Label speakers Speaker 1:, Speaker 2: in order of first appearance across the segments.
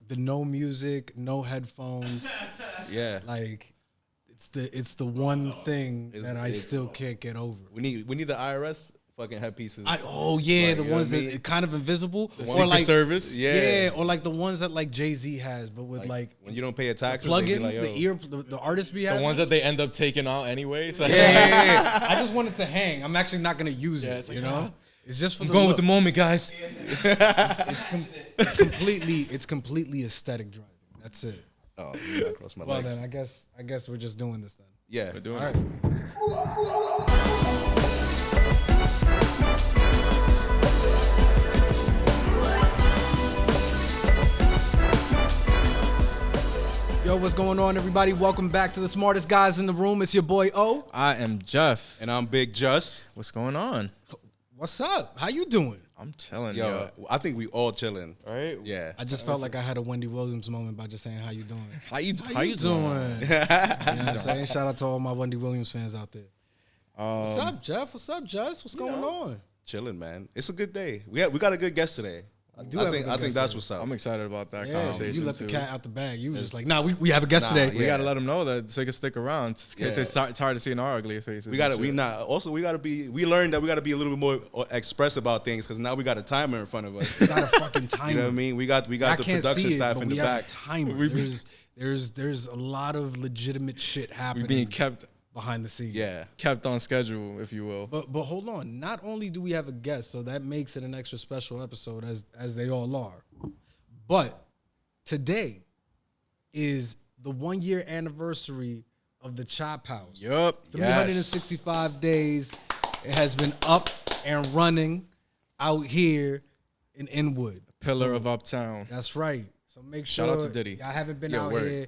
Speaker 1: the no music, no headphones.
Speaker 2: Yeah.
Speaker 1: Like it's the one thing that I still can't get over.
Speaker 2: We need the IRS fucking headpieces.
Speaker 1: The ones that are kind of invisible,
Speaker 3: or Secret like Service,
Speaker 1: or like the ones that like Jay-Z has, but with like
Speaker 2: when you don't pay a tax,
Speaker 1: plugins,
Speaker 2: like,
Speaker 1: the artists be having.
Speaker 3: The ones that they end up taking out anyway. So
Speaker 1: yeah. I just want it to hang. I'm actually not gonna use it. It's like, you know, it's just for
Speaker 3: going with the moment, guys.
Speaker 1: It's completely aesthetic driving. That's it.
Speaker 2: Oh, I crossed my legs.
Speaker 1: Then I guess we're just doing this then.
Speaker 2: Yeah,
Speaker 3: we're doing
Speaker 1: it. Yo, what's going on, everybody? Welcome back to the smartest guys in the room. It's your boy O.
Speaker 3: I am Jeff,
Speaker 2: and I'm Big Just.
Speaker 3: What's going on?
Speaker 1: What's up? How you doing?
Speaker 3: I'm chilling,
Speaker 2: yo. I think we all chilling,
Speaker 3: right?
Speaker 2: Yeah.
Speaker 1: I just felt like I had a Wendy Williams moment by just saying, "How you doing?
Speaker 3: How you doing?"
Speaker 1: You know what I'm saying? Shout out to all my Wendy Williams fans out there. What's up, Jeff? What's up, Just? What's going on?
Speaker 2: Chilling, man. It's a good day. We got a good guest today. I think that's what's up.
Speaker 3: I'm excited about that conversation.
Speaker 1: You let the cat out the bag. You was just like, nah, we have a guest today.
Speaker 3: We gotta let them know that so they can stick around. In case it's tired of seeing our ugly faces.
Speaker 2: We learned that we gotta be a little bit more expressive about things because now we got a timer in front of us.
Speaker 1: We got a fucking timer.
Speaker 2: You know what I mean? We got the production staff in the back.
Speaker 1: Timer. There's a lot of legitimate shit happening.
Speaker 3: We're being kept
Speaker 1: behind the scenes.
Speaker 2: Yeah.
Speaker 3: Kept on schedule, if you will.
Speaker 1: But hold on. Not only do we have a guest, so that makes it an extra special episode as they all are. But today is the 1 year anniversary of the Chop House.
Speaker 3: Yup.
Speaker 1: 365 days. It has been up and running out here in Inwood.
Speaker 3: Pillar of Uptown.
Speaker 1: That's right. So make sure.
Speaker 3: Shout out to Diddy.
Speaker 1: Y'all haven't been out here.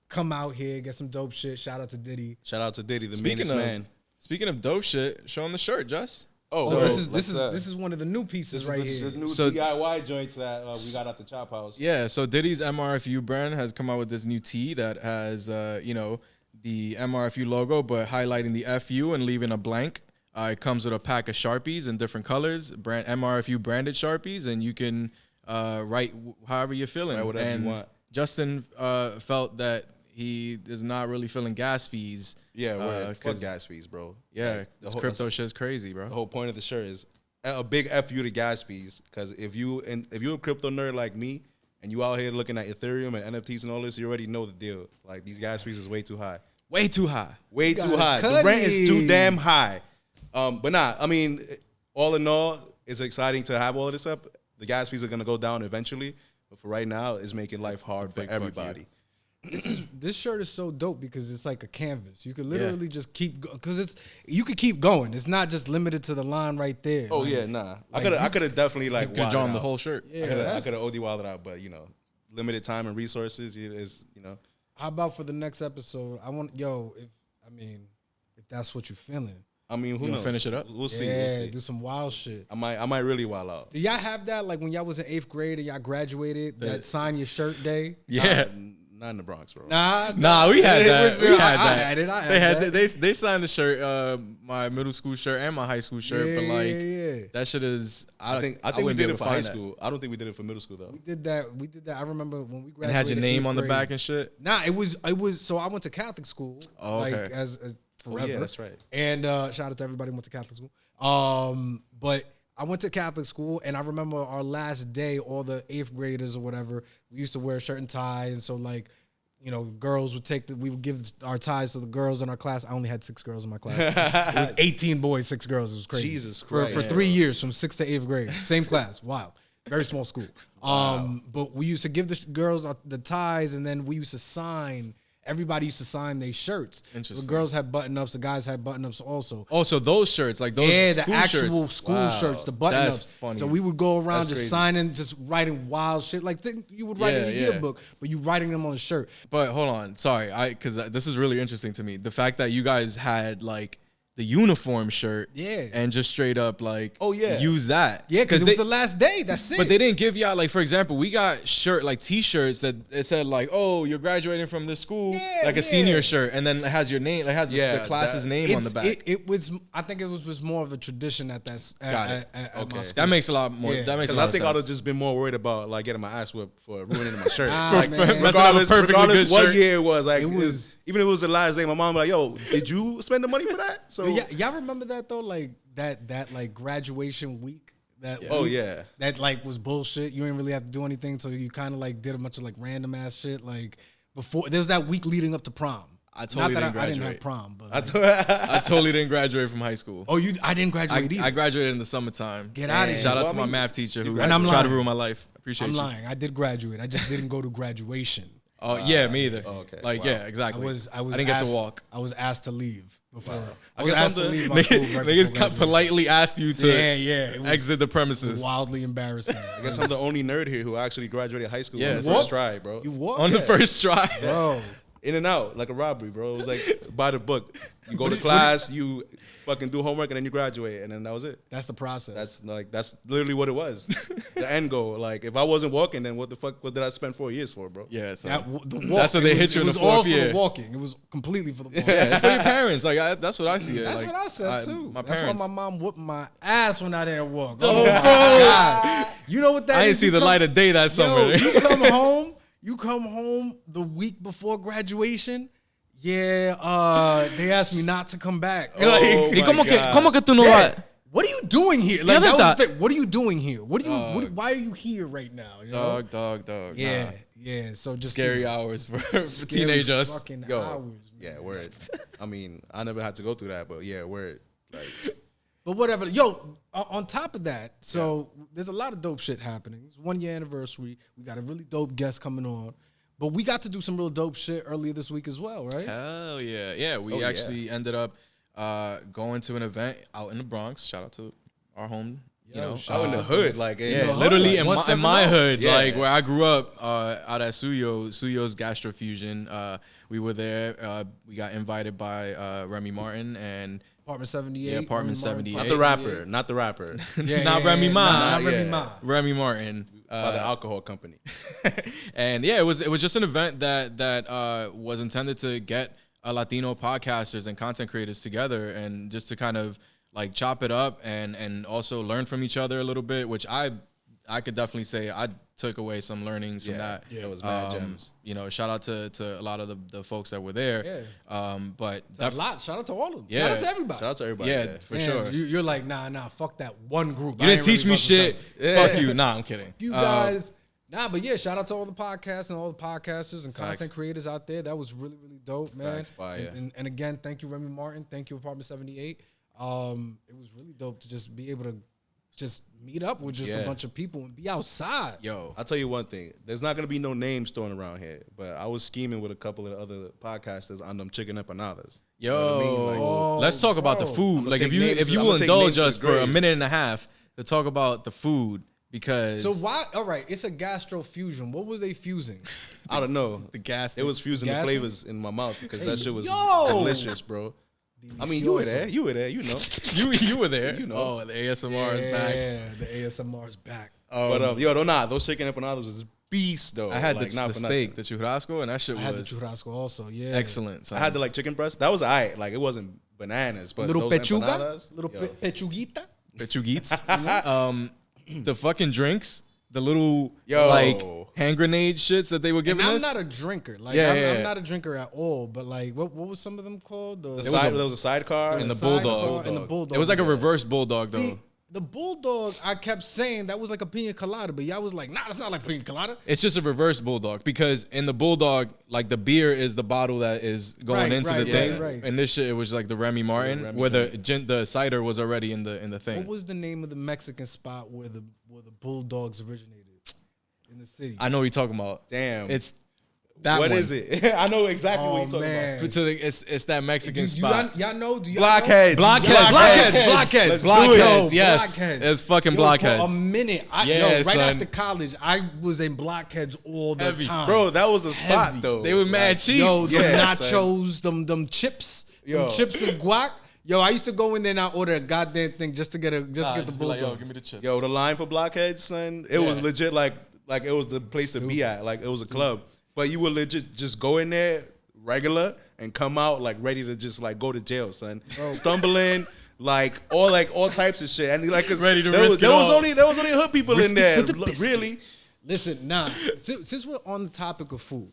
Speaker 1: Come out here, get some dope shit. Shout out to Diddy.
Speaker 2: Shout out to Diddy, the meanest man.
Speaker 3: Speaking of dope shit, show him the shirt, Jess.
Speaker 1: This is one of the new pieces right here.
Speaker 2: This is the new DIY joints that we got at the Chop House.
Speaker 3: Yeah, so Diddy's MRFU brand has come out with this new tee that has the MRFU logo, but highlighting the FU and leaving a blank. It comes with a pack of Sharpies in different colors, brand MRFU branded Sharpies, and you can write however you're feeling.
Speaker 2: Write whatever you want.
Speaker 3: Justin felt that he is not really feeling gas fees.
Speaker 2: Yeah, fuck gas fees, bro.
Speaker 3: Yeah, like, this crypto shit's crazy, bro.
Speaker 2: The whole point of the shirt is a big FU to gas fees, because if you're a crypto nerd like me and you out here looking at Ethereum and NFTs and all this, you already know the deal. Like, these gas fees is way too high.
Speaker 3: Way too high.
Speaker 2: Way too high. The rent is too damn high. But nah, I mean, all in all, it's exciting to have all of this up. The gas fees are gonna go down eventually, but for right now, it's making life hard for everybody.
Speaker 1: This shirt is so dope because it's like a canvas. You could literally just keep because you could keep going. It's not just limited to the line right there.
Speaker 2: Oh like, nah. I could have definitely like
Speaker 3: drawn the whole shirt.
Speaker 2: Yeah, I could have OD wilded out, but limited time and resources is
Speaker 1: How about for the next episode? If that's what you're feeling.
Speaker 2: I mean, who knows?
Speaker 3: Finish it up.
Speaker 2: We'll see.
Speaker 1: Yeah, do some wild shit.
Speaker 2: I might really wild out.
Speaker 1: Did y'all have that like when y'all was in 8th grade and y'all graduated? That sign your shirt day?
Speaker 3: Yeah.
Speaker 2: Not in the Bronx, bro.
Speaker 3: Nah, we had that.
Speaker 1: I had it.
Speaker 3: They signed the shirt, my middle school shirt and my high school shirt, but like that shit is.
Speaker 2: I think we did it for high school. I don't think we did it for middle school though.
Speaker 1: We did that. I remember when we graduated.
Speaker 3: And had your name on the back and shit.
Speaker 1: Nah, it was. So I went to Catholic school.
Speaker 3: Oh, okay.
Speaker 1: Like as forever.
Speaker 2: Oh, yeah, that's right.
Speaker 1: And shout out to everybody who went to Catholic school. But I went to Catholic school, and I remember our last day, all the 8th graders or whatever, we used to wear a shirt and tie, and so like. Girls we would give our ties to the girls in our class. I only had 6 girls in my class. It was 18 boys, 6 girls. It was crazy.
Speaker 2: Jesus Christ.
Speaker 1: For 3 years, from 6th to 8th grade. Same class. Wow. Very small school. Wow. But we used to give the girls the ties, and then we used to sign. Everybody used to sign their shirts. The girls had button-ups. The guys had button-ups also.
Speaker 3: Oh, so those shirts, like those
Speaker 1: the actual school shirts, the button-ups.
Speaker 3: That's funny.
Speaker 1: So we would go around just signing, just writing wild shit. Like you would write in a yearbook, but you writing them on a shirt.
Speaker 3: But hold on. Sorry, because this is really interesting to me. The fact that you guys had like the uniform shirt,
Speaker 1: Yeah.
Speaker 3: and just straight up like,
Speaker 2: Oh, yeah.
Speaker 3: use that.
Speaker 1: Yeah, because it was the last day. That's it.
Speaker 3: But they didn't give y'all, like, for example, we got T-shirts that it said like, oh, you're graduating from this school,
Speaker 1: Yeah,
Speaker 3: like a senior shirt, and then it has your name, it has the class's name on the back.
Speaker 1: It was. I think it was more of a tradition at that. At
Speaker 2: Okay.
Speaker 1: my school.
Speaker 3: That makes a lot more.
Speaker 1: Yeah.
Speaker 3: That makes a
Speaker 2: Because
Speaker 3: lot
Speaker 2: I think
Speaker 3: of
Speaker 2: I'd have
Speaker 3: sense.
Speaker 2: just been more worried about like getting my ass whipped for ruining my shirt.
Speaker 1: Nah, man.
Speaker 3: Messing up a perfectly
Speaker 2: regardless
Speaker 3: good
Speaker 2: what
Speaker 3: shirt.
Speaker 2: year it was, like
Speaker 1: It was-
Speaker 2: even if it was the last day, my mom was like, "Yo, did you spend the money for that?" So
Speaker 1: Y'all remember that though? Like that like graduation week.
Speaker 2: Oh,
Speaker 1: week
Speaker 2: yeah.
Speaker 1: That like was bullshit. You didn't really have to do anything, so you kind of like did a bunch of like random ass shit. Like before, there was that week leading up to prom.
Speaker 3: I totally
Speaker 1: Not that
Speaker 3: didn't
Speaker 1: I didn't
Speaker 3: graduate.
Speaker 1: have prom, but
Speaker 3: I totally didn't graduate from high school.
Speaker 1: oh, I didn't graduate either.
Speaker 3: I graduated in the summertime.
Speaker 1: Get outta here.
Speaker 3: Shout out
Speaker 2: Well,
Speaker 3: to
Speaker 2: I
Speaker 3: my
Speaker 2: mean,
Speaker 3: math teacher who
Speaker 1: And I'm
Speaker 3: tried to
Speaker 1: lying.
Speaker 3: ruin my life. Appreciate
Speaker 1: I'm
Speaker 3: you.
Speaker 1: lying. I did graduate. I just didn't go to graduation.
Speaker 3: Oh yeah, me either.
Speaker 2: Oh, okay.
Speaker 3: Like
Speaker 2: Wow.
Speaker 3: yeah, exactly.
Speaker 1: I
Speaker 3: didn't get to walk.
Speaker 1: I was asked to leave before. I
Speaker 2: I
Speaker 1: was
Speaker 2: guess
Speaker 1: asked
Speaker 2: I'm
Speaker 1: to
Speaker 2: the-
Speaker 1: leave my school.
Speaker 3: Niggas
Speaker 1: Right
Speaker 3: niggas
Speaker 1: before graduation.
Speaker 3: politely asked you to
Speaker 1: Yeah. It was
Speaker 3: exit the premises
Speaker 1: wildly embarrassing.
Speaker 2: I guess I'm the only nerd here who actually graduated high school
Speaker 3: Yeah,
Speaker 2: on the
Speaker 3: so-
Speaker 2: first try, bro.
Speaker 1: You walk
Speaker 3: on the first try.
Speaker 1: bro.
Speaker 2: In and out like a robbery, bro. It was like by the book. You go to class, you fucking do homework, and then you graduate, and then that was it.
Speaker 1: That's the process.
Speaker 2: That's literally what it was. The end goal. Like if I wasn't walking, then what the fuck? What did I spend 4 years for, bro?
Speaker 3: Yeah, so
Speaker 1: The walk,
Speaker 3: That's what they hit you in the
Speaker 1: It was all
Speaker 3: fourth
Speaker 1: for
Speaker 3: year.
Speaker 1: the walking. It was completely for the walking.
Speaker 3: yeah, it's for your parents. Like that's what I see it.
Speaker 1: That's
Speaker 3: like,
Speaker 1: what I said too.
Speaker 3: My
Speaker 1: That's
Speaker 3: parents.
Speaker 1: why my mom whooped my ass when I didn't walk.
Speaker 3: Oh,
Speaker 1: my
Speaker 3: bro.
Speaker 1: God. You know what that
Speaker 3: I
Speaker 1: is?
Speaker 3: didn't see
Speaker 1: You
Speaker 3: the
Speaker 1: come-
Speaker 3: light of day that summer.
Speaker 1: Yo, you come home. You come home the week before graduation. Yeah, they asked me not to come back.
Speaker 2: Oh,
Speaker 1: Like,
Speaker 2: my God.
Speaker 3: ¿Cómo que tú no
Speaker 1: yeah,
Speaker 3: vas?
Speaker 1: what are you doing here? Like,
Speaker 3: Yeah,
Speaker 1: that was
Speaker 3: that-
Speaker 1: the thing. What are you doing here? What why are you here right now? You know?
Speaker 3: Dog.
Speaker 1: Yeah,
Speaker 3: Nah.
Speaker 1: yeah. So just
Speaker 3: Scary hours for
Speaker 1: scary
Speaker 3: teenagers.
Speaker 1: Fucking
Speaker 2: Yo,
Speaker 1: hours, man.
Speaker 2: yeah, word. I mean, I never had to go through that, but yeah, word. Like,
Speaker 1: But whatever. Yo, on top of that, so there's a lot of dope shit happening. It's 1 year anniversary. We got a really dope guest coming on. But we got to do some real dope shit earlier this week as well, right?
Speaker 3: Hell yeah. Yeah, we
Speaker 2: Oh, yeah.
Speaker 3: actually ended up going to an event out in the Bronx. Shout out to our home,
Speaker 2: out in the hood, like
Speaker 3: Yeah,
Speaker 2: the
Speaker 3: literally
Speaker 2: hood,
Speaker 3: in
Speaker 2: like,
Speaker 3: my hood,
Speaker 2: Yeah.
Speaker 3: like where I grew up, out at Suyo's Gastrofusion. We were there. We got invited by Remy Martin and
Speaker 1: Apartment 78.
Speaker 3: Yeah, Apartment
Speaker 1: Remy Martin.
Speaker 3: 78.
Speaker 2: not the rapper, not the rapper,
Speaker 3: not Remy Ma,
Speaker 1: Not Remy
Speaker 2: yeah.
Speaker 1: Ma.
Speaker 3: Remy Martin.
Speaker 2: by the alcohol company.
Speaker 3: And yeah, it was just an event that was intended to get Latino podcasters and content creators together and just to kind of like chop it up and also learn from each other a little bit, which I could definitely say I took away some learnings from that.
Speaker 2: Yeah, it was mad gems.
Speaker 3: Shout out to a lot of the folks that were there.
Speaker 1: Yeah.
Speaker 3: But
Speaker 1: It's a lot. Shout out to all of them.
Speaker 3: Yeah.
Speaker 1: Shout out to everybody.
Speaker 2: Shout out to everybody.
Speaker 3: yeah,
Speaker 2: Yeah.
Speaker 3: for
Speaker 1: Damn,
Speaker 3: sure.
Speaker 1: You're like, nah, fuck that one group.
Speaker 3: You
Speaker 1: I
Speaker 3: didn't
Speaker 1: ain't
Speaker 3: teach
Speaker 1: really
Speaker 3: me
Speaker 1: fucking with
Speaker 3: shit.
Speaker 1: them.
Speaker 3: Fuck you. Nah, I'm kidding.
Speaker 1: You guys. Nah, but yeah, shout out to all the podcasts and all the podcasters and content
Speaker 3: Facts.
Speaker 1: creators out there. That was really, really dope, man.
Speaker 2: Facts, fire.
Speaker 1: And again, thank you, Remy Martin. Thank you, Apartment 78. It was really dope to just be able to just meet up with just a
Speaker 2: Yeah.
Speaker 1: bunch of people and be outside.
Speaker 3: Yo,
Speaker 2: I'll tell you one thing. There's not gonna be no names thrown around here, but I was scheming with a couple of other podcasters on them chicken empanadas.
Speaker 3: Yo,
Speaker 2: You know what I mean? Like,
Speaker 1: Oh,
Speaker 3: let's talk about the
Speaker 1: bro.
Speaker 3: food.
Speaker 2: I'ma
Speaker 3: Like if
Speaker 2: take
Speaker 3: you
Speaker 2: names-
Speaker 3: if you
Speaker 2: I'ma
Speaker 3: will
Speaker 2: take
Speaker 3: indulge
Speaker 2: names to
Speaker 3: us
Speaker 2: the
Speaker 3: for a
Speaker 2: grave.
Speaker 3: minute and a half to talk about the food because
Speaker 1: So why? All right, it's a gastro fusion. What was they fusing?
Speaker 2: I don't know.
Speaker 3: the gas
Speaker 2: It was fusing the
Speaker 1: Gassing?
Speaker 2: flavors in my mouth because that shit was
Speaker 1: yo!
Speaker 2: delicious, bro. I mean, you were there. You were there. You know.
Speaker 3: you were there.
Speaker 2: You know.
Speaker 3: Oh, the ASMR is back.
Speaker 1: Yeah, the ASMR's back.
Speaker 2: But yo, those chicken empanadas was beast though.
Speaker 3: I had
Speaker 2: like,
Speaker 3: the
Speaker 2: not for
Speaker 3: steak,
Speaker 2: nothing.
Speaker 3: the churrasco, and that shit
Speaker 1: I had the
Speaker 3: was
Speaker 1: churrasco also. Yeah,
Speaker 3: excellent. Son.
Speaker 2: I had the like chicken breast. That was alright. Like it wasn't bananas, but
Speaker 1: little
Speaker 2: those
Speaker 1: pechuga,
Speaker 2: empanadas,
Speaker 1: little
Speaker 2: yo.
Speaker 1: pechuguita.
Speaker 3: pechuguitas. The fucking drinks, the little
Speaker 2: Yo.
Speaker 3: like hand grenade shits that they were
Speaker 1: And
Speaker 3: giving
Speaker 1: I'm
Speaker 3: us.
Speaker 1: not a drinker. Like
Speaker 3: Yeah,
Speaker 1: I'm,
Speaker 3: yeah,
Speaker 1: I'm
Speaker 3: yeah.
Speaker 1: not a drinker at all. But like, what was some of them called?
Speaker 2: There was a sidecar
Speaker 3: And the
Speaker 1: sidecar
Speaker 3: bulldog.
Speaker 1: and the bulldog.
Speaker 3: It was like a
Speaker 1: Yeah.
Speaker 3: reverse bulldog though.
Speaker 1: See, the bulldog, I kept saying that was like a pina colada, but y'all was like, nah, it's not like pina colada.
Speaker 3: It's just a reverse bulldog because in the bulldog, like the beer is the bottle that is going
Speaker 1: Right,
Speaker 3: into
Speaker 1: right,
Speaker 3: the thing.
Speaker 1: right, right.
Speaker 3: And this shit, it was like the Remy Martin,
Speaker 2: Remy
Speaker 3: where the cider was already in the thing.
Speaker 1: What was the name of the Mexican spot where the bulldogs originated in the city?
Speaker 3: I know what you're talking about.
Speaker 2: Damn.
Speaker 3: It's that
Speaker 2: What
Speaker 3: one.
Speaker 2: is it? I know exactly what
Speaker 1: Oh,
Speaker 2: you're talking
Speaker 1: man.
Speaker 2: about.
Speaker 3: It's that Mexican
Speaker 1: Do
Speaker 3: spot.
Speaker 1: y'all know? Do y'all
Speaker 2: Blockheads.
Speaker 3: Blockheads.
Speaker 2: Let's
Speaker 3: Blockheads.
Speaker 2: do it.
Speaker 3: Yes.
Speaker 1: Blockheads.
Speaker 3: It's fucking
Speaker 1: Yo,
Speaker 3: blockheads.
Speaker 1: For a minute,
Speaker 3: Yeah,
Speaker 1: right
Speaker 3: son.
Speaker 1: after college, I was in blockheads all the
Speaker 3: Heavy.
Speaker 1: time.
Speaker 2: Bro, that was a spot
Speaker 1: Heavy.
Speaker 2: though.
Speaker 3: They were mad cheap.
Speaker 1: Yo, some
Speaker 2: Yeah,
Speaker 1: nachos, them chips,
Speaker 2: Yo.
Speaker 1: them chips and guac. Yo, I used to go in there and I order a goddamn thing just to get the
Speaker 3: Just be like,
Speaker 1: Bulldogs.
Speaker 3: yo, give me the chips.
Speaker 2: Yo, the line for blockheads, son, it was legit like it was the place to be at. Like it was a club. But you would legit just go in there regular and come out like ready to just like go to jail, son. Stumbling, like all types of shit. And like, cause
Speaker 3: Ready to
Speaker 2: there
Speaker 3: risk
Speaker 2: was
Speaker 3: it all.
Speaker 2: only hood people
Speaker 1: Risk
Speaker 2: in
Speaker 1: it
Speaker 2: there.
Speaker 1: for the biscuit.
Speaker 2: Really.
Speaker 1: Listen, since we're on the topic of food,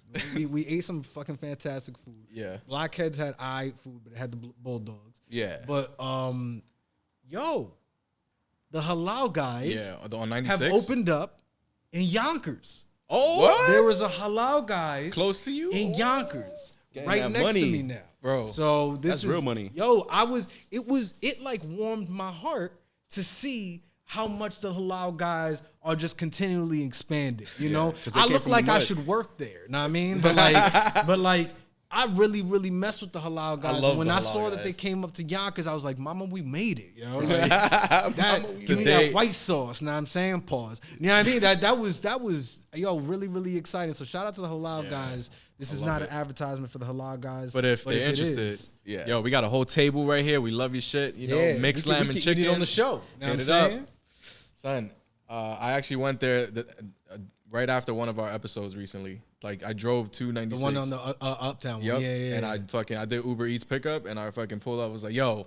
Speaker 1: we ate some fucking fantastic food.
Speaker 3: Yeah.
Speaker 1: Blockheads had food, but it had the Bulldogs.
Speaker 2: Yeah.
Speaker 1: But yo, the halal guys
Speaker 3: on 96
Speaker 1: have opened up in Yonkers.
Speaker 3: Oh,
Speaker 2: What?
Speaker 1: There was a halal guys
Speaker 3: close to you
Speaker 1: in Yonkers,
Speaker 2: Getting
Speaker 1: right
Speaker 2: that
Speaker 1: next to
Speaker 2: money.
Speaker 1: me now,
Speaker 3: Bro.
Speaker 1: So
Speaker 2: That's real money.
Speaker 1: Yo, it like warmed my heart to see how much the halal guys are just continually expanding. You know,
Speaker 2: 'cause they
Speaker 1: I
Speaker 2: came
Speaker 1: look
Speaker 2: from
Speaker 1: like
Speaker 2: the
Speaker 1: I
Speaker 2: mud.
Speaker 1: should work there. Know what I mean? But like, I really mess with the halal guys.
Speaker 3: love
Speaker 1: And when
Speaker 3: the
Speaker 1: I
Speaker 3: halal
Speaker 1: saw that they
Speaker 3: guys.
Speaker 1: came up to Yonkers, I was like, "Mama, we made it." You know, like, give me that white sauce. Know what I'm saying? Pause. You know what I mean? That was really exciting. So shout out to the halal guys. This is not an advertisement for the halal guys.
Speaker 3: But if they're
Speaker 1: it
Speaker 3: interested,
Speaker 1: is,
Speaker 3: yo, we got a whole table right here. We love your shit. You know, mixed
Speaker 1: we
Speaker 3: lamb
Speaker 1: can
Speaker 3: and
Speaker 1: eat
Speaker 3: chicken
Speaker 1: it on the show. Know what I'm
Speaker 3: Hit it up.
Speaker 1: saying?
Speaker 3: Son, I actually went there right after one of our episodes recently. Like I drove 296.
Speaker 1: The one on the uptown.
Speaker 3: Yep.
Speaker 1: One. Yeah.
Speaker 3: And I did Uber Eats pickup, and I fucking pulled up. I was like, yo,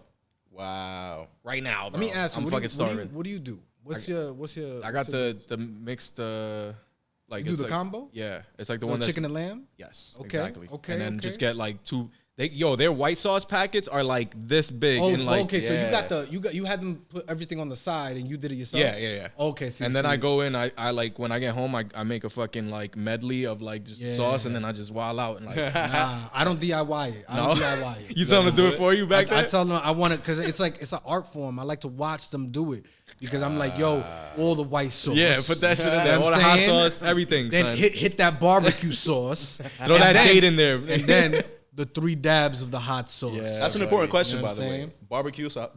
Speaker 2: Wow.
Speaker 3: right now, bro.
Speaker 1: Let me ask you,
Speaker 3: I'm
Speaker 1: what
Speaker 3: fucking
Speaker 1: do you,
Speaker 3: starving.
Speaker 1: what do you do? What's your?
Speaker 3: I got the mixed like
Speaker 1: You do
Speaker 3: it's
Speaker 1: the
Speaker 3: like,
Speaker 1: combo?
Speaker 3: Yeah, it's like the
Speaker 1: The
Speaker 3: one that's
Speaker 1: chicken and lamb.
Speaker 3: yes,
Speaker 1: Okay,
Speaker 3: exactly.
Speaker 1: okay,
Speaker 3: and then
Speaker 1: okay.
Speaker 3: just get like two. Their white sauce packets are like this big. and like,
Speaker 1: okay. So you had them put everything on the side and you did it yourself.
Speaker 3: Yeah.
Speaker 1: Okay. See,
Speaker 3: And then I go in. I like when I get home. I make a fucking like medley of like just sauce, and then I just wild out and like.
Speaker 1: Nah, I don't DIY it. I don't DIY it.
Speaker 3: You tell them to do it for you back
Speaker 1: I
Speaker 3: there.
Speaker 1: tell them I want it because it's an art form. I like to watch them do it because I'm like, yo, all the white sauce.
Speaker 3: Yeah, put that shit in
Speaker 1: You
Speaker 3: there.
Speaker 1: know
Speaker 3: All
Speaker 1: what
Speaker 3: the
Speaker 1: I'm
Speaker 3: hot
Speaker 1: saying?
Speaker 3: sauce, everything.
Speaker 1: Then
Speaker 3: son.
Speaker 1: hit that barbecue sauce.
Speaker 3: Throw that date in there.
Speaker 1: And then the 3 dabs of the hot sauce.
Speaker 3: Yeah.
Speaker 2: That's an important question,
Speaker 1: You know
Speaker 2: by
Speaker 1: what
Speaker 2: the
Speaker 1: I'm
Speaker 2: way.
Speaker 1: saying?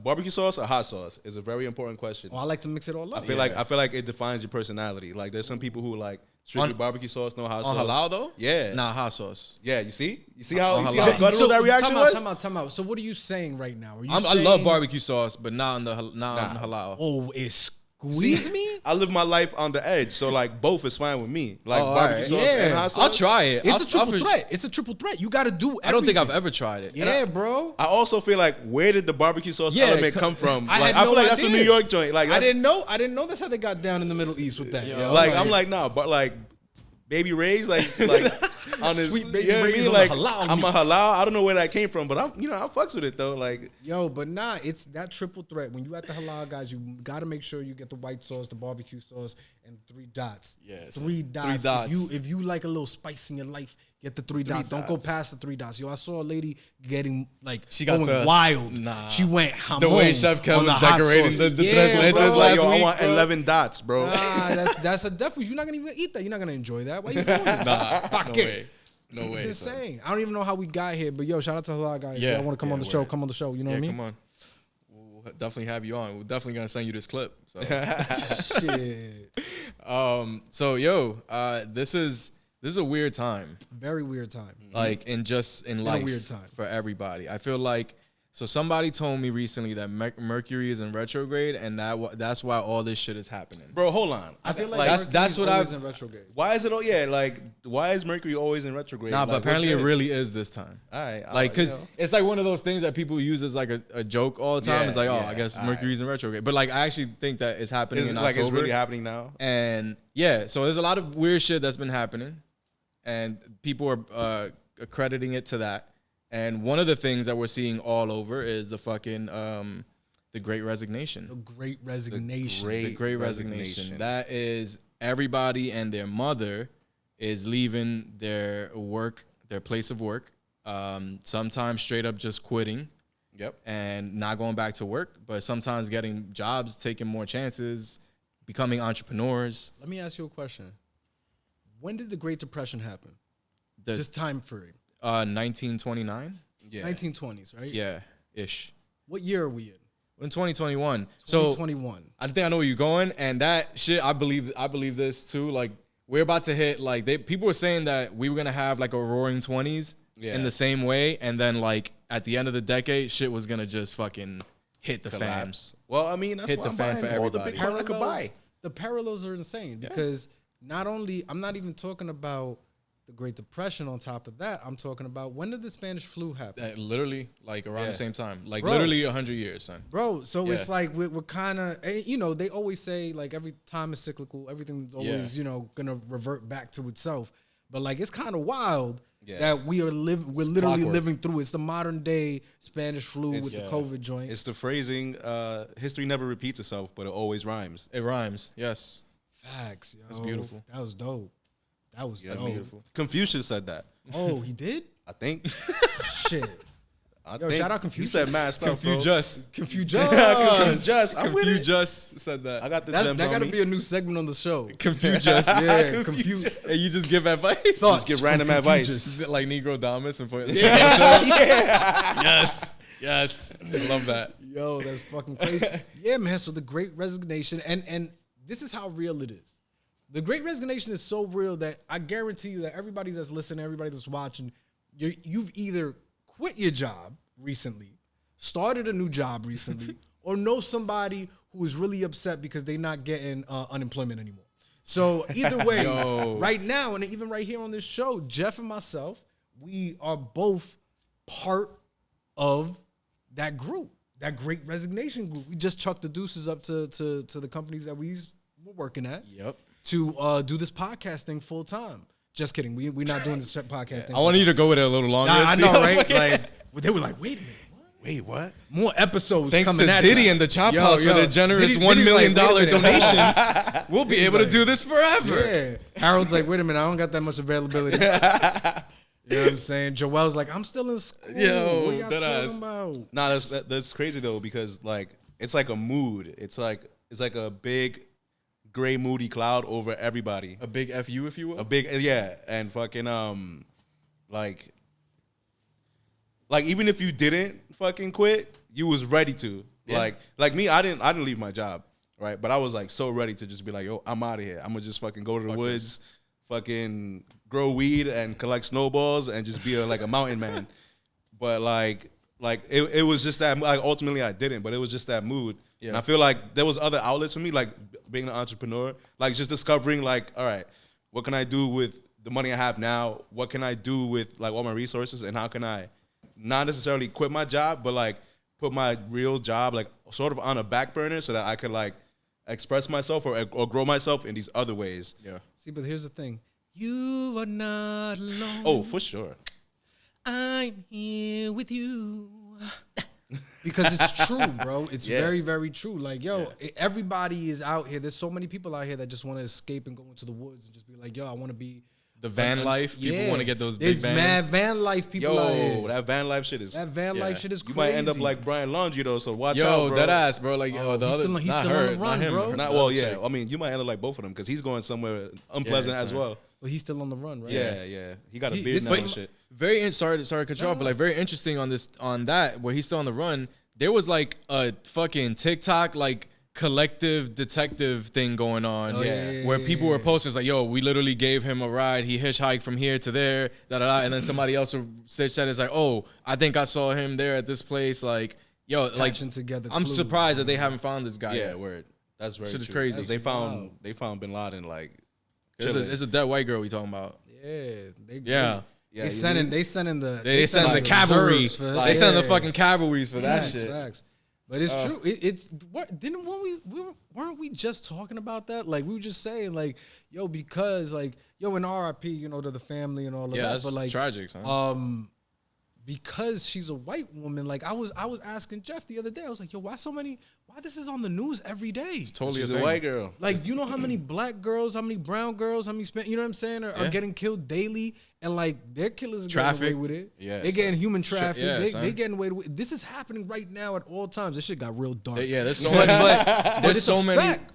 Speaker 2: Barbecue sauce or hot sauce is a very important question.
Speaker 1: Oh, I like to mix it all up.
Speaker 2: I feel like it defines your personality. Like there's some people who like strictly barbecue sauce, no hot
Speaker 3: On
Speaker 2: sauce.
Speaker 3: halal though?
Speaker 2: Yeah.
Speaker 3: Nah, hot sauce.
Speaker 2: Yeah, you see how
Speaker 3: On
Speaker 2: you see
Speaker 3: halal.
Speaker 2: how guttural that reaction was?
Speaker 1: Time out. So what are you saying right now? Are you
Speaker 3: I
Speaker 1: saying,
Speaker 3: love barbecue sauce, but not on the on the halal.
Speaker 1: Oh, it's squeeze me?
Speaker 2: I live my life on the edge, so like both is fine with me. Like
Speaker 3: Oh,
Speaker 2: barbecue
Speaker 3: alright.
Speaker 2: sauce and hot sauce.
Speaker 3: I'll try it.
Speaker 1: It's a triple
Speaker 3: I'll-
Speaker 1: threat. It's a triple threat. You got to do everything.
Speaker 3: I don't think I've ever tried it.
Speaker 1: Yeah, bro.
Speaker 2: I also feel like where did the barbecue sauce
Speaker 3: Yeah,
Speaker 2: element come from?
Speaker 1: I
Speaker 2: Like
Speaker 1: had
Speaker 2: I feel
Speaker 1: no
Speaker 2: like that's a
Speaker 1: idea.
Speaker 2: New York joint. Like
Speaker 1: I
Speaker 2: that's-
Speaker 1: didn't know that's how they got down in the Middle East with that. yo.
Speaker 2: like I'm like nah, but like Baby Ray's like on his
Speaker 1: Sweet Baby
Speaker 2: you know what I
Speaker 1: Ray's
Speaker 2: mean?
Speaker 1: on the
Speaker 2: Like
Speaker 1: halal
Speaker 2: I'm a
Speaker 1: meats.
Speaker 2: halal. I don't know where that came from, but I fucks with it though. Like
Speaker 1: Yo, but nah, it's that triple threat. When you at the halal guys, you got to make sure you get the white sauce, the barbecue sauce, and 3 dots.
Speaker 3: Yeah,
Speaker 1: 3 dots.
Speaker 3: 3 dots.
Speaker 1: If you like a little spice in your life, get the 3 dots. Don't go
Speaker 2: dots.
Speaker 1: past the 3 dots. Yo, I saw a lady getting like
Speaker 3: She got
Speaker 1: going
Speaker 3: the-
Speaker 1: wild.
Speaker 3: Nah.
Speaker 1: She went hamon
Speaker 3: The way Chef Kev
Speaker 1: on the
Speaker 3: was
Speaker 1: hot
Speaker 3: decorating
Speaker 1: sauce.
Speaker 3: the
Speaker 1: Yeah,
Speaker 3: tres leches
Speaker 1: bro.
Speaker 3: last
Speaker 2: yo, I
Speaker 3: week,
Speaker 2: want
Speaker 3: bro.
Speaker 2: 11 dots, bro.
Speaker 1: Nah, that's a death wish. You're not gonna even eat that. You're not gonna enjoy that. Why you doing that?
Speaker 3: Nah,
Speaker 1: Fuck
Speaker 3: no
Speaker 1: it.
Speaker 3: way. No way.
Speaker 1: It's
Speaker 3: son.
Speaker 1: insane. I don't even know how we got here, but yo, shout out to halal guys.
Speaker 3: Yeah,
Speaker 1: Yeah, I want to come
Speaker 3: yeah,
Speaker 1: on the show.
Speaker 3: word.
Speaker 1: Come on the show. You know
Speaker 3: Yeah,
Speaker 1: what I mean?
Speaker 3: come on. We'll definitely have you on. We're definitely gonna send you this clip. So,
Speaker 1: Shit.
Speaker 3: so yo, this is a weird time.
Speaker 1: Very weird time.
Speaker 3: Like in life,
Speaker 1: a weird time.
Speaker 3: for everybody. I feel like somebody told me recently that Mercury is in retrograde, and that's why all this shit is happening.
Speaker 2: Bro, hold on.
Speaker 1: I feel like
Speaker 3: that's what
Speaker 1: always
Speaker 3: I've-
Speaker 1: in retrograde.
Speaker 2: Why is it? Like, why is Mercury always in retrograde?
Speaker 3: Nah,
Speaker 2: Like,
Speaker 3: but apparently it
Speaker 2: what's
Speaker 3: really is this time.
Speaker 2: All right,
Speaker 3: Like, because
Speaker 2: you know.
Speaker 3: it's like one of those things that people use as like a joke all the time.
Speaker 2: Yeah,
Speaker 3: It's like, oh,
Speaker 2: yeah,
Speaker 3: I guess
Speaker 2: all
Speaker 3: Mercury's in retrograde. But like, I actually think that it's happening
Speaker 2: It's
Speaker 3: in
Speaker 2: like
Speaker 3: October.
Speaker 2: it's really happening now.
Speaker 3: And yeah, so there's a lot of weird shit that's been happening, and people are accrediting it to that. And one of the things that we're seeing all over is the fucking the Great Resignation.
Speaker 1: The Great Resignation.
Speaker 2: Great
Speaker 3: The Great Resignation. That is everybody and their mother is leaving their work, their place of work. Sometimes straight up just quitting.
Speaker 2: Yep.
Speaker 3: And not going back to work, but sometimes getting jobs, taking more chances, becoming entrepreneurs.
Speaker 1: Let me ask you a question. When did the Great Depression happen?
Speaker 3: The
Speaker 1: Just time frame.
Speaker 3: 1929.
Speaker 2: Yeah.
Speaker 1: 1920s, right?
Speaker 3: Yeah, ish.
Speaker 1: What year are we in?
Speaker 3: In 2021. So
Speaker 1: 2021.
Speaker 3: I think I know where you're going, and that shit, I believe this too. Like we're about to hit people were saying that we were gonna have like a roaring 20s
Speaker 2: Yeah.
Speaker 3: in the same way, and then like at the end of the decade, shit was gonna just fucking hit the
Speaker 2: Collapse. Well, I mean, that's
Speaker 3: Hit
Speaker 2: why
Speaker 3: the
Speaker 2: I'm
Speaker 3: fan
Speaker 2: buying
Speaker 3: for
Speaker 2: all the
Speaker 3: everybody.
Speaker 2: Bitcoin I could buy.
Speaker 1: The parallels are insane because not only I'm not even talking about the Great Depression. On top of that, I'm talking about when did the Spanish flu happen,
Speaker 3: fan. Literally, like around the same time, like
Speaker 1: Bro.
Speaker 3: literally 100 years, son.
Speaker 1: bro? So
Speaker 3: Yeah.
Speaker 1: it's like we're kind of, you know, they always say like every time is cyclical, everything's always you know gonna revert back to itself. But like it's kind of wild that we're literally
Speaker 3: clockwork.
Speaker 1: living through. It's the modern day Spanish flu with the COVID joint.
Speaker 2: It's the phrasing, history never repeats itself, but it always rhymes.
Speaker 3: It rhymes, yes.
Speaker 1: Facts, yo.
Speaker 3: That's beautiful.
Speaker 1: That was dope. That was dope.
Speaker 3: Beautiful.
Speaker 2: Confucius said that.
Speaker 1: Oh, he did?
Speaker 2: I think.
Speaker 1: Shit.
Speaker 2: I
Speaker 1: Yo,
Speaker 2: think.
Speaker 1: shout out Confucius.
Speaker 2: He said mad stuff, bro.
Speaker 3: Confucius.
Speaker 1: Confucius.
Speaker 2: Confucius. I'm with it.
Speaker 3: Confucius said that.
Speaker 2: I got the
Speaker 1: That
Speaker 2: gems on
Speaker 1: gotta
Speaker 2: me.
Speaker 1: be a new segment on the show.
Speaker 3: Confucius.
Speaker 1: Yeah, Confucius.
Speaker 3: And you just give advice.
Speaker 2: Just give random advice.
Speaker 3: Is it like Negro Damas and
Speaker 2: Yeah.
Speaker 3: Yes. Yes. I love that.
Speaker 1: Yo, that's fucking crazy. Yeah, man. So the Great Resignation, and this is how real it is. The Great Resignation is so real that I guarantee you that everybody that's listening, everybody that's watching, you've either quit your job recently, started a new job recently, or know somebody who is really upset because they're not getting unemployment anymore. So either way,
Speaker 3: Yo.
Speaker 1: right now, and even right here on this show, Jeff and myself, we are both part of that group, that Great Resignation group. We just chucked the deuces up to the companies that we were working at.
Speaker 3: Yep.
Speaker 1: To do this podcast thing full time. Just kidding. We're not doing this podcast thing.
Speaker 3: I wanted you to go with it a little longer.
Speaker 1: Nah, I
Speaker 3: See
Speaker 1: know,
Speaker 3: how-
Speaker 1: right? Like they were like, wait a minute.
Speaker 2: Wait, what?
Speaker 1: More episodes
Speaker 3: Thanks
Speaker 1: coming
Speaker 3: to
Speaker 1: at
Speaker 3: Diddy
Speaker 1: ya.
Speaker 3: and the Chop
Speaker 1: Yo,
Speaker 3: House
Speaker 1: yo,
Speaker 3: for their generous
Speaker 1: Diddy's
Speaker 3: $1 million
Speaker 1: like, wait a minute.
Speaker 3: donation. We'll be able to
Speaker 1: like-
Speaker 3: do this forever.
Speaker 1: Yeah. Harold's like, wait a minute, I don't got that much availability. You know what I'm saying? Joel's like, I'm still in school.
Speaker 3: Yo,
Speaker 1: what are y'all
Speaker 3: that
Speaker 1: talking
Speaker 3: ass.
Speaker 1: about?
Speaker 2: Nah, that's crazy though, because like it's like a mood. It's like a big gray moody cloud over everybody.
Speaker 3: A big FU, if you will.
Speaker 2: A big and fucking like even if you didn't fucking quit, you was ready to.
Speaker 3: Yeah.
Speaker 2: Like me, I didn't leave my job, right? But I was like so ready to just be like, yo, I'm out of here. I'm gonna just fucking go to the woods, fucking grow weed and collect snowballs and just be like a mountain man. But like it was just that, like, ultimately I didn't, but it was just that mood.
Speaker 3: Yeah.
Speaker 2: And I feel like there was other outlets for me, like being an entrepreneur, like just discovering like, all right, what can I do with the money I have now? What can I do with like all my resources, and how can I not necessarily quit my job, but like put my real job like sort of on a back burner so that I could like express myself or grow myself in these other ways.
Speaker 3: Yeah.
Speaker 1: See, but here's the thing. You are not alone.
Speaker 2: Oh, for sure.
Speaker 1: I'm here with you. Because it's true, bro. It's
Speaker 2: Yeah.
Speaker 1: very, very true. Like, yo, everybody is out here. There's so many people out here that just want to escape and go into the woods and just be like, yo, I want to be
Speaker 3: The van life. People want to get those big
Speaker 1: There's
Speaker 3: vans.
Speaker 1: mad van life people out
Speaker 2: Yo,
Speaker 1: here.
Speaker 2: that van life shit is.
Speaker 1: That van life shit is
Speaker 2: You
Speaker 1: crazy.
Speaker 2: might end up like Brian Laundrie though, so watch out,
Speaker 3: Yo,
Speaker 2: bro.
Speaker 3: that ass, bro. Like, yo, the
Speaker 1: he's
Speaker 3: other,
Speaker 1: still- he's
Speaker 3: not
Speaker 1: still on
Speaker 3: her,
Speaker 1: the run,
Speaker 3: not him.
Speaker 1: bro.
Speaker 3: her
Speaker 2: Not
Speaker 3: other
Speaker 2: well, yeah.
Speaker 3: chick.
Speaker 2: I mean, you might end up like both of them because he's going somewhere unpleasant as
Speaker 3: son.
Speaker 2: well.
Speaker 1: But he's still on the run, right?
Speaker 2: Yeah. He got a
Speaker 1: He-
Speaker 2: beard
Speaker 1: this-
Speaker 2: now
Speaker 1: but-
Speaker 2: and shit.
Speaker 3: Sorry to cut you off, but like very interesting on that where he's still on the run. There was like a fucking TikTok like collective detective thing going on, where people were posting it's like, yo, we literally gave him a ride. He hitchhiked from here to there, and then somebody else said it's like, oh, I think I saw him there at this place. Like, yo, like
Speaker 1: Patching together
Speaker 3: I'm
Speaker 1: clues.
Speaker 3: surprised that they haven't found this guy
Speaker 2: Yeah,
Speaker 3: yet.
Speaker 2: word. That's very
Speaker 3: Shit is
Speaker 2: true.
Speaker 3: crazy.
Speaker 2: 'Cause they found Bin Laden like. chilling.
Speaker 3: It's a dead white girl we talking about.
Speaker 1: Yeah.
Speaker 2: Yeah,
Speaker 1: They sending the
Speaker 3: They send the cavalry.
Speaker 1: reserves for-
Speaker 3: They send the
Speaker 1: yeah.
Speaker 3: fucking cavalries for that
Speaker 1: Facts,
Speaker 3: shit.
Speaker 1: facts. But it's true. It's what weren't we just talking about that? Like we were just saying, like, yo, because like, yo, in RIP, you know, to the family and all of
Speaker 3: Yeah,
Speaker 1: that.
Speaker 3: that's
Speaker 1: But like,
Speaker 3: tragic, son.
Speaker 1: because she's a white woman, like I was asking Jeff the other day. I was like, yo, why this is on the news every day?
Speaker 3: Totally
Speaker 2: She's
Speaker 3: a
Speaker 2: a
Speaker 3: thing.
Speaker 2: white girl.
Speaker 1: Like, you know how many black girls, how many brown girls, how many you know what I'm saying, are getting killed daily, and like their killers are getting away
Speaker 3: Trafficked.
Speaker 1: with it.
Speaker 2: Yeah,
Speaker 1: they're getting human
Speaker 3: yeah,
Speaker 1: trafficked.
Speaker 3: son.
Speaker 1: They getting away with it. This is happening right now at all times. This shit got real dark.
Speaker 3: Yeah, there's so many.
Speaker 1: But
Speaker 3: There's
Speaker 1: it's
Speaker 3: so
Speaker 1: a
Speaker 3: many.
Speaker 1: fact.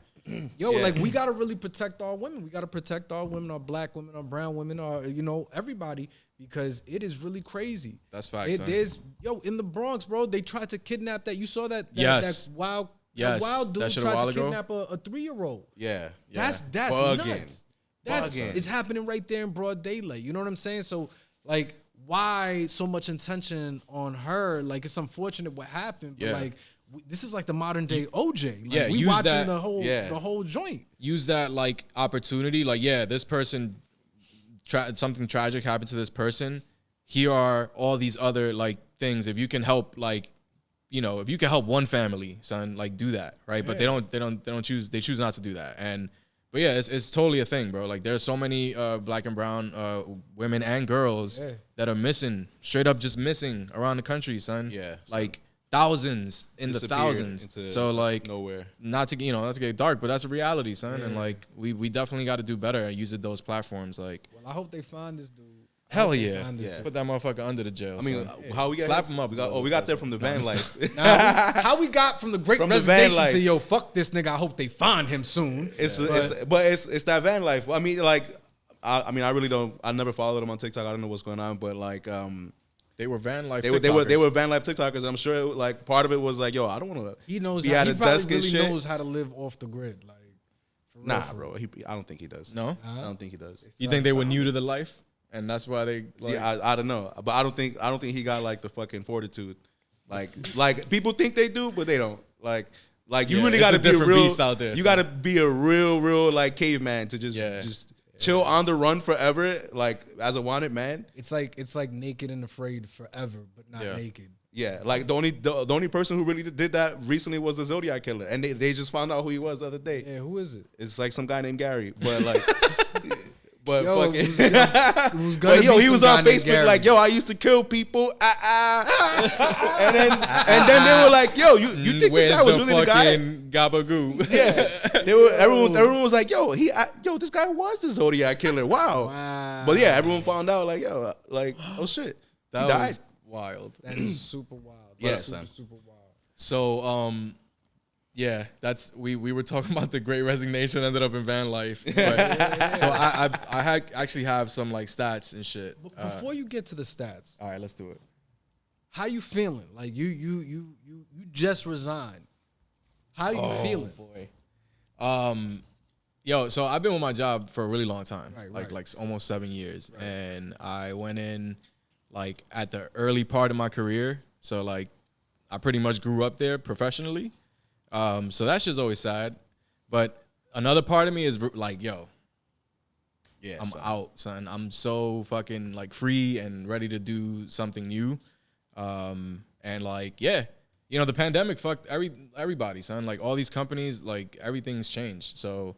Speaker 1: Yo,
Speaker 2: Yeah.
Speaker 1: like we gotta really protect our women. We gotta protect our women, our black women, our brown women, our everybody, because it is really crazy.
Speaker 3: That's facts, son.
Speaker 1: There's in the Bronx, bro. They tried to kidnap that. You saw that?
Speaker 3: Yes.
Speaker 1: That wild.
Speaker 3: Yes.
Speaker 1: That wild dude
Speaker 3: That shit a
Speaker 1: tried
Speaker 3: while
Speaker 1: to
Speaker 3: ago?
Speaker 1: kidnap a 3-year-old.
Speaker 2: Yeah.
Speaker 1: That's
Speaker 2: Bugging.
Speaker 1: nuts. That's
Speaker 2: Bugging.
Speaker 1: it's happening right there in broad daylight. You know what I'm saying? So like why so much intention on her? Like, it's unfortunate what happened, but like, this is like the modern day OJ. Like, we watching
Speaker 3: that,
Speaker 1: the whole joint.
Speaker 3: Use that like opportunity. Like, this person, something tragic happened to this person. Here are all these other like things. If you can help, like, you know, if you can help one family, son, like, do that, right? But they choose not to do that. But yeah, it's totally a thing, bro. Like, there's so many black and brown women and girls that are missing, straight up just missing around the country, son. Yeah, like thousands in the thousands. So like,
Speaker 2: nowhere.
Speaker 3: Not to get dark, but that's a reality, son. And like, we definitely got to do better at using those platforms. Like,
Speaker 1: well, I hope they find this dude.
Speaker 3: Hell yeah. Put that motherfucker under the jail.
Speaker 2: I mean, how we got
Speaker 3: slap him up?
Speaker 2: We got there from the van life.
Speaker 1: How we got from the great resignation to, yo, fuck this nigga, I hope they find him soon.
Speaker 2: It's that van life. I mean, like, I really don't. I never followed them on TikTok. I don't know what's going on, but like,
Speaker 3: they were van life.
Speaker 2: They were van life TikTokers. I'm sure like part of it was like, yo, I don't want to.
Speaker 1: He knows.
Speaker 2: Be at a desk and shit.
Speaker 1: Knows how to live off the grid. Like,
Speaker 2: bro. I don't think he does.
Speaker 3: No,
Speaker 2: I don't think he does.
Speaker 3: You think they were new to the life? And that's why they. Like,
Speaker 2: yeah, I don't know, but I don't think he got like the fucking fortitude, like people think they do, but they don't. Like you really got to be a real beast out there. You got to be a real like caveman to just chill on the run forever, like as a wanted man.
Speaker 1: It's like naked and afraid forever, but not naked.
Speaker 2: Yeah, like the only person who really did that recently was the Zodiac Killer, and they just found out who he was the other day.
Speaker 1: Yeah, who is it?
Speaker 2: It's like some guy named Gary, but like. But
Speaker 1: yo,
Speaker 2: fucking, he was on Facebook like, yo, I used to kill people, and then they were like, yo, you think this guy was really the guy?
Speaker 3: Gabagoo.
Speaker 2: Yeah, everyone was like, yo, this guy was the Zodiac Killer. Wow. But yeah, everyone found out like, yo, like, oh shit,
Speaker 3: that
Speaker 2: he died.
Speaker 3: Was wild.
Speaker 1: That is super wild.
Speaker 2: Yeah,
Speaker 1: super wild.
Speaker 3: So yeah, that's we were talking about the Great Resignation, ended up in van life. But, so I actually have some like stats and shit.
Speaker 1: Before you get to the stats,
Speaker 3: all right, let's do it.
Speaker 1: How you feeling? Like you just resigned. How you feeling?
Speaker 3: Boy. Yo, so I've been with my job for a really long time, like almost 7 years, and I went in like at the early part of my career. So like, I pretty much grew up there professionally. So that shit's always sad, but another part of me is like, yo, I'm out, son. I'm so fucking like free and ready to do something new. And like, yeah, you know, the pandemic fucked everybody, son. Like all these companies, like everything's changed. So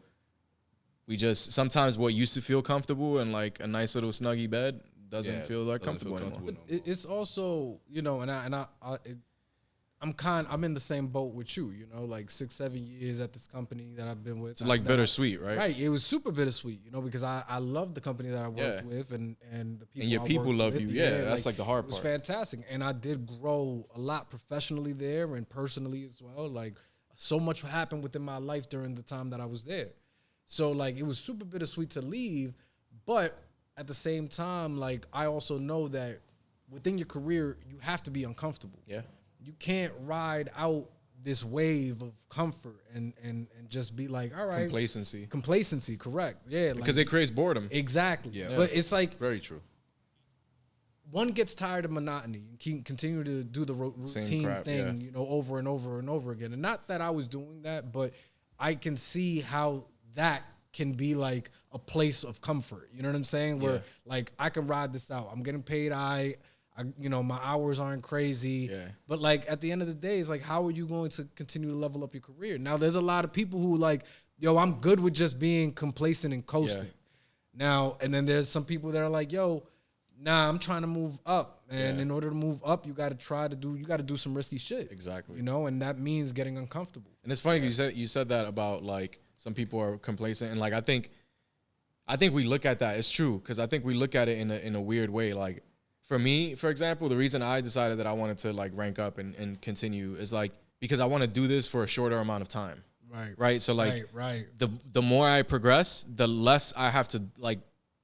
Speaker 3: we just, sometimes what used to feel comfortable and like a nice little snuggy bed doesn't feel like comfortable anymore.
Speaker 1: It's also, you know, I'm in the same boat with you, you know, like 6-7 years at this company that I've been with.
Speaker 3: It's like bittersweet, right?
Speaker 1: Right. It was super bittersweet, you know, because I love the company that I worked with and the people.
Speaker 3: And your people love you. Yeah, that's like the hard part.
Speaker 1: It was fantastic. And I did grow a lot professionally there and personally as well. Like so much happened within my life during the time that I was there. So like it was super bittersweet to leave, but at the same time, like I also know that within your career, you have to be uncomfortable. Yeah. You can't ride out this wave of comfort and just be like, all right. Complacency, correct. Yeah.
Speaker 3: Because it creates boredom.
Speaker 1: Exactly. Yeah. But it's like.
Speaker 2: Very true.
Speaker 1: One gets tired of monotony and continue to do the routine thing, you know, over and over and over again. And not that I was doing that, but I can see how that can be like a place of comfort. You know what I'm saying? Where like I can ride this out. I'm getting paid. You know, my hours aren't crazy, but like at the end of the day, it's like, how are you going to continue to level up your career? Now, there's a lot of people who like, yo, I'm good with just being complacent and coasting. Now, and then there's some people that are like, yo, nah, I'm trying to move up, and in order to move up, you got to do some risky shit.
Speaker 3: Exactly.
Speaker 1: You know, and that means getting uncomfortable.
Speaker 3: And it's funny you said that about like some people are complacent, and like I think we look at that. It's true, because I think we look at it in a weird way, like. For me, for example, the reason I decided that I wanted to like rank up and continue is like because I want to do this for a shorter amount of time. Right. So like the more I progress, the less I have to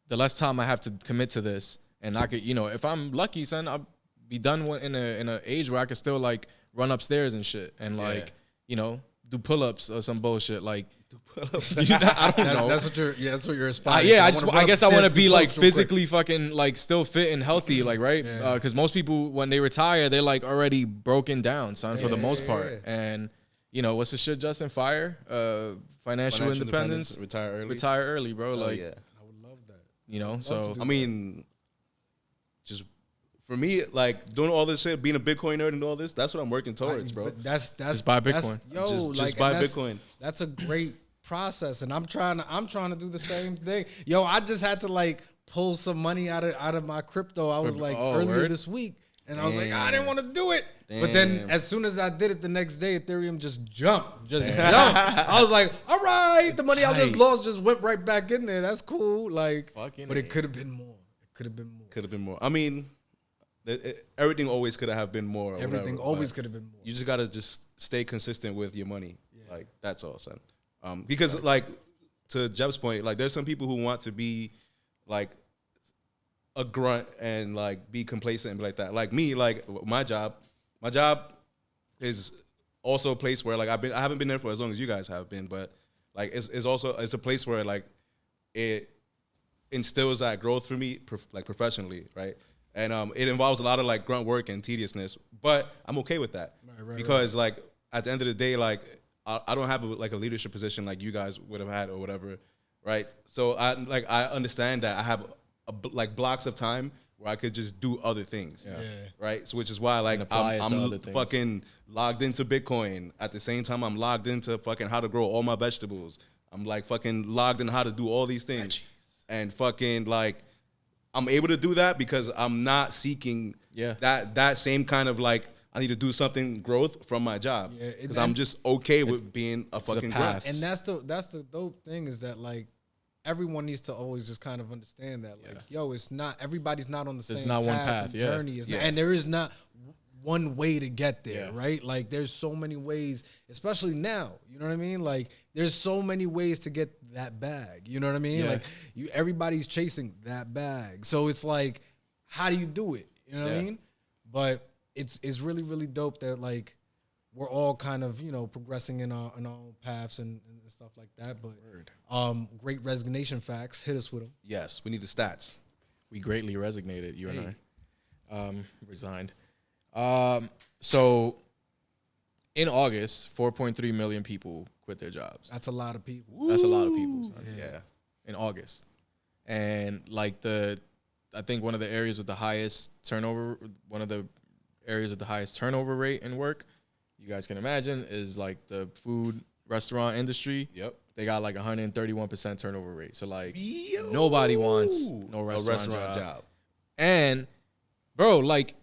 Speaker 3: the less time I have to commit to this. And I could, you know, if I'm lucky, son, I'll be done in a age where I could still like run upstairs and shit and like, you know, do pull-ups or some bullshit. Like
Speaker 2: do pull-ups.
Speaker 3: I don't know.
Speaker 1: That's what you're aspiring.
Speaker 3: Yeah,
Speaker 1: to.
Speaker 3: I guess I want to be like
Speaker 1: pull-ups real quick.
Speaker 3: physically fucking like still fit and healthy, like right? Because most people when they retire, they're like already broken down, son, for the most part. And you know what's the shit, Justin? Financial independence, retire early, bro. Like,
Speaker 1: I would love that.
Speaker 3: You know, so
Speaker 2: I mean, just for me, like doing all this shit, being a Bitcoin nerd and all this, that's what I'm working towards, bro.
Speaker 1: That's
Speaker 3: just buy Bitcoin.
Speaker 2: Just buy Bitcoin.
Speaker 1: That's a great process, and I'm trying to do the same thing. Yo, I just had to like pull some money out of my crypto. I was like earlier this week, and I was like, I didn't want to do it. But then as soon as I did it the next day, Ethereum just jumped. I was like, all right, the money I just lost just went right back in there. That's cool. Like, but it could have been more. Could have been more.
Speaker 2: I mean, everything always could have been more.
Speaker 1: Everything always could have been more.
Speaker 2: You just gotta just stay consistent with your money. Yeah. Like that's all, son. Because like to Jeff's point, like there's some people who want to be like a grunt and like be complacent and be like that. Like me, like my job is also a place where like I haven't been there for as long as you guys have been, but like it's also a place where like it instills that growth for me, like professionally, right? And it involves a lot of like grunt work and tediousness, but I'm okay with that because like at the end of the day, like I don't have like a leadership position like you guys would have had or whatever, right? So I understand that I have like blocks of time where I could just do other things, right? So which is why like I'm fucking logged into Bitcoin at the same time I'm logged into fucking how to grow all my vegetables. I'm like fucking logged in how to do all these things, and fucking like I'm able to do that because I'm not seeking that same kind of like I need to do something growth from my job because I'm just okay with being a fucking grunt.
Speaker 1: And that's the dope thing is that like everyone needs to always just kind of understand that like yo, it's not everybody's not on the same path, journey. And there is not one way to get there, right? Like there's so many ways, especially now. You know what I mean? Like there's so many ways to get that bag. You know what I mean? Like everybody's chasing that bag. So it's like, how do you do it? You know what I mean? But it's really, really dope that like we're all kind of, you know, progressing in our own paths and stuff like that. But great resignation facts. Hit us with them.
Speaker 2: Yes, we need the stats.
Speaker 3: We greatly resignated, you and I. Resigned. So in August, 4.3 million people quit their jobs.
Speaker 1: That's a lot of people.
Speaker 3: Woo. That's a lot of people, son.
Speaker 2: Yeah.
Speaker 3: In August. And like I think one of the areas with the highest turnover rate in work, you guys can imagine, is like the food restaurant industry.
Speaker 2: Yep.
Speaker 3: They got like 131% turnover rate. So like nobody wants no restaurant job. And bro, like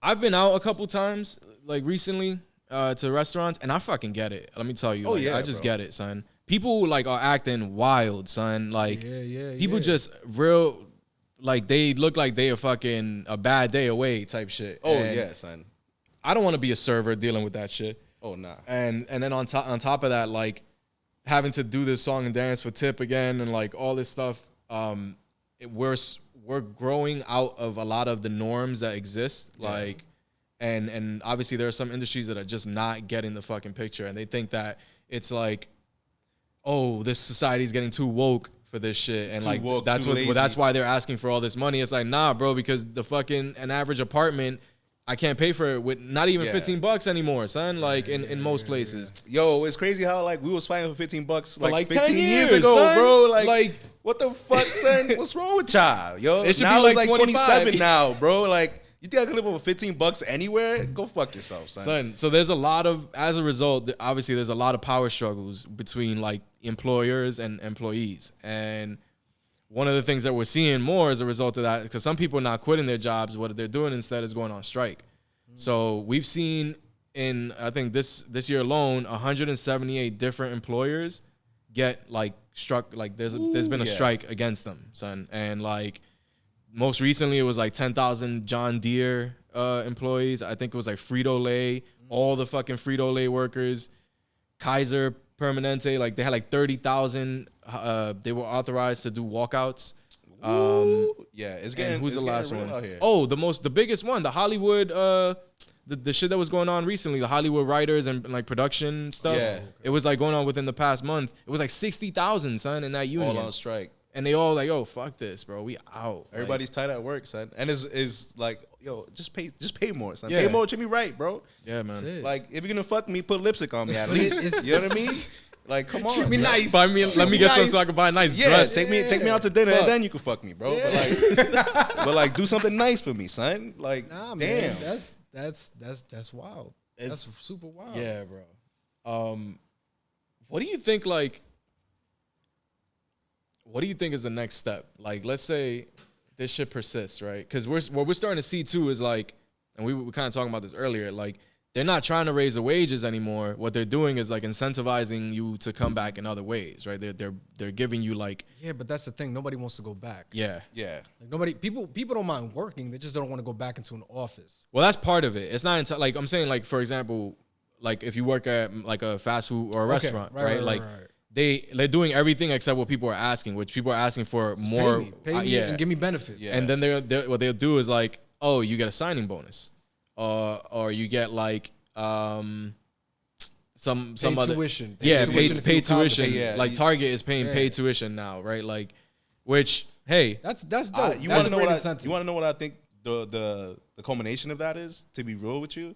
Speaker 3: I've been out a couple times like recently to restaurants and I fucking get it. Let me tell you. I just get it, son. People like are acting wild, son. Like people just real like they look like they are fucking a bad day away type shit.
Speaker 2: Oh yeah, son.
Speaker 3: I don't want to be a server dealing with that shit.
Speaker 2: Oh nah.
Speaker 3: And then on top of that, like having to do this song and dance for tip again and like all this stuff, we're growing out of a lot of the norms that exist. Like and obviously there are some industries that are just not getting the fucking picture and they think that it's like, oh, this society's getting too woke for this shit. And like woke, that's why they're asking for all this money. It's like, nah, bro, because the fucking an average apartment I can't pay for it with not even $15 anymore, son. Like in most places.
Speaker 2: Yo, it's crazy how like we was fighting for $15
Speaker 3: like
Speaker 2: 15
Speaker 3: years
Speaker 2: ago,
Speaker 3: son.
Speaker 2: Bro. Like what the fuck, son? What's wrong with y'all? Yo,
Speaker 3: it should
Speaker 2: now
Speaker 3: be
Speaker 2: it's
Speaker 3: like
Speaker 2: 27 now, bro. Like you think I could live over $15 anywhere? Go fuck yourself, son.
Speaker 3: So there's a lot of, as a result, obviously there's a lot of power struggles between like employers and employees. And one of the things that we're seeing more as a result of that, because some people are not quitting their jobs, what they're doing instead is going on strike. So we've seen in, I think this year alone, 178 different employers get like struck, like there's been a strike against them, son. And like most recently it was like 10,000 John Deere employees. I think it was like Frito-Lay, all the fucking Frito-Lay workers, Kaiser Permanente, like they had like 30,000. They were authorized to do walkouts.
Speaker 2: Yeah, it's getting.
Speaker 3: Who's the last one?
Speaker 2: Out here.
Speaker 3: Oh, the biggest one, the the shit that was going on recently, the Hollywood writers and like production stuff.
Speaker 2: Yeah.
Speaker 3: It was like going on within the past month. It was like 60,000, son, in that union.
Speaker 2: All on strike.
Speaker 3: And they all like, oh, fuck this, bro. We out.
Speaker 2: Everybody's tight at work, son. And is like, yo, just pay more, son.
Speaker 3: Yeah.
Speaker 2: Pay more, treat me right, bro.
Speaker 3: Yeah, man.
Speaker 2: Like, if you're gonna fuck me, put lipstick on me at least. You know what I mean? Like, come on.
Speaker 1: Treat me
Speaker 2: son.
Speaker 1: nice.
Speaker 3: Let me get some so I can buy a nice dress.
Speaker 2: Take me out to dinner and then you can fuck me, bro. But like do something nice for me, son. Like,
Speaker 1: Nah,
Speaker 2: damn.
Speaker 1: man, that's wild. That's super wild.
Speaker 3: Yeah, bro. What do you think? Like, what do you think is the next step? Like, let's say this shit persists, right? Because what we're starting to see too is like, and we were kind of talking about this earlier. Like, they're not trying to raise the wages anymore. What they're doing is like incentivizing you to come back in other ways, right? They're giving you like,
Speaker 1: Yeah, but that's the thing. Nobody wants to go back.
Speaker 3: yeah.
Speaker 1: Like people don't mind working. They just don't want to go back into an office.
Speaker 3: Well, that's part of it. It's not like I'm saying, like, for example, like if you work at like a fast food or a restaurant, right? Like they're doing everything except what people are asking, which people are asking for
Speaker 1: Just
Speaker 3: more.
Speaker 1: pay me and give me benefits.
Speaker 2: Yeah.
Speaker 3: And then what they'll do is like, oh, you get a signing bonus, or you get like some other
Speaker 1: tuition.
Speaker 3: paid tuition.
Speaker 2: Yeah.
Speaker 3: Like Target is paying paid tuition now, right? Like, which hey,
Speaker 1: That's dope.
Speaker 2: You
Speaker 1: That's
Speaker 2: want to know
Speaker 1: great
Speaker 2: what
Speaker 1: incentive.
Speaker 2: you want to know what I think the culmination of that is? To be real with you,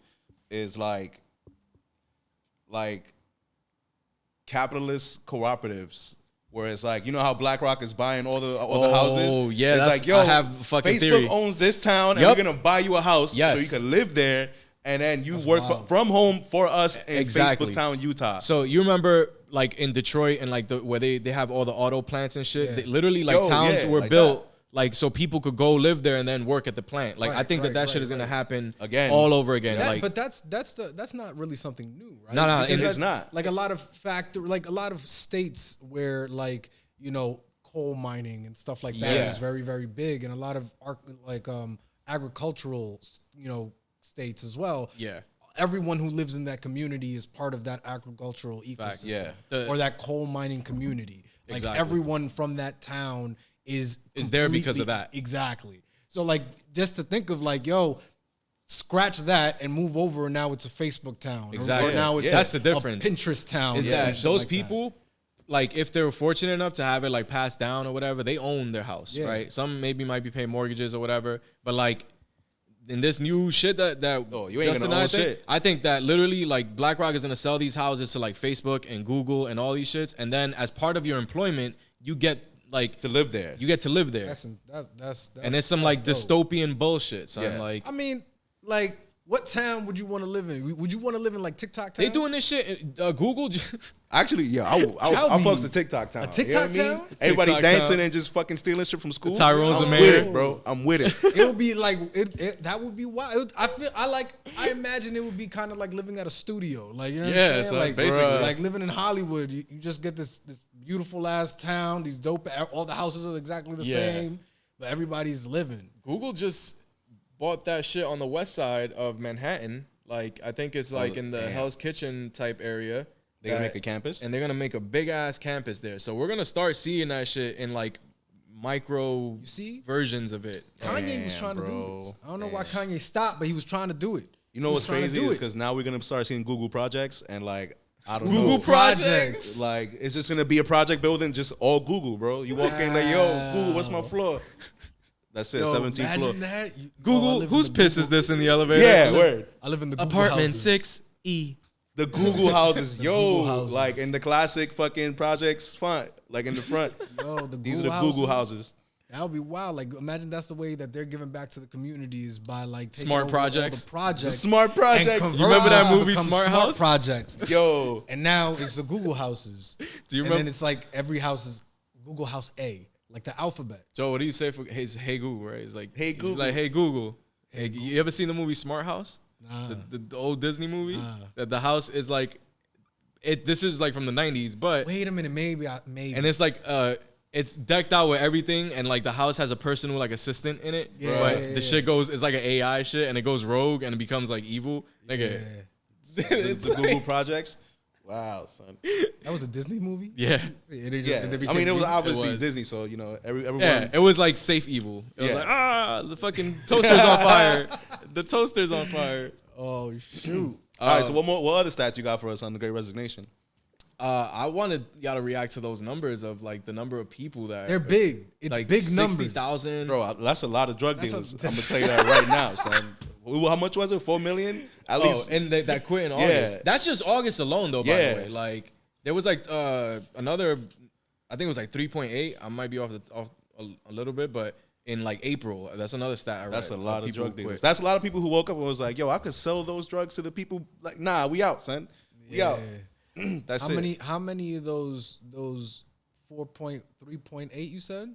Speaker 2: is like capitalist cooperatives. Where it's like, you know how BlackRock is buying all the houses?
Speaker 3: Oh, yeah,
Speaker 2: it's
Speaker 3: that's-
Speaker 2: like, yo,
Speaker 3: I have a fucking
Speaker 2: Facebook
Speaker 3: theory.
Speaker 2: owns this town, and
Speaker 3: Yup.
Speaker 2: we're gonna buy you a house so
Speaker 3: Yes.
Speaker 2: you can live there, and then you
Speaker 1: That's
Speaker 2: work
Speaker 1: wild.
Speaker 2: from home for us in
Speaker 3: Exactly.
Speaker 2: Facebook Town, Utah.
Speaker 3: So you remember like in Detroit and like where they have all the auto plants and shit.
Speaker 1: Yeah.
Speaker 3: They, literally like
Speaker 2: Yo,
Speaker 3: towns
Speaker 2: yeah,
Speaker 3: were
Speaker 2: like
Speaker 3: built like so people could go live there and then work at the plant. Like I
Speaker 1: Right,
Speaker 3: think that
Speaker 1: right,
Speaker 3: shit is gonna
Speaker 1: right.
Speaker 3: happen
Speaker 2: Again.
Speaker 3: all over again.
Speaker 1: That-
Speaker 3: Like
Speaker 1: but that's not really something new, right?
Speaker 3: No,
Speaker 1: Because
Speaker 3: it's
Speaker 1: that's
Speaker 2: not.
Speaker 1: Like a lot of states where like, you know, coal mining and stuff like that is
Speaker 3: Yeah.
Speaker 1: very, very big, and a lot of agricultural, you know, states as well.
Speaker 3: yeah.
Speaker 1: Everyone who lives in that community is part of that agricultural ecosystem,
Speaker 2: yeah.
Speaker 1: or that coal mining community. Like
Speaker 3: Exactly.
Speaker 1: everyone from that town is
Speaker 3: there because of
Speaker 1: completely-
Speaker 3: that.
Speaker 1: Exactly. So like just to think of like, yo, scratch that and move over, and now it's a Facebook town.
Speaker 3: Exactly.
Speaker 1: Or now it's
Speaker 3: That's
Speaker 1: a
Speaker 3: the difference.
Speaker 1: Pinterest town.
Speaker 3: Is
Speaker 1: or some
Speaker 3: that
Speaker 1: shit
Speaker 3: those
Speaker 1: like
Speaker 3: people, like if they're fortunate enough to have it like passed down or whatever, they own their house,
Speaker 1: Yeah.
Speaker 3: right? Some maybe might be paying mortgages or whatever, but like in this new shit that
Speaker 2: Oh, you ain't
Speaker 3: Justin
Speaker 2: gonna
Speaker 3: and
Speaker 2: own
Speaker 3: think,
Speaker 2: shit.
Speaker 3: I think that literally like BlackRock is gonna sell these houses to like Facebook and Google and all these shits, and then as part of your employment, you get like
Speaker 2: to live there.
Speaker 3: you get to live there,
Speaker 1: That's
Speaker 3: and it's some like dystopian bullshit, son.
Speaker 2: Yeah.
Speaker 3: Like
Speaker 1: I mean, like, what town would you want to live in? Would you want to live in like TikTok town?
Speaker 3: they doing this shit. Google.
Speaker 2: Actually, yeah, I
Speaker 1: Tell me.
Speaker 2: fucks the TikTok town.
Speaker 1: A TikTok
Speaker 2: you know what I mean?
Speaker 1: town?
Speaker 2: Everybody
Speaker 3: TikTok
Speaker 2: dancing
Speaker 3: town.
Speaker 2: and just fucking stealing shit from school.
Speaker 3: Tyrone's
Speaker 2: I'm
Speaker 3: the
Speaker 2: with
Speaker 3: mayor.
Speaker 2: it, bro. I'm with it.
Speaker 1: It would be like that would be wild. I imagine it would be kind of like living at a studio, like, you know what
Speaker 3: Yeah,
Speaker 1: I'm saying?
Speaker 3: son,
Speaker 1: Like
Speaker 3: basically.
Speaker 1: like living in Hollywood. You just get this beautiful ass town. These dope. All the houses are exactly the
Speaker 3: Yeah.
Speaker 1: same, but everybody's living.
Speaker 3: Google just bought that shit on the west side of Manhattan. Like I think it's like in the
Speaker 2: damn.
Speaker 3: Hell's Kitchen type area.
Speaker 2: They gonna
Speaker 3: that-
Speaker 2: make a campus.
Speaker 3: and they're gonna make a big ass campus there. So we're gonna start seeing that shit in like micro
Speaker 1: You see?
Speaker 3: versions of it.
Speaker 1: Kanye was
Speaker 2: Damn,
Speaker 1: trying to do
Speaker 2: bro.
Speaker 1: this. I don't know why Kanye stopped, but he was trying to do it.
Speaker 2: You know
Speaker 1: He
Speaker 2: what's
Speaker 1: was trying to
Speaker 2: crazy
Speaker 1: do
Speaker 2: is
Speaker 1: it.
Speaker 2: because now we're gonna start seeing Google projects and like I don't
Speaker 3: Google
Speaker 2: know.
Speaker 3: projects.
Speaker 2: Like it's just gonna be a project building, just all Google, bro. You walk in like, yo, Google, what's my floor? That's it,
Speaker 1: Yo,
Speaker 2: 17th
Speaker 1: imagine
Speaker 2: floor.
Speaker 1: that. I
Speaker 3: Google,
Speaker 1: live in
Speaker 3: whose
Speaker 1: the
Speaker 3: piss
Speaker 1: Google-
Speaker 3: is this in the elevator?
Speaker 2: Yeah, word.
Speaker 1: I live in the Google
Speaker 3: Apartment
Speaker 1: houses.
Speaker 3: 6E.
Speaker 2: The Google houses, yo,
Speaker 1: Google houses.
Speaker 2: like in the classic fucking projects font, like in the front.
Speaker 1: Yo, the
Speaker 2: These are
Speaker 1: Google
Speaker 2: the Google houses.
Speaker 1: That would be wild. Like, imagine that's the way that they're giving back to the communities by like taking
Speaker 3: Smart
Speaker 1: over all
Speaker 3: projects.
Speaker 1: the projects,
Speaker 2: The smart
Speaker 1: and
Speaker 2: projects.
Speaker 1: convert
Speaker 3: You remember that
Speaker 1: them to
Speaker 3: movie,
Speaker 1: become
Speaker 3: Smart House?
Speaker 1: projects.
Speaker 2: Yo,
Speaker 1: And now it's the Google houses.
Speaker 3: Do you
Speaker 1: And
Speaker 3: remember?
Speaker 1: then it's like every house is Google House A, like the alphabet.
Speaker 3: Joe, what do you say for hey Google, right? It's like
Speaker 2: Hey
Speaker 3: it's
Speaker 2: Google.
Speaker 3: like hey Google. Hey, you ever seen the movie Smart House?
Speaker 1: Nah.
Speaker 3: The old Disney movie?
Speaker 1: Nah.
Speaker 3: That the house is like this is like from the 90s, but
Speaker 1: Wait a minute, maybe.
Speaker 3: and it's like it's decked out with everything, and like the house has a personal like assistant in it.
Speaker 1: Yeah,
Speaker 3: but
Speaker 1: yeah,
Speaker 3: the
Speaker 1: yeah.
Speaker 3: shit goes, it's like an AI shit, and it goes rogue and it becomes like evil. Nigga, it's
Speaker 2: the Google
Speaker 3: like-
Speaker 2: projects. Wow, son.
Speaker 1: that was a Disney movie.
Speaker 3: Yeah,
Speaker 2: Yeah,
Speaker 1: they
Speaker 2: I mean it was
Speaker 1: became-
Speaker 2: obviously
Speaker 3: was.
Speaker 2: Disney, so you know everyone.
Speaker 3: yeah. It was like safe evil. It was
Speaker 2: Yeah.
Speaker 3: like the fucking toaster's on fire. The toaster's on fire.
Speaker 1: Oh shoot!
Speaker 2: All right, so what other stats you got for us on the Great Resignation?
Speaker 3: I wanted y'all to react to those numbers of like the number of people that
Speaker 1: They're big. It's
Speaker 3: like
Speaker 1: big numbers.
Speaker 3: 60,000.
Speaker 2: Bro, that's a lot of drug dealers. I'm gonna say that right now, son. How much was it? 4 million? At least.
Speaker 3: And that quit in August. That's just August alone, though. By the way, like there was like another, I think it was like 3.8. I might be off a little bit, but in like April, that's another stat I read.
Speaker 2: That's a lot of drug dealers.
Speaker 3: Quit.
Speaker 2: That's a lot of people who woke up and was like, "Yo, I could sell those drugs to the people." Like, nah, we out, son. We out. That's
Speaker 1: How many of those 3.8 you said?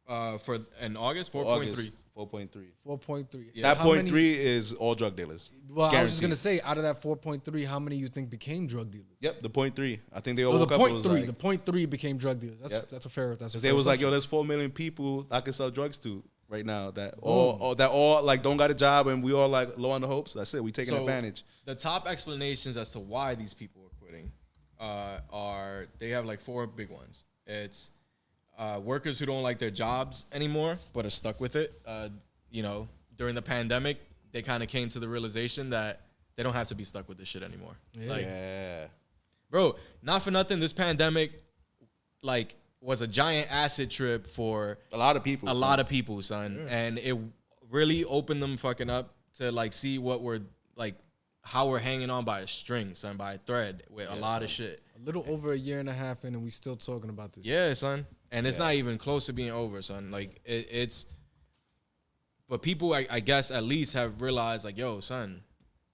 Speaker 3: For in August, 4.3.
Speaker 2: 4.3.
Speaker 1: 4.3.
Speaker 2: Yeah. That 0.3 is all drug dealers.
Speaker 1: Well,
Speaker 2: Guaranteed.
Speaker 1: I was just gonna say, out of that 4.3, how many you think became drug dealers?
Speaker 2: Yep, the 0.3. I think they all
Speaker 1: Oh, the
Speaker 2: woke up and was
Speaker 1: 0.3.
Speaker 2: like,
Speaker 1: the 0.3 became drug dealers. That's a fair.
Speaker 2: they was like, "Yo, there's 4 million people I can sell drugs to right now that all like don't got a job and we all like low on the hopes." That's it. We taking advantage.
Speaker 3: The top explanations as to why these people are quitting are they have like 4 big ones. It's workers who don't like their jobs anymore but are stuck with it. You know, during the pandemic, they kind of came to the realization that they don't have to be stuck with this shit anymore.
Speaker 2: Yeah.
Speaker 3: Bro, not for nothing, this pandemic, like, was a giant acid trip for
Speaker 2: a lot of people.
Speaker 3: Son. Yeah. And it really opened them fucking up to, like, see what we're, like, how we're hanging on by a string, son, by a thread with a lot of shit.
Speaker 1: A little over a year and a half in, and we still talking about this.
Speaker 3: Yeah, son. And it's not even close to being over, son. Like, it's... But people, I guess, at least have realized, like, yo, son,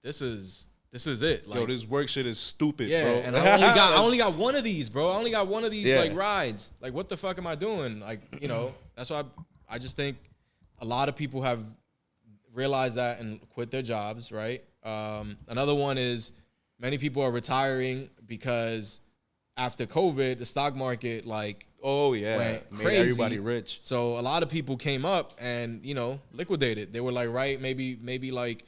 Speaker 3: this is it. Like,
Speaker 2: yo, this work shit is stupid, bro.
Speaker 3: And I only got one of these, bro. I only got one of these like rides. Like, what the fuck am I doing? Like, you know, that's why I just think a lot of people have realized that and quit their jobs, right? Another one is many people are retiring because after COVID, the stock market, like, went crazy.
Speaker 2: Made everybody rich.
Speaker 3: So a lot of people came up and, you know, liquidated. They were like, right, maybe like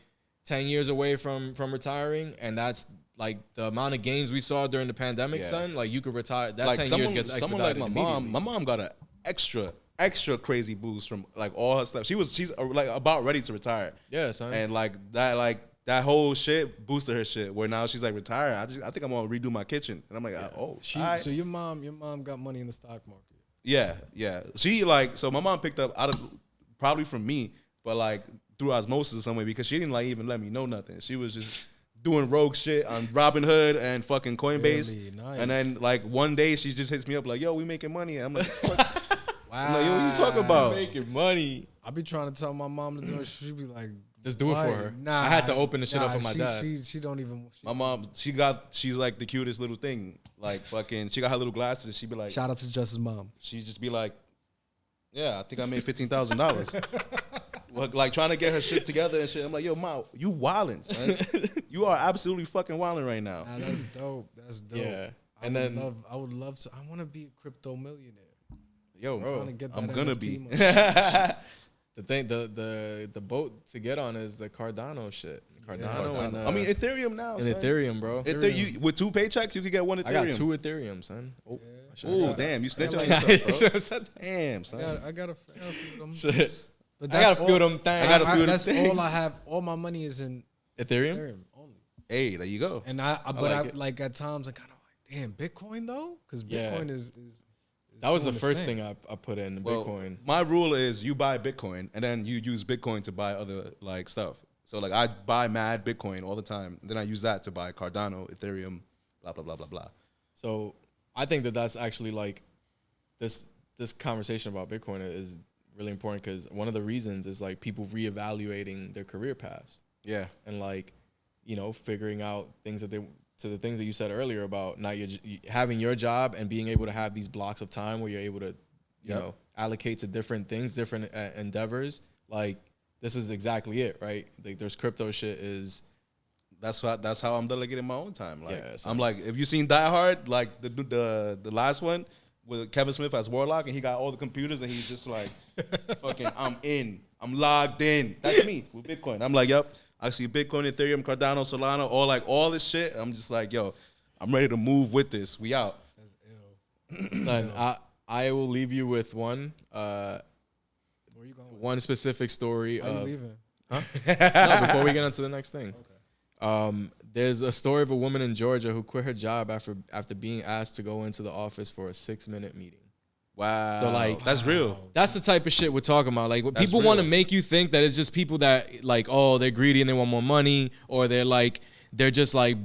Speaker 3: 10 years away from retiring, and that's like the amount of gains we saw during the pandemic, son. Like, you could retire. That like 10 years gets expedited.
Speaker 2: Someone like my mom. My mom got an extra crazy boost from like all her stuff. She's like about ready to retire.
Speaker 3: Yeah, son.
Speaker 2: And that whole shit boosted her shit. Where now she's like retired. I think I'm gonna redo my kitchen. And I'm like,
Speaker 1: So your mom got money in the stock market.
Speaker 2: Yeah. She so my mom picked up out of probably from me, but like through osmosis in some way because she didn't like even let me know nothing. She was just doing rogue shit on Robinhood and fucking Coinbase.
Speaker 1: Really? Nice.
Speaker 2: And then like one day she just hits me up like, "Yo, we making money." And I'm like, "Fuck." Wow. I'm like, "Yo, what you talking about?"
Speaker 3: Making money.
Speaker 1: I be trying to tell my mom to do it. She be like,
Speaker 3: just do it for her.
Speaker 1: Nah,
Speaker 3: I had to open the shit up for my dad.
Speaker 1: She don't even.
Speaker 2: My mom, she's like the cutest little thing. Like fucking, she got her little glasses. She be like,
Speaker 1: shout out to Justice's mom.
Speaker 2: She just be like, "Yeah, I think I made $15,000." Like trying to get her shit together and shit. I'm like, "Yo, mom, you wildin', son. You are absolutely fucking wildin' right now."
Speaker 1: Nah, that's dope. That's dope.
Speaker 3: Yeah.
Speaker 1: I would love to. I want to be a crypto millionaire.
Speaker 2: Yo, bro, I'm gonna be.
Speaker 3: The thing, the boat to get on is the Cardano shit. Cardano. And
Speaker 2: I mean Ethereum now.
Speaker 3: And
Speaker 2: son.
Speaker 3: Ethereum, bro.
Speaker 2: You, with 2 paychecks, you could get 1 Ethereum.
Speaker 3: I got 2 Ethereum, son.
Speaker 2: Oh, damn, you snitching on yourself, bro. Damn, son.
Speaker 1: I gotta feel them.
Speaker 3: Shit. But I gotta feel them things.
Speaker 1: That's all I have. All my money is in
Speaker 3: Ethereum
Speaker 1: only.
Speaker 2: Hey, there you go.
Speaker 1: And I like at times I kind of like, damn, Bitcoin though, because Bitcoin is
Speaker 3: that was the first thing I put in Bitcoin.
Speaker 2: My rule is you buy Bitcoin and then you use Bitcoin to buy other like stuff. So like I buy mad Bitcoin all the time. Then I use that to buy Cardano, Ethereum, blah blah blah blah blah.
Speaker 3: So I think that's actually like this conversation about Bitcoin is really important because one of the reasons is like people reevaluating their career paths.
Speaker 2: Yeah,
Speaker 3: and like, you know, figuring out things that the things that you said earlier about not having your job and being able to have these blocks of time where you're able to, you know, allocate to different things, different endeavors. Like this is exactly it, right? Like there's crypto shit is.
Speaker 2: That's how I'm delegating my own time. Like
Speaker 3: so
Speaker 2: I'm like, if you seen Die Hard, like the last one with Kevin Smith as Warlock, and he got all the computers, and he's just like, fucking, I'm logged in. That's me with Bitcoin. I'm like, yep. I see Bitcoin, Ethereum, Cardano, Solana, all this shit. I'm just like, yo, I'm ready to move with this. We out.
Speaker 1: That's ill.
Speaker 3: And I will leave you with one.
Speaker 1: Where you going?
Speaker 3: One specific story.
Speaker 1: Are you leaving?
Speaker 3: Huh? No, before we get on to the next thing.
Speaker 1: Okay.
Speaker 3: There's a story of a woman in Georgia who quit her job after being asked to go into the office for a 6-minute meeting.
Speaker 2: Wow.
Speaker 3: So like
Speaker 2: that's real.
Speaker 3: That's the type of shit we're talking about. Like
Speaker 2: That's
Speaker 3: people
Speaker 2: real.
Speaker 3: want to make you think that it's just people that like, oh, they're greedy and they want more money, or they're just like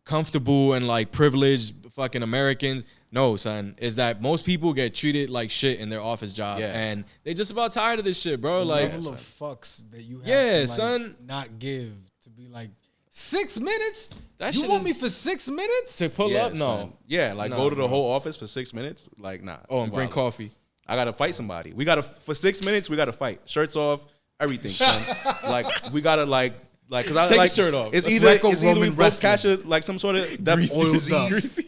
Speaker 3: comfortable and like privileged fucking Americans. No, son, is that most people get treated like shit in their office job, and they just about tired of this shit, bro.
Speaker 1: The
Speaker 3: like
Speaker 1: level of fucks that you have
Speaker 3: Yeah,
Speaker 1: to, like,
Speaker 3: son.
Speaker 1: not give to be like 6 minutes.
Speaker 3: That
Speaker 1: You
Speaker 3: shit
Speaker 1: want me
Speaker 3: is-
Speaker 1: for 6 minutes?
Speaker 3: to pull up, no.
Speaker 2: son. Yeah, like
Speaker 3: Nah,
Speaker 2: go to the
Speaker 3: bro.
Speaker 2: whole office for 6 minutes. Like, nah.
Speaker 3: Oh, and bring
Speaker 2: Wildin'.
Speaker 3: coffee.
Speaker 2: I gotta fight somebody. We gotta for 6 minutes. We gotta fight. Shirts off, everything. Son. Like we gotta like because I
Speaker 3: Take your
Speaker 2: like
Speaker 3: shirt off.
Speaker 2: It's
Speaker 3: That's
Speaker 2: either we
Speaker 1: Greco-Roman
Speaker 2: both
Speaker 1: wrestling.
Speaker 2: catch like some sort of
Speaker 1: Oiled
Speaker 2: disease.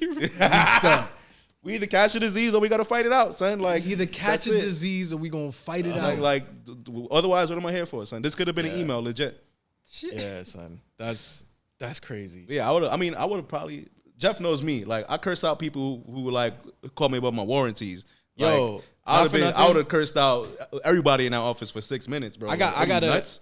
Speaker 2: We either catch a disease or we gotta fight it out, son. Like
Speaker 1: Either catch a
Speaker 2: that's it.
Speaker 1: disease or we gonna fight it out.
Speaker 2: Otherwise, what am I here for, son? This could have been an email, legit.
Speaker 3: Yeah, son. That's crazy.
Speaker 2: Yeah, I would have probably. Jeff knows me. Like I curse out people who like call me about my warranties.
Speaker 3: Yo,
Speaker 2: Like, I
Speaker 3: not for
Speaker 2: would
Speaker 3: nothing.
Speaker 2: have cursed out everybody in that office for 6 minutes, bro.
Speaker 3: I got
Speaker 2: nuts.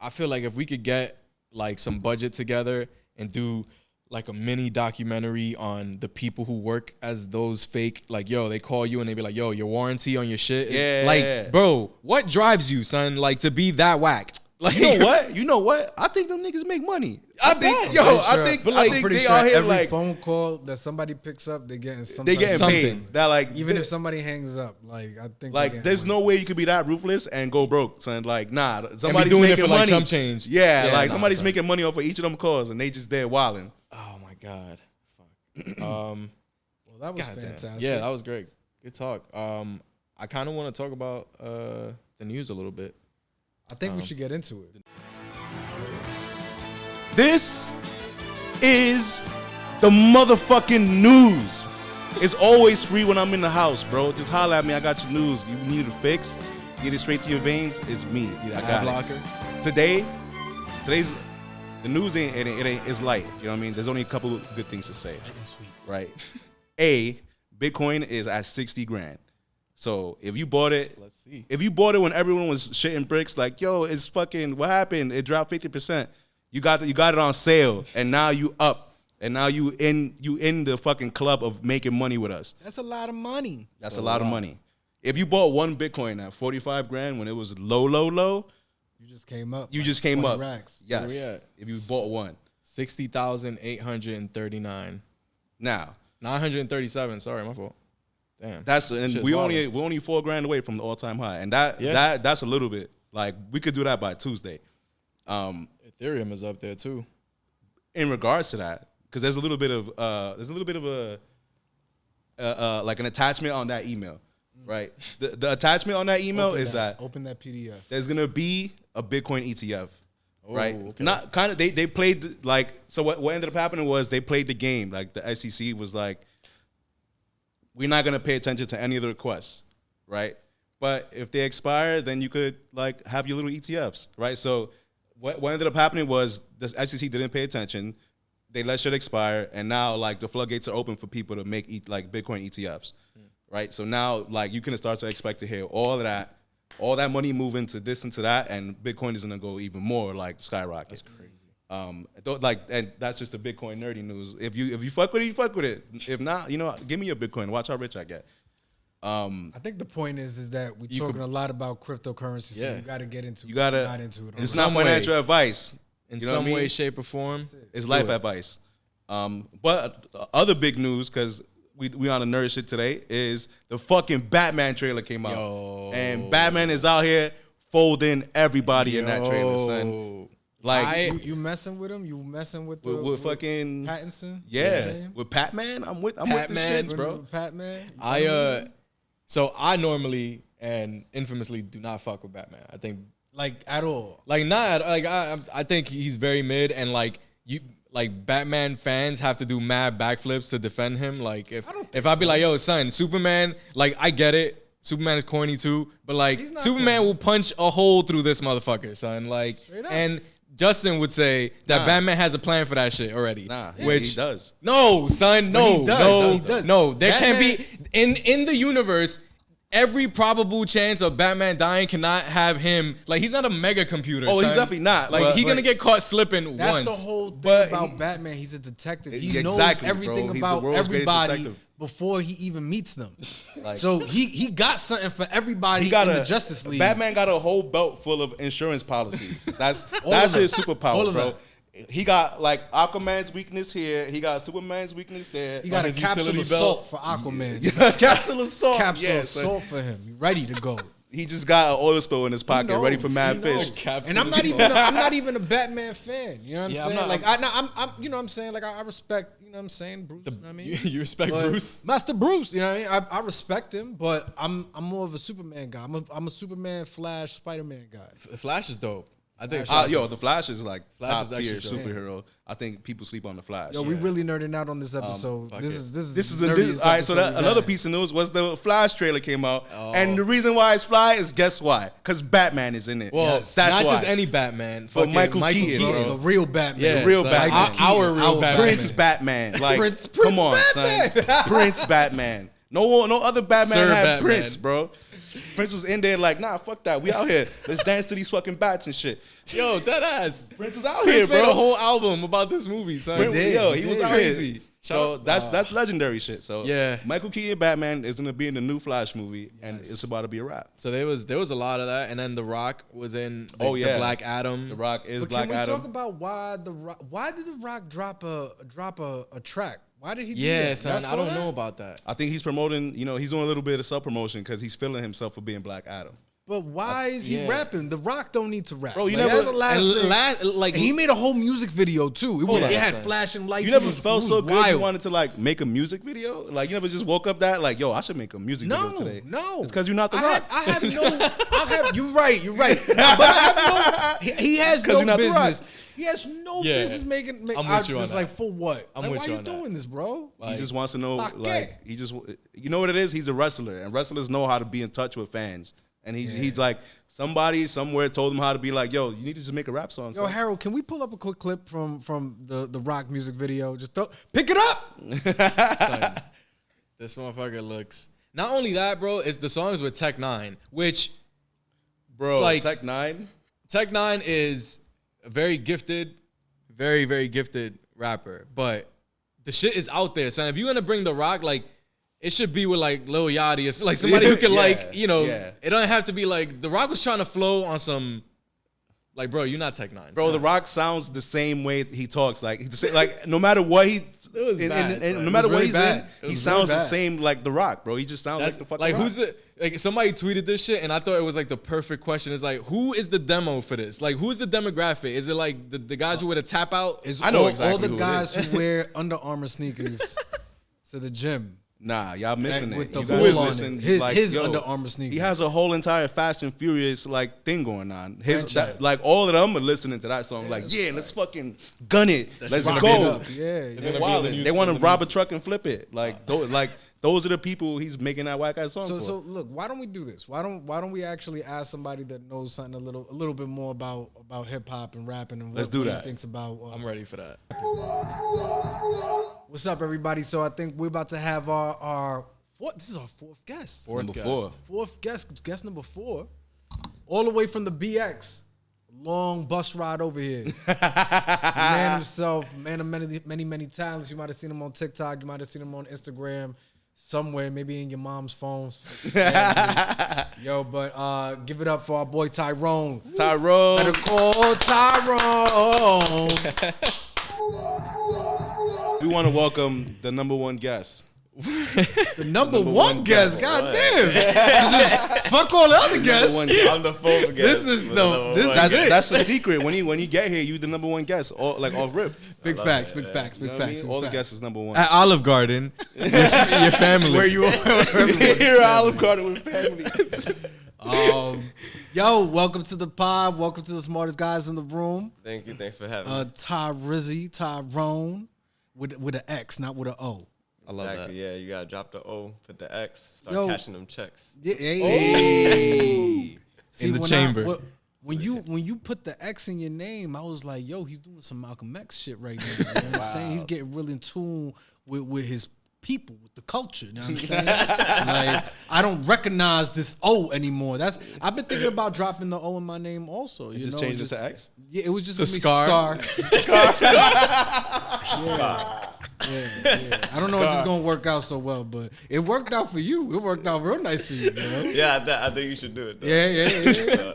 Speaker 3: I feel like if we could get like some budget together and do like a mini documentary on the people who work as those fake, like, yo, they call you and they be like, yo, your warranty on your shit.
Speaker 2: Yeah.
Speaker 3: Like, bro, what drives you, son? Like to be that whack? Like,
Speaker 2: You know what? You know what? I think them niggas make money.
Speaker 3: I
Speaker 2: think,
Speaker 3: bet.
Speaker 2: yo,
Speaker 1: Pretty
Speaker 2: I
Speaker 1: sure-
Speaker 2: think,
Speaker 1: but
Speaker 2: I
Speaker 1: like,
Speaker 2: think
Speaker 1: pretty
Speaker 2: they
Speaker 1: sure
Speaker 2: out here
Speaker 1: every
Speaker 2: like
Speaker 1: phone call that somebody picks up, they getting some
Speaker 2: they
Speaker 1: type of
Speaker 2: getting paid.
Speaker 3: something.
Speaker 2: That like
Speaker 1: Even if somebody hangs up, like I think
Speaker 2: like there's no way you could be that ruthless and go broke, son. Like nah, somebody's
Speaker 3: doing it
Speaker 2: making
Speaker 3: for, like,
Speaker 2: money.
Speaker 3: chump change.
Speaker 2: Yeah,
Speaker 3: Yeah,
Speaker 2: like
Speaker 3: nah,
Speaker 2: somebody's
Speaker 3: son.
Speaker 2: making money off of each of them calls and they just there wilding.
Speaker 3: oh my god, fuck.
Speaker 1: Well, that was
Speaker 3: Goddamn.
Speaker 1: fantastic.
Speaker 3: Yeah, that was great. Good talk. I kind of want to talk about the news a little bit.
Speaker 1: I think we should get into it.
Speaker 2: This is the motherfucking news. It's always free when I'm in the house, bro. Just holler at me. I got your news. You need it fixed. Get it straight to your veins. It's me. I got
Speaker 3: blocker.
Speaker 2: it. Today's the news ain't it's light. You know what I mean? There's only a couple of good things to say. Right. A, Bitcoin is at 60 grand. So if you bought it,
Speaker 3: Let's see.
Speaker 2: if you bought it when everyone was shitting bricks, like, yo, it's fucking, what happened? It dropped 50%. You got it on sale, and now you up, and now you in the fucking club of making money with us.
Speaker 1: That's a lot of money.
Speaker 2: That's a lot of money. If you bought one Bitcoin at 45 grand when it was low,
Speaker 1: You just came up.
Speaker 2: you
Speaker 1: like
Speaker 2: just came
Speaker 1: 20
Speaker 2: up.
Speaker 1: Racks.
Speaker 2: Yes.
Speaker 3: Where we at?
Speaker 2: If you bought one.
Speaker 3: 60,839.
Speaker 2: Now,
Speaker 3: 937. Sorry, my fault. Damn.
Speaker 2: that's and
Speaker 3: Shit's
Speaker 2: we're
Speaker 3: wild.
Speaker 2: only $4 grand away from the all-time high. And that's a little bit. Like we could do that by Tuesday.
Speaker 3: Ethereum is up there too.
Speaker 2: In regards to that, because there's a little bit of a like an attachment on that email, right? The attachment on that email is that
Speaker 1: Open that PDF.
Speaker 2: there's gonna be a Bitcoin ETF, right?
Speaker 3: okay.
Speaker 2: Not kind of they played like so what ended up happening was they played the game. Like the SEC was like, we're not gonna pay attention to any of the requests, right? But if they expire, then you could like have your little ETFs, right? So what ended up happening was the SEC didn't pay attention. They let shit expire, and now like the floodgates are open for people to make like Bitcoin ETFs, right? So now like you can start to expect to hear all that money move into this into that, and Bitcoin is gonna go even more like skyrocket. That's crazy. And that's just the Bitcoin nerdy news. If you fuck with it, you fuck with it. If not, you know, give me your Bitcoin. Watch how rich I get.
Speaker 1: I think the point is that we're talking a lot about cryptocurrency, so you got to get into it.
Speaker 2: You gotta.
Speaker 1: Not into it.
Speaker 2: It's
Speaker 3: some
Speaker 2: not financial
Speaker 3: way.
Speaker 2: advice.
Speaker 3: In
Speaker 2: You know what
Speaker 3: some
Speaker 2: I mean?
Speaker 3: way, shape, or form.
Speaker 2: It's life advice. But other big news, because we on the nerd shit today, is the fucking Batman trailer came out.
Speaker 3: Yo.
Speaker 2: And Batman is out here folding everybody in that trailer, son. Like
Speaker 1: You messing with him? You messing with the
Speaker 2: with fucking
Speaker 1: Pattinson?
Speaker 2: yeah, with Patman. I'm with the
Speaker 3: Patman,
Speaker 2: shits, bro.
Speaker 1: Patman.
Speaker 3: So I normally and infamously do not fuck with Batman. I think
Speaker 1: Like at all.
Speaker 3: like not like I think he's very mid, and like you like Batman fans have to do mad backflips to defend him. Like if I be like, yo, son, Superman, like I get it. Superman is corny too, but like Superman will punch a hole through this motherfucker, son. Like and Justin would say that Batman has a plan for that shit already.
Speaker 2: Nah,
Speaker 3: which
Speaker 2: he does.
Speaker 3: No, son, no,
Speaker 1: he does.
Speaker 3: no,
Speaker 1: He does.
Speaker 3: no. There
Speaker 1: Batman-
Speaker 3: can't be in the universe. every probable chance of Batman dying cannot have him. Like, he's not a mega computer.
Speaker 2: Oh, he's
Speaker 3: son.
Speaker 2: definitely not.
Speaker 3: Like, he's gonna get caught slipping
Speaker 1: That's
Speaker 3: once.
Speaker 1: the whole thing
Speaker 2: But
Speaker 1: about Batman. He's a detective. He
Speaker 2: Exactly,
Speaker 1: knows
Speaker 2: bro.
Speaker 1: everything
Speaker 2: He's the
Speaker 1: about
Speaker 2: world's greatest
Speaker 1: everybody
Speaker 2: detective.
Speaker 1: before he even meets them.
Speaker 2: Like-
Speaker 1: So he got something for everybody
Speaker 2: He got
Speaker 1: in the Justice League.
Speaker 2: Batman got a whole belt full of insurance policies. That's
Speaker 1: All of
Speaker 2: his
Speaker 1: them.
Speaker 2: superpower,
Speaker 1: All of
Speaker 2: bro.
Speaker 1: them.
Speaker 2: He got like Aquaman's weakness here. He got Superman's weakness there.
Speaker 1: He got a
Speaker 3: his
Speaker 1: capsule
Speaker 3: utility
Speaker 1: of
Speaker 3: belt.
Speaker 1: salt for Aquaman. Just
Speaker 2: capsule of salt.
Speaker 1: capsule
Speaker 2: Yeah,
Speaker 1: of
Speaker 2: son.
Speaker 1: salt for him. He's ready to go.
Speaker 2: He just got an oil spill in his pocket,
Speaker 1: knows,
Speaker 2: ready for mad
Speaker 1: he
Speaker 2: fish.
Speaker 1: knows.
Speaker 3: Capsule
Speaker 1: And I'm
Speaker 3: of
Speaker 1: not
Speaker 3: salt.
Speaker 1: even I'm not even a Batman fan. You know what I'm
Speaker 3: Yeah, I'm
Speaker 1: saying?
Speaker 3: not-
Speaker 1: Like I'm you know what I'm saying? Like I respect, you know what I'm saying, Bruce. You know what I mean?
Speaker 3: You respect
Speaker 1: But
Speaker 3: Bruce?
Speaker 1: Master Bruce, you know what I mean? I respect him, but I'm more of a Superman guy. I'm a Superman, Flash, Spider-Man guy.
Speaker 3: Flash is dope. I think. Flash
Speaker 2: Yo,
Speaker 3: is-
Speaker 2: the Flash is like
Speaker 3: Flash
Speaker 2: top
Speaker 3: is actually
Speaker 2: tier
Speaker 3: dope.
Speaker 2: superhero. I think people sleep on the Flash.
Speaker 1: Yo, we really nerding out on this episode.
Speaker 3: fuck
Speaker 1: This
Speaker 3: it.
Speaker 1: is
Speaker 2: This is a
Speaker 1: nerdiest
Speaker 2: all right. So
Speaker 1: episode
Speaker 2: that,
Speaker 1: we've
Speaker 2: another
Speaker 1: had.
Speaker 2: piece of news was the Flash trailer came out,
Speaker 3: Oh.
Speaker 2: and the reason why it's Fly is guess why? Because Batman is in it.
Speaker 3: Well,
Speaker 2: That's
Speaker 3: not
Speaker 2: why.
Speaker 3: just any Batman.
Speaker 2: For
Speaker 3: Fucking
Speaker 2: Michael Keaton,
Speaker 1: Yeah,
Speaker 2: bro.
Speaker 1: the real Batman.
Speaker 3: Yeah,
Speaker 2: the real
Speaker 3: son.
Speaker 2: Batman.
Speaker 3: Our real
Speaker 1: Our
Speaker 3: Batman.
Speaker 2: Prince Batman. Like,
Speaker 1: Prince
Speaker 2: come on,
Speaker 1: Batman.
Speaker 2: son. Prince Batman. No other Batman
Speaker 3: Sir
Speaker 2: had
Speaker 3: Batman.
Speaker 2: Prince, bro. Prince was in there like, nah, fuck that. We out here. Let's dance to these fucking bats and shit.
Speaker 3: Yo, that ass.
Speaker 2: Prince was out
Speaker 3: Prince
Speaker 2: here,
Speaker 3: made
Speaker 2: bro.
Speaker 3: a whole album about this movie, son.
Speaker 2: Prince-
Speaker 1: did,
Speaker 2: Yo,
Speaker 1: he
Speaker 2: he was
Speaker 1: did.
Speaker 2: out
Speaker 3: Crazy.
Speaker 2: here. So that's legendary shit. So
Speaker 3: Yeah.
Speaker 2: Michael Keaton Batman is gonna be in the new Flash movie, and it's about to be a wrap.
Speaker 3: So there was a lot of that, and then The Rock was in the,
Speaker 2: Oh, yeah.
Speaker 3: the Black Adam.
Speaker 2: The Rock is
Speaker 1: But
Speaker 2: Black
Speaker 1: can we
Speaker 2: Adam.
Speaker 1: talk about why did the Rock drop a track? Why did he do
Speaker 3: Yeah,
Speaker 1: that?
Speaker 3: son,
Speaker 1: Y'all
Speaker 3: I
Speaker 1: saw
Speaker 3: don't
Speaker 1: that?
Speaker 3: know about that.
Speaker 2: I think he's promoting. You know, he's doing a little bit of self promotion because he's feeling himself for being Black Adam.
Speaker 1: But why is he
Speaker 3: yeah.
Speaker 1: rapping? The Rock don't need to rap.
Speaker 2: Bro, you
Speaker 1: Like,
Speaker 2: never-
Speaker 1: that's the last
Speaker 3: And
Speaker 1: thing. And he made a whole music video too. It
Speaker 2: on,
Speaker 1: had
Speaker 3: son.
Speaker 1: flashing lights.
Speaker 2: You never
Speaker 1: It was-
Speaker 2: felt
Speaker 1: it
Speaker 2: so
Speaker 1: was
Speaker 2: good you
Speaker 1: wild.
Speaker 2: wanted to like make a music video? Like you never just woke up that like, yo, I should make a music
Speaker 1: No,
Speaker 2: video today.
Speaker 1: no.
Speaker 2: It's because you're not the Rock.
Speaker 1: I have no. You're right. You're right. But I have no. He has
Speaker 2: 'Cause
Speaker 1: no
Speaker 2: you're not the Rock.
Speaker 1: business. He has no
Speaker 3: Yeah.
Speaker 1: business making.
Speaker 3: I'm with you on
Speaker 1: just
Speaker 3: that.
Speaker 1: like for what?
Speaker 3: I'm
Speaker 1: like,
Speaker 3: with
Speaker 1: why
Speaker 3: you
Speaker 1: you
Speaker 3: on that.
Speaker 1: doing this, bro?
Speaker 2: He just wants to know,
Speaker 1: Fuck
Speaker 2: like,
Speaker 1: it.
Speaker 2: he just, you know what it is? He's a wrestler, and wrestlers know how to be in touch with fans. And he's like, somebody somewhere told him how to be like, yo, you need to just make a rap song.
Speaker 1: Yo,
Speaker 2: son.
Speaker 1: Harold, can we pull up a quick clip from the Rock music video? Just pick it up.
Speaker 3: Son, this motherfucker looks. Not only that, bro, it's the songs with Tech Nine, which
Speaker 2: Bro,
Speaker 3: like-
Speaker 2: Tech Nine.
Speaker 3: Tech Nine is a very gifted, very, very gifted rapper. But the shit is out there, son. If you're gonna bring The Rock, like, it should be with like Lil Yachty or like somebody who can
Speaker 2: Yeah,
Speaker 3: like, you know,
Speaker 2: yeah.
Speaker 3: it don't have to be like The Rock was trying to flow on some, like, bro, you're not Tech Nine.
Speaker 2: Bro,
Speaker 3: son.
Speaker 2: The Rock sounds the same way he talks. Like no matter what he,
Speaker 3: was bad, son.
Speaker 2: no matter
Speaker 1: It was
Speaker 2: what
Speaker 1: really
Speaker 2: he's
Speaker 1: bad.
Speaker 2: in,
Speaker 1: It
Speaker 2: he
Speaker 1: was
Speaker 2: sounds
Speaker 1: really
Speaker 2: the
Speaker 1: bad.
Speaker 2: same like The Rock, bro. He just sounds
Speaker 3: That's
Speaker 2: like the fucking
Speaker 3: like
Speaker 2: Rock.
Speaker 3: who's the like somebody tweeted this shit and I thought it was like the perfect question. It's like, who is the demo for this? Like, who's the demographic? Is it like the guys who wear the tap out?
Speaker 1: Is
Speaker 2: I know
Speaker 1: all
Speaker 2: exactly
Speaker 1: the
Speaker 2: who it
Speaker 1: guys
Speaker 2: is.
Speaker 1: who wear Under Armour sneakers to the gym.
Speaker 2: Nah, y'all missing
Speaker 1: With
Speaker 2: it.
Speaker 1: the
Speaker 2: You guys
Speaker 1: wool on
Speaker 2: listen,
Speaker 1: it. His
Speaker 2: yo,
Speaker 1: Under Armour sneakers.
Speaker 2: He has a whole entire Fast and Furious like thing going on.
Speaker 1: Franchise.
Speaker 2: Like all of them are listening to that song. Like, yeah, let's fucking gun it. Let's
Speaker 3: gonna
Speaker 2: go.
Speaker 3: be
Speaker 1: Yeah,
Speaker 3: It's
Speaker 1: yeah.
Speaker 3: gonna
Speaker 2: They're
Speaker 3: be
Speaker 2: wildin'.
Speaker 3: in the news-
Speaker 2: They want
Speaker 3: in
Speaker 2: to
Speaker 3: the
Speaker 2: rob a
Speaker 3: news.
Speaker 2: truck and flip it. Like, those are the people he's making that whack ass song for.
Speaker 1: So look, why don't we do this? Why don't we actually ask somebody that knows something a little bit more about hip hop and rapping and
Speaker 2: Let's
Speaker 1: what
Speaker 2: do
Speaker 1: he
Speaker 2: that.
Speaker 1: thinks about.
Speaker 3: I'm ready for that.
Speaker 1: What's up, everybody? So I think we're about to have our this is our fourth guest.
Speaker 2: Number
Speaker 3: guest.
Speaker 2: 4.
Speaker 1: Fourth guest number 4, all the way from the BX. Long bus ride over here. The man himself, man of many talents. You might have seen him on TikTok. You might have seen him on Instagram, somewhere, maybe in your mom's phones. Yo, but give it up for our boy Tyrone.
Speaker 2: Tyrone.
Speaker 1: Better call Tyrone.
Speaker 2: We want to welcome the number 1 guest.
Speaker 1: The number
Speaker 2: Number
Speaker 1: one
Speaker 2: one
Speaker 1: guest.
Speaker 2: guest.
Speaker 1: God damn. Just fuck all the other guests.
Speaker 2: Number 1 guest.
Speaker 4: I'm the fourth guest.
Speaker 1: This is
Speaker 4: but
Speaker 1: the-
Speaker 4: number
Speaker 1: this
Speaker 4: one
Speaker 1: is
Speaker 4: guest.
Speaker 1: it.
Speaker 2: That's the secret. When you get here, you the number 1 guest. Like off rip.
Speaker 1: Big facts, big facts,
Speaker 2: You
Speaker 1: big
Speaker 2: know what I
Speaker 1: facts.
Speaker 2: mean?
Speaker 1: big
Speaker 2: All the
Speaker 1: facts.
Speaker 2: guests is number 1.
Speaker 3: At Olive Garden, with your family.
Speaker 1: Where you are.
Speaker 2: Here at Olive Garden with family.
Speaker 1: Yo, welcome to the pod. Welcome to the smartest guys in the room.
Speaker 4: Thank you. Thanks for having me.
Speaker 1: Tyrone, with an X, not with an O.
Speaker 3: I love
Speaker 4: Exactly. Yeah, you gotta drop the O, put the X, start
Speaker 1: Yo.
Speaker 4: cashing them checks.
Speaker 1: Yeah,
Speaker 2: Hey.
Speaker 3: In the
Speaker 1: when
Speaker 3: chamber.
Speaker 1: when you put the X in your name, I was like, yo, he's doing some Malcolm X shit right now. You know what I'm saying? He's getting really in tune with his people, with the culture. You know what I'm saying? Like, I don't recognize this O anymore. I've been thinking about dropping the O in my name also. You
Speaker 2: just
Speaker 1: know,
Speaker 2: changed it to X?
Speaker 1: Yeah, it was just
Speaker 3: The
Speaker 1: gonna be
Speaker 3: Scar.
Speaker 1: Scar. Yeah. I don't know if it's gonna work out so well, but it worked out for you. It worked out real nice for you, bro.
Speaker 4: Yeah, I think you should do it. Though.
Speaker 1: Yeah.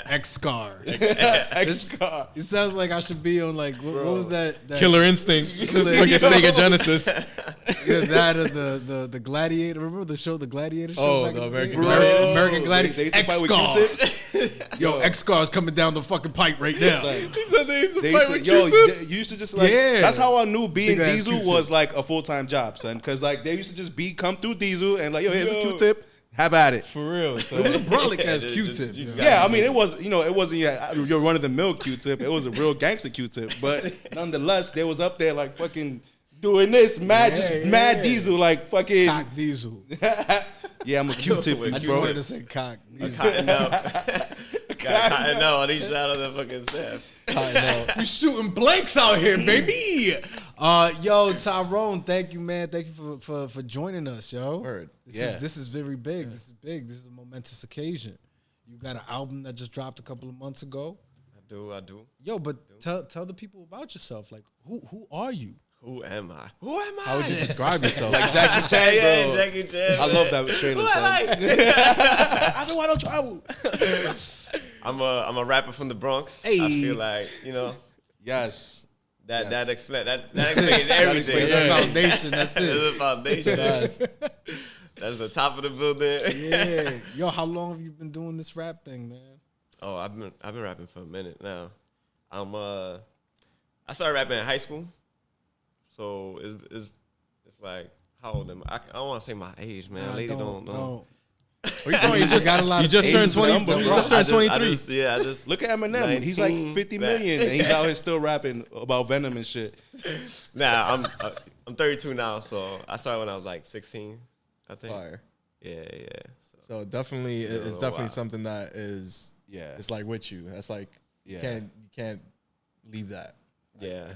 Speaker 1: X Scar.
Speaker 2: X Scar.
Speaker 1: It sounds like I should be on like what was that
Speaker 3: Killer Instinct. Fucking Sega Genesis.
Speaker 1: Yeah, that or the Gladiator. Remember the show, the Gladiator show?
Speaker 3: Oh,
Speaker 1: back
Speaker 3: the
Speaker 1: in the day?
Speaker 3: American
Speaker 1: American Gladiator.
Speaker 2: They used to
Speaker 1: X
Speaker 2: fight with
Speaker 1: Scar.
Speaker 2: Q-tips.
Speaker 1: Yo, X Scar is coming down the fucking pipe right now.
Speaker 3: He said they used to
Speaker 2: They
Speaker 3: fight
Speaker 2: used
Speaker 3: with
Speaker 2: to, yo,
Speaker 3: Q-tips.
Speaker 2: you used to just like,
Speaker 1: Yeah.
Speaker 2: that's how I knew being
Speaker 1: Big ass
Speaker 2: Diesel
Speaker 1: Q-tips.
Speaker 2: was like a full-time job, son. Cause like they used to just come through Diesel and like, yo, here's a Q-tip, have at it.
Speaker 3: For real. So.
Speaker 1: It was a brolic as
Speaker 4: Yeah,
Speaker 1: Q-tip.
Speaker 4: just-
Speaker 1: yo.
Speaker 2: Yeah, I mean, it wasn't your run-of-the-mill Q-tip. It was a real gangster Q-tip. But nonetheless, they was up there like fucking doing this, mad Diesel, like fucking.
Speaker 1: Cock Diesel.
Speaker 2: Yeah, I'm a Q-tip,
Speaker 1: I just
Speaker 2: bro.
Speaker 1: wanted to say cock Diesel.
Speaker 4: Cotton out. Got cotton out on each side of the fucking staff.
Speaker 1: We shooting blanks out here, baby. Yo, Tyrone, thank you, man. Thank you for joining us, yo.
Speaker 3: Word.
Speaker 1: This is very big. This is big. This is a momentous occasion. You got an album that just dropped a couple of months ago.
Speaker 4: I do.
Speaker 1: Yo, but tell the people about yourself. Like, who are you?
Speaker 4: Who am I?
Speaker 3: How would you describe yourself?
Speaker 2: Like Jackie Chan,
Speaker 4: Yeah,
Speaker 2: bro.
Speaker 4: Jackie Chan.
Speaker 2: I love that trailer,
Speaker 4: Who
Speaker 2: son.
Speaker 4: am I?
Speaker 1: I don't want no trouble.
Speaker 4: I'm a rapper from the Bronx.
Speaker 1: Hey.
Speaker 4: I feel like, you know,
Speaker 2: Yes.
Speaker 4: that explains everything.
Speaker 1: That's
Speaker 4: Everything.
Speaker 1: the foundation. That's
Speaker 4: That's
Speaker 1: it.
Speaker 4: the foundation. That's the top of the building.
Speaker 1: Yeah. Yo, how long have you been doing this rap thing, man?
Speaker 4: Oh, I've been rapping for a minute now. I started rapping in high school, so it's like, how old am I? I don't want to say my age, man.
Speaker 1: Nah,
Speaker 4: Lady don't.
Speaker 3: What you talking?
Speaker 1: got a lot
Speaker 3: You
Speaker 1: of
Speaker 3: just turned
Speaker 2: ages to
Speaker 3: 20.
Speaker 2: number,
Speaker 3: You
Speaker 2: bro.
Speaker 3: just turned 23.
Speaker 4: I just
Speaker 2: Look at Eminem. He's like
Speaker 4: 19
Speaker 2: 50
Speaker 4: back.
Speaker 2: million, and he's out here still rapping about Venom and shit.
Speaker 4: Nah, I'm 32 now, so I started when I was like 16, I think.
Speaker 3: Fire.
Speaker 4: Yeah.
Speaker 3: So definitely, it's
Speaker 4: Oh,
Speaker 3: definitely
Speaker 4: wow.
Speaker 3: something that is,
Speaker 2: Yeah.
Speaker 3: it's like with you. That's like, you
Speaker 2: Yeah.
Speaker 3: can't leave that.
Speaker 4: Yeah.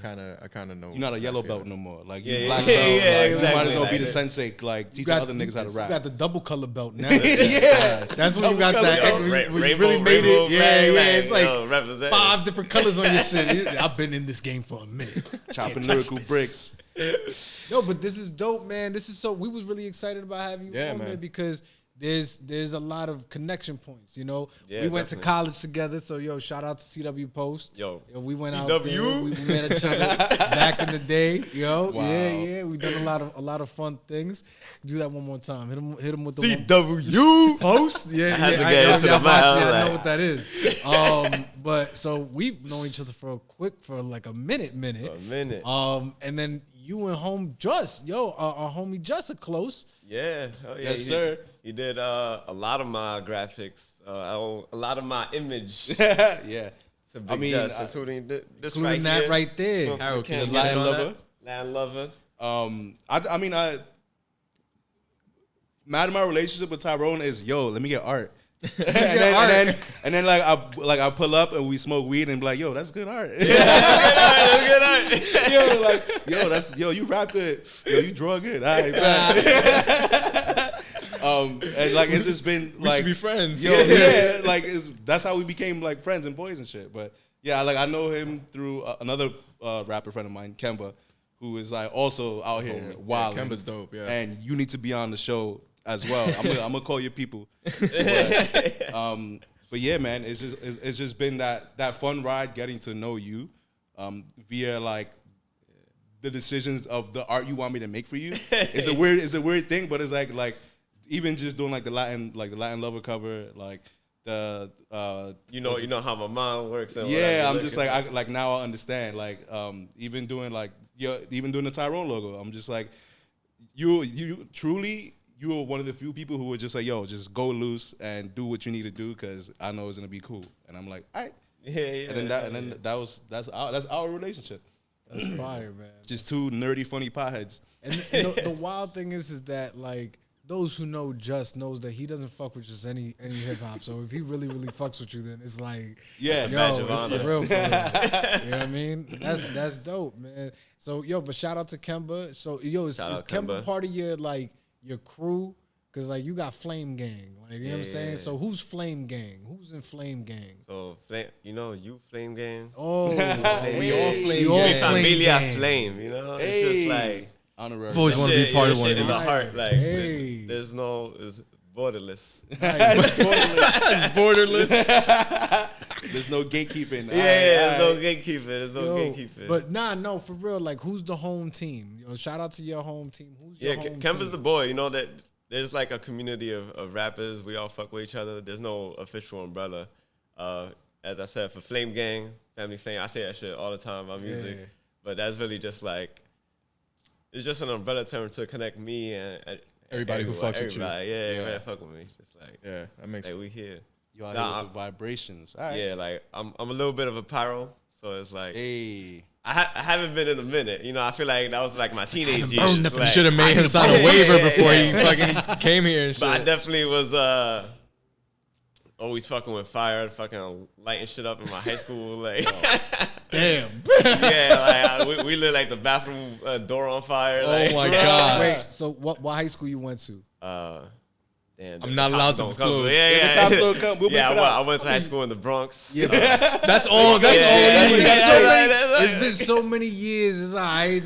Speaker 3: I kind of know.
Speaker 2: You're not a
Speaker 3: that
Speaker 2: yellow
Speaker 3: feeling.
Speaker 2: belt no more. Like,
Speaker 4: Yeah,
Speaker 2: you
Speaker 4: yeah,
Speaker 2: black
Speaker 4: yeah,
Speaker 2: belt.
Speaker 4: yeah,
Speaker 2: Like, you might
Speaker 4: exactly,
Speaker 2: as well be the
Speaker 4: like
Speaker 2: sensei, like, teach other niggas how to
Speaker 1: You
Speaker 2: rap.
Speaker 1: got the double color belt now.
Speaker 2: Yeah.
Speaker 1: That's when you got
Speaker 2: Double
Speaker 1: that.
Speaker 2: color.
Speaker 1: when you
Speaker 4: Rainbow,
Speaker 1: really made
Speaker 4: rainbow
Speaker 1: it. Yeah,
Speaker 4: flag,
Speaker 1: It's like
Speaker 4: yo, represent.
Speaker 1: 5 different colors on your shit. I've been in this game for a minute.
Speaker 2: Chopping
Speaker 1: Can't touch
Speaker 2: lyrical
Speaker 1: this.
Speaker 2: bricks.
Speaker 1: No, but this is dope, man. This is so. We was really excited about having you
Speaker 3: Yeah,
Speaker 1: on,
Speaker 3: man.
Speaker 1: man, because there's a lot of connection points. You know,
Speaker 4: Yeah,
Speaker 1: we went to
Speaker 4: definitely.
Speaker 1: college together. So yo, shout out to CW Post.
Speaker 4: Yo,
Speaker 1: We went out
Speaker 4: CW?
Speaker 1: there. We met each other back in the day. Yo,
Speaker 3: Wow.
Speaker 1: yeah. We done a lot of fun things. Do that one more time. Hit him with the one.
Speaker 4: CW.
Speaker 1: Post? Yeah,
Speaker 4: I had to
Speaker 1: yeah.
Speaker 4: get into the
Speaker 1: I
Speaker 4: mind,
Speaker 1: know
Speaker 4: like-
Speaker 1: what that is. But so we've known each other for like a minute.
Speaker 4: A minute.
Speaker 1: And then you and our homie Just are close.
Speaker 4: Yeah. Oh, yeah.
Speaker 2: Yes, sir.
Speaker 4: He did a lot of my graphics, a lot of my image.
Speaker 2: Yeah.
Speaker 4: To Big
Speaker 2: I mean,
Speaker 4: Just,
Speaker 2: I-
Speaker 4: including this
Speaker 1: Including
Speaker 4: right
Speaker 1: that
Speaker 4: here.
Speaker 1: right there.
Speaker 4: From
Speaker 3: Harold, can
Speaker 4: Ken
Speaker 3: you
Speaker 2: Latin
Speaker 3: get on
Speaker 2: lover.
Speaker 4: Land Lover.
Speaker 2: I mean, my relationship with Tyrone is, yo, let me get art. and then like I pull up and we smoke weed and be like, yo, that's good art. Yo, you rap good. Yo, you draw good. All right, man. And like it's just been
Speaker 3: We
Speaker 2: like
Speaker 3: should be friends.
Speaker 2: yeah, like that's how we became like friends and boys and shit. But yeah, like I know him through another rapper friend of mine, Kemba, who is like also out here wild.
Speaker 3: Kemba's dope, yeah.
Speaker 2: And you need to be on the show as well. I'm gonna call your people. But yeah, man, it's just been that fun ride getting to know you via like the decisions of the art you want me to make for you. It's a weird thing, but it's like even just doing like the Latin lover cover, like the
Speaker 4: You know how my mind works. And
Speaker 2: yeah,
Speaker 4: whatever.
Speaker 2: I'm just like now I understand. Like even doing the Tyrone logo, I'm just like you truly. You were one of the few people who were just like, yo, just go loose and do what you need to do because I know it's gonna be cool. And I'm like, all right.
Speaker 4: Yeah.
Speaker 2: And then that's our relationship.
Speaker 1: That's fire, man.
Speaker 2: Just two nerdy, funny potheads.
Speaker 1: And the wild thing is that like those who know Just knows that he doesn't fuck with just any hip hop. So if he really fucks with you, then it's like,
Speaker 2: Yeah,
Speaker 1: yo, it's
Speaker 4: honor.
Speaker 1: for real. You know what I mean? That's dope, man. So yo, but shout out to Kemba. So yo, is
Speaker 4: Shout out
Speaker 1: Kemba
Speaker 4: Kemba.
Speaker 1: part of your crew? Cause like you got Flame Gang, like you know what I'm saying.
Speaker 4: Yeah.
Speaker 1: So who's Flame Gang? Who's in Flame Gang?
Speaker 4: So you Flame Gang.
Speaker 1: Oh,
Speaker 3: We all Flame
Speaker 1: we all
Speaker 3: Gang.
Speaker 1: Flame
Speaker 4: Familia
Speaker 1: Gang.
Speaker 4: Flame, you know?
Speaker 2: Hey.
Speaker 4: It's just like
Speaker 2: Honorary.
Speaker 3: I've always wanted to be part of one of
Speaker 4: in the
Speaker 3: these.
Speaker 4: heart. Like
Speaker 1: Hey.
Speaker 4: there's it's borderless.
Speaker 3: It's borderless.
Speaker 2: There's no gatekeeping.
Speaker 4: There's no
Speaker 2: All right.
Speaker 4: gatekeeping. There's no
Speaker 1: Yo,
Speaker 4: gatekeeping.
Speaker 1: but no, for real. Like, who's the home team? Yo, shout out to your home team. Who's your home
Speaker 4: Kemba's
Speaker 1: team?
Speaker 4: the boy. You know that there's like a community of rappers. We all fuck with each other. There's no official umbrella. As I said, for Flame Gang, Family Flame, I say that shit all the time about music.
Speaker 1: Yeah.
Speaker 4: But that's really just like, it's just an umbrella term to connect me and
Speaker 3: Everybody who
Speaker 4: everyone,
Speaker 3: fucks with you.
Speaker 4: everybody. Yeah, everybody fuck with me. Just like,
Speaker 3: Yeah, that makes
Speaker 4: we here.
Speaker 2: You out
Speaker 4: Nah,
Speaker 2: here with the vibrations. All right.
Speaker 4: Yeah, like I'm a little bit of a pyro, so it's like
Speaker 2: Hey.
Speaker 4: I haven't been in a minute. You know, I feel like that was like my teenage years.
Speaker 1: burned
Speaker 4: Just
Speaker 1: up
Speaker 3: You
Speaker 4: like-
Speaker 3: should have made him sign a waiver before he fucking came here and
Speaker 4: But I
Speaker 3: shit.
Speaker 4: definitely was always fucking with fire, fucking lighting shit up in my high school. Like,
Speaker 1: Damn.
Speaker 4: yeah, like we lit like the bathroom door on fire.
Speaker 3: Oh
Speaker 4: Like,
Speaker 3: my God.
Speaker 1: Wait, so what high school you went to?
Speaker 4: Damn,
Speaker 3: I'm
Speaker 4: the
Speaker 3: not
Speaker 4: cops
Speaker 3: allowed to
Speaker 4: don't
Speaker 3: disclose.
Speaker 4: come. Yeah,
Speaker 2: The cops don't come. We'll
Speaker 4: yeah,
Speaker 2: bleep it out.
Speaker 4: I went to high school in the Bronx.
Speaker 1: Yeah,
Speaker 3: That's all. That's
Speaker 4: Yeah,
Speaker 3: all.
Speaker 4: yeah,
Speaker 3: you need.
Speaker 4: yeah,
Speaker 1: it's been so many years. It's all right.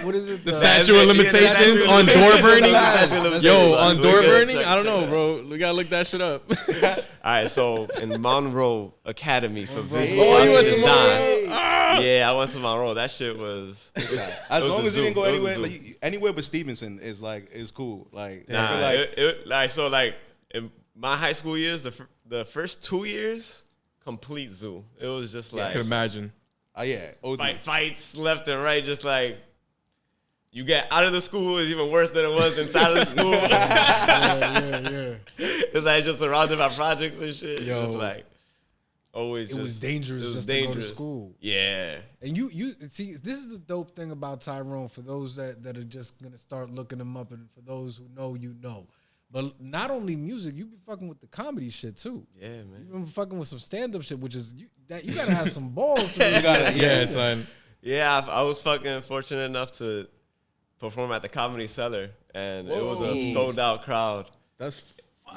Speaker 1: What is it?
Speaker 3: The statute of limitations
Speaker 4: statute of
Speaker 3: on door
Speaker 4: limitations.
Speaker 3: burning.
Speaker 4: Statute of limitations.
Speaker 3: Yo, on
Speaker 4: We
Speaker 3: door
Speaker 4: good.
Speaker 3: burning?
Speaker 4: Check-
Speaker 3: I don't know,
Speaker 4: check
Speaker 3: bro. We gotta look that shit up.
Speaker 4: All right, so in Monroe Academy for visual
Speaker 3: Oh, you went to
Speaker 4: design.
Speaker 3: Monroe?
Speaker 4: Yeah, I went to Monroe. That shit was.
Speaker 2: As
Speaker 4: was
Speaker 2: long
Speaker 4: a
Speaker 2: as you
Speaker 4: zoo.
Speaker 2: didn't go
Speaker 4: It was a
Speaker 2: anywhere,
Speaker 4: zoo.
Speaker 2: like, anywhere but Stevenson is cool. Like, I
Speaker 4: Nah,
Speaker 2: feel like
Speaker 4: like in my high school years, the first 2 years, complete zoo. It was just
Speaker 3: I
Speaker 4: like
Speaker 3: could imagine.
Speaker 2: yeah, OD.
Speaker 4: fights left and right, just like you get out of the school is even worse than it was inside of the school.
Speaker 1: Yeah.
Speaker 4: It's like just surrounded by projects and shit.
Speaker 3: Yo.
Speaker 4: Just like always.
Speaker 1: It was dangerous
Speaker 4: it was
Speaker 1: just to go to
Speaker 4: dangerous.
Speaker 1: school.
Speaker 4: Yeah.
Speaker 1: And you see, this is the dope thing about Tyrone. For those that are just gonna start looking him up, and for those who know, you know. But not only music, you be fucking with the comedy shit too.
Speaker 4: Yeah, man.
Speaker 1: You been fucking with some stand up shit, which is you gotta have some balls. To really
Speaker 3: Yeah, son.
Speaker 4: Yeah, I was fucking fortunate enough to perform at the Comedy Cellar, and it was a sold out crowd.
Speaker 3: That's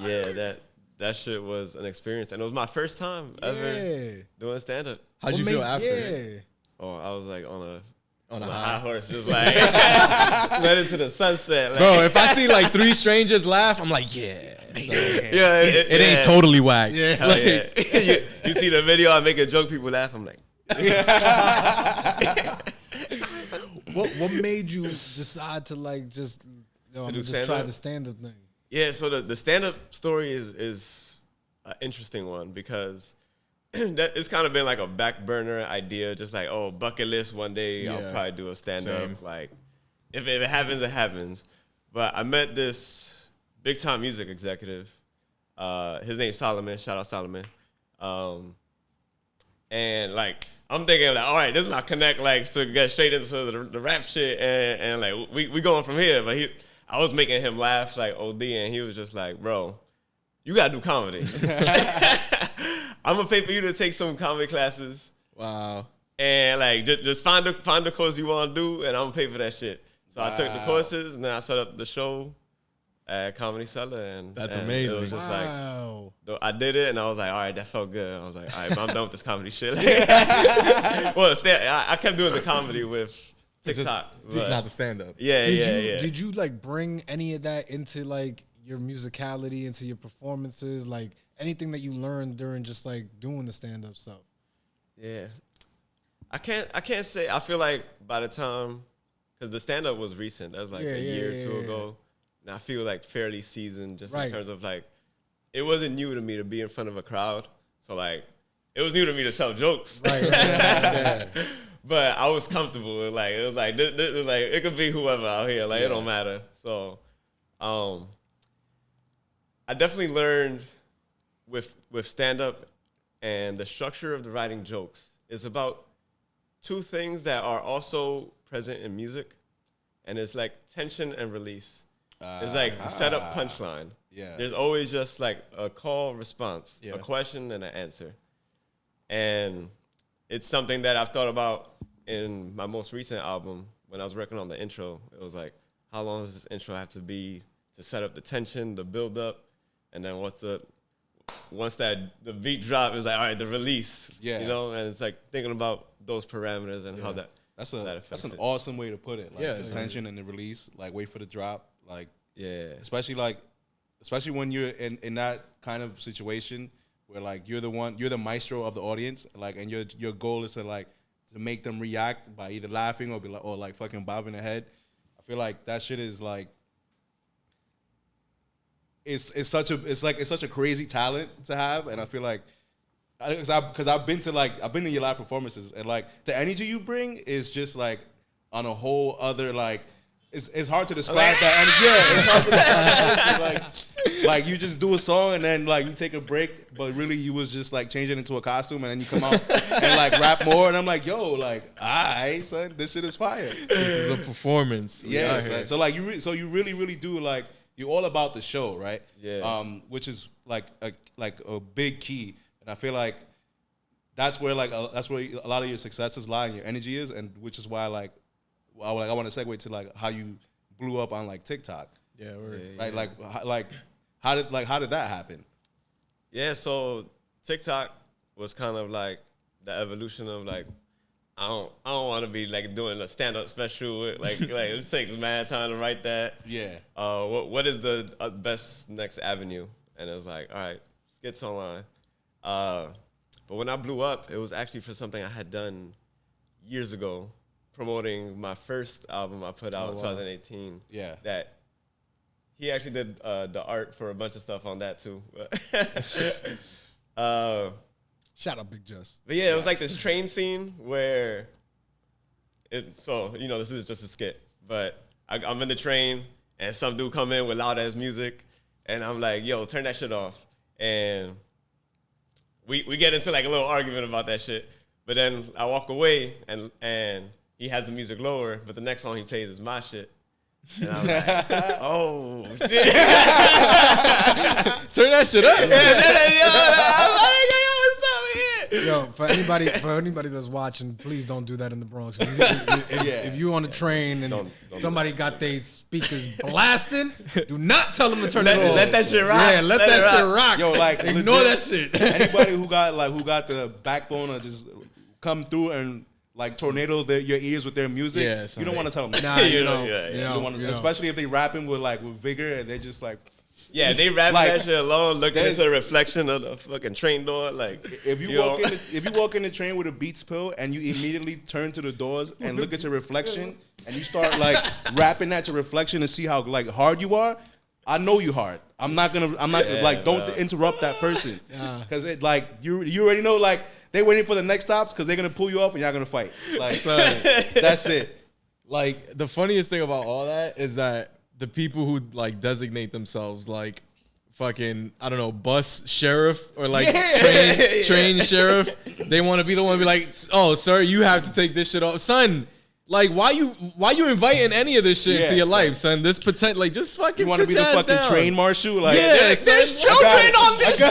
Speaker 4: Yeah, that shit was an experience, and it was my first time ever doing stand up.
Speaker 3: how'd you feel after?
Speaker 1: Yeah.
Speaker 4: Oh, I was like on
Speaker 3: On
Speaker 4: a
Speaker 3: a
Speaker 4: high
Speaker 3: high.
Speaker 4: horse, just like led into the sunset. Like,
Speaker 3: Bro, if I see like 3 strangers laugh, I'm like, yeah. So,
Speaker 4: yeah,
Speaker 3: it ain't totally whack.
Speaker 1: Yeah.
Speaker 4: Hell yeah. you see the video, I make a joke, people laugh. I'm like,
Speaker 1: What made you decide to like just I'm
Speaker 4: do
Speaker 1: gonna just try
Speaker 4: stand-up?
Speaker 1: the stand up thing?
Speaker 4: yeah. So the stand up story is an interesting one because that it's kind of been like a back burner idea, just like, oh, bucket list one day I'll
Speaker 3: Yeah.
Speaker 4: probably do a stand
Speaker 3: Same.
Speaker 4: up. Like if it happens, it happens. But I met this big time music executive. His name's Solomon. Shout out Solomon. And like I'm thinking like, all right, this is my connect, like to get straight into the rap shit, and like we going from here. But I was making him laugh like OD, and he was just like, bro, you gotta do comedy. I'm gonna pay for you to take some comedy classes,
Speaker 3: Wow.
Speaker 4: and like just find the course you want to do, and I'm gonna pay for that shit. So I took the
Speaker 2: Wow.
Speaker 4: courses, and then I set up the show at Comedy Cellar, and
Speaker 3: That's
Speaker 4: and
Speaker 3: amazing.
Speaker 4: It was just like.
Speaker 1: Wow.
Speaker 4: I did it, and I was like, all right, that felt good. I was like, all right, but I'm done with this comedy shit. Well, I kept doing the comedy with TikTok.
Speaker 3: It's
Speaker 4: but
Speaker 3: not the stand up.
Speaker 4: yeah, yeah.
Speaker 1: Did you like bring any of that into like your musicality, into your performances, like anything that you learned during just like doing the stand up stuff?
Speaker 4: Yeah. I can't say. I feel like by the time, because the stand up was recent, that was like a year or two ago, and I feel like fairly seasoned, just in terms of like, it wasn't new to me to be in front of a crowd, so like, it was new to me to tell jokes.
Speaker 1: Right.
Speaker 4: But I was comfortable with like, it was like this is like it could be whoever out here, like it don't matter. So, I definitely learned with stand up and the structure of the writing jokes is about 2 things that are also present in music, and it's like tension and release. It's like set up punchline.
Speaker 2: Yeah.
Speaker 4: There's always just like a call response,
Speaker 3: Yeah.
Speaker 4: a question and an answer. And it's something that I've thought about in my most recent album when I was working on the intro. It was like, how long does this intro have to be to set up the tension, the build up, and then once the beat drop, it's like, all right, the release.
Speaker 2: Yeah.
Speaker 4: You know, and it's like thinking about those parameters and how that
Speaker 2: That's
Speaker 4: affects
Speaker 2: an
Speaker 4: it.
Speaker 2: awesome way to put it. Like,
Speaker 3: Yeah,
Speaker 2: the
Speaker 3: it's
Speaker 2: tension and the release, like wait for the drop, like
Speaker 4: Yeah.
Speaker 2: especially when you're in that kind of situation where like you're the maestro of the audience, like, and your goal is to make them react by either laughing or like fucking bobbing their head. I feel like that shit is like it's such a crazy talent to have, and I feel like because I've been to your live performances, and like the energy you bring is just like on a whole other like. It's hard to describe that, and yeah, it's hard to describe. Like you just do a song and then like you take a break, but really you was just like changing into a costume, and then you come out and like rap more, and I'm like, yo, like, alright, son, this shit is fire.
Speaker 3: This is a performance.
Speaker 2: Yeah, son. So like you really do like you're all about the show, right?
Speaker 4: Yeah.
Speaker 2: Which is like a big key, and I feel like that's where a lot of your successes lie and your energy is, and which is why like. I want to segue to like how you blew up on like TikTok.
Speaker 3: Yeah,
Speaker 2: right. Like how did that happen?
Speaker 4: Yeah, so TikTok was kind of like the evolution of like I don't want to be like doing a stand up special like it takes mad time to write that.
Speaker 2: Yeah.
Speaker 4: What is the best next avenue? And it was like, all right, skits online. But when I blew up, it was actually for something I had done years ago, promoting my first album I put out in 2018.
Speaker 2: Yeah.
Speaker 4: That he actually did the art for a bunch of stuff on that too.
Speaker 1: Shout out Big Just.
Speaker 4: But yeah, it was like this train scene where this is just a skit, but I'm in the train and some dude come in with loud ass music and I'm like, yo, turn that shit off. And we get into like a little argument about that shit. But then I walk away and he has the music lower, but the next song he plays is my shit. And I'm like, oh, shit.
Speaker 3: Turn that shit up.
Speaker 1: Yo, for anybody that's watching, please don't do that in the Bronx. If you on the train and
Speaker 4: Don't
Speaker 1: somebody got their speakers blasting, do not tell them to turn it off.
Speaker 4: Let that shit rock.
Speaker 1: Yeah, let that shit rock.
Speaker 2: Yo, like
Speaker 1: ignore
Speaker 2: legit,
Speaker 1: that shit.
Speaker 2: Anybody who got the backbone to just come through and like tornado your ears with their music,
Speaker 3: Yeah,
Speaker 2: you don't want to tell them.
Speaker 1: Nah, you know,
Speaker 2: especially if they rapping with vigor and they're just like.
Speaker 4: Yeah, they rap
Speaker 2: like,
Speaker 4: that shit alone, looking into the reflection of the fucking train door. Like,
Speaker 2: if you walk in the train with a Beats pill and you immediately turn to the doors and look at your reflection and you start like rapping at your reflection to see how like hard you are, I know you hard. I'm not don't interrupt that person because it like you already know like they waiting for the next stops because they're gonna pull you off and y'all gonna fight. Like that's it.
Speaker 3: Like the funniest thing about all that is that the people who like designate themselves like fucking, I don't know, bus sheriff or like train sheriff, they want to be the one to be like, oh, sir, you have to take this shit off. Son, like, why you inviting any of this shit into your life, son? This potential, like, just fucking
Speaker 2: you want to be the fucking
Speaker 3: down.
Speaker 2: train marshal? Like,
Speaker 4: there's children on this train!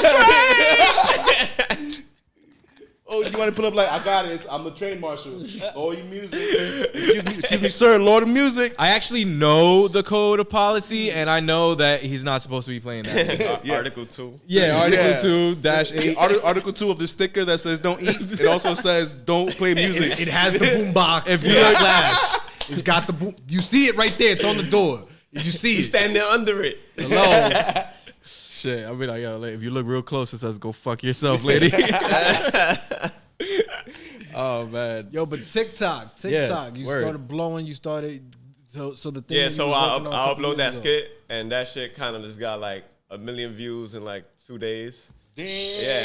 Speaker 2: Oh, you want to put up like, I got it. I'm the train marshal. Oh, you music. Excuse me, sir, Lord of Music.
Speaker 3: I actually know the code of policy, and I know that he's not supposed to be playing that.
Speaker 4: Article 2.
Speaker 3: Yeah, Article 2-8.
Speaker 2: Article 2 of the sticker that says don't eat. It also says don't play music.
Speaker 1: It has the boom box. If you slash, it's got the boom. You see it right there. It's on the door. Did you see
Speaker 4: You
Speaker 1: it?
Speaker 4: stand there under it.
Speaker 3: Hello. Shit, I mean, yo, if you look real close, it says go fuck yourself, lady. Oh man.
Speaker 1: Yo, but TikTok, you
Speaker 3: word.
Speaker 1: started blowing. You started so the thing.
Speaker 4: Yeah,
Speaker 1: that you
Speaker 4: so
Speaker 1: was
Speaker 4: I
Speaker 1: working on a couple
Speaker 4: upload that
Speaker 1: years ago.
Speaker 4: skit, and that shit kind of just got like 1 million views in like 2 days.
Speaker 2: Damn.
Speaker 4: Yeah.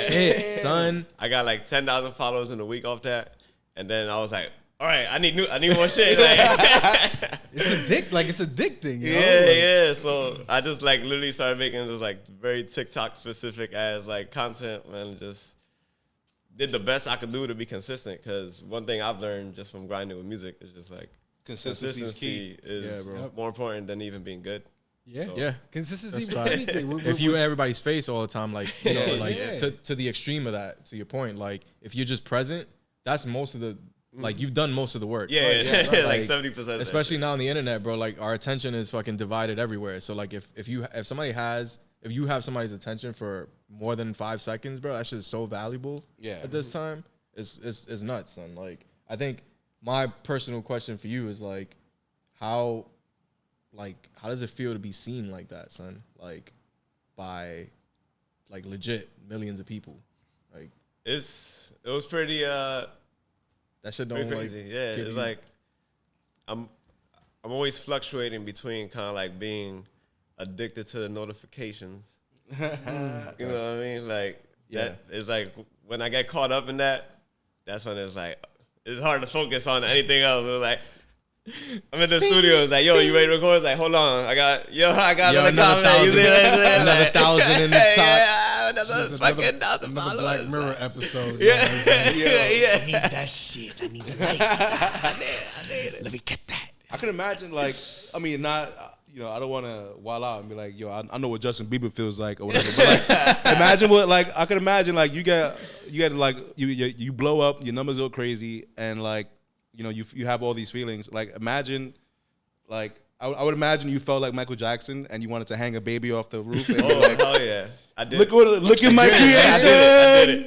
Speaker 3: Hey, son.
Speaker 4: I got like 10,000 followers in a week off that, and then I was like, all right, I need more shit. Like,
Speaker 1: It's addicting. You know?
Speaker 4: yeah. So I just like literally started making this like very TikTok specific as like content, man. Just did the best I could do to be consistent. Because one thing I've learned just from grinding with music is just like
Speaker 2: Consistency is key.
Speaker 4: is
Speaker 3: Yeah, bro.
Speaker 4: more important than even being good.
Speaker 1: Yeah,
Speaker 4: So-
Speaker 3: Yeah.
Speaker 1: consistency
Speaker 3: That's
Speaker 1: with
Speaker 3: right.
Speaker 1: anything.
Speaker 3: If you in everybody's face all the time, like, you know, like
Speaker 1: Yeah.
Speaker 3: to the extreme of that, to your point, like if you're just present, that's most of the, like you've done most of the work.
Speaker 4: Yeah,
Speaker 3: Right?
Speaker 4: like 70%.
Speaker 3: Especially now on the internet, bro, like our attention is fucking divided everywhere. So like if you have somebody's attention for more than 5 seconds, bro, that shit is so valuable at this time. It's nuts, son. Like I think my personal question for you is like how does it feel to be seen like that, son? Like by like legit millions of people. Like
Speaker 4: it was pretty
Speaker 3: that shit don't
Speaker 4: pretty
Speaker 3: like
Speaker 4: crazy. Yeah,
Speaker 3: give
Speaker 4: it's
Speaker 3: you-
Speaker 4: like I'm always fluctuating between kind of like being addicted to the notifications. You know what I mean? Like that is like when I get caught up in that, that's when it's like it's hard to focus on anything else. It's like I'm in the studio. It's like, yo, you ready to record? It's like, hold on, I got another comment. You see what I'm saying?
Speaker 3: Another 1,000 in the top.
Speaker 4: Yeah, another
Speaker 1: Just
Speaker 4: fucking
Speaker 1: another
Speaker 4: 1,000
Speaker 1: Black
Speaker 4: followers.
Speaker 1: Mirror episode.
Speaker 4: Yeah,
Speaker 1: yeah.
Speaker 4: I need
Speaker 1: that shit. I need the likes.
Speaker 4: I need it.
Speaker 1: Let me get that.
Speaker 2: I can imagine, like, I mean, not, you know, I don't want to wild out and be like, yo, I know what Justin Bieber feels like or whatever. But like, imagine what, like, I can imagine, like, you get like, you blow up, your numbers go crazy, and like, you know, you have all these feelings. Like, imagine, like, I would imagine you felt like Michael Jackson and you wanted to hang a baby off the roof. And
Speaker 4: Oh,
Speaker 2: like,
Speaker 4: hell yeah. I did.
Speaker 2: look at my creation.
Speaker 4: I did it.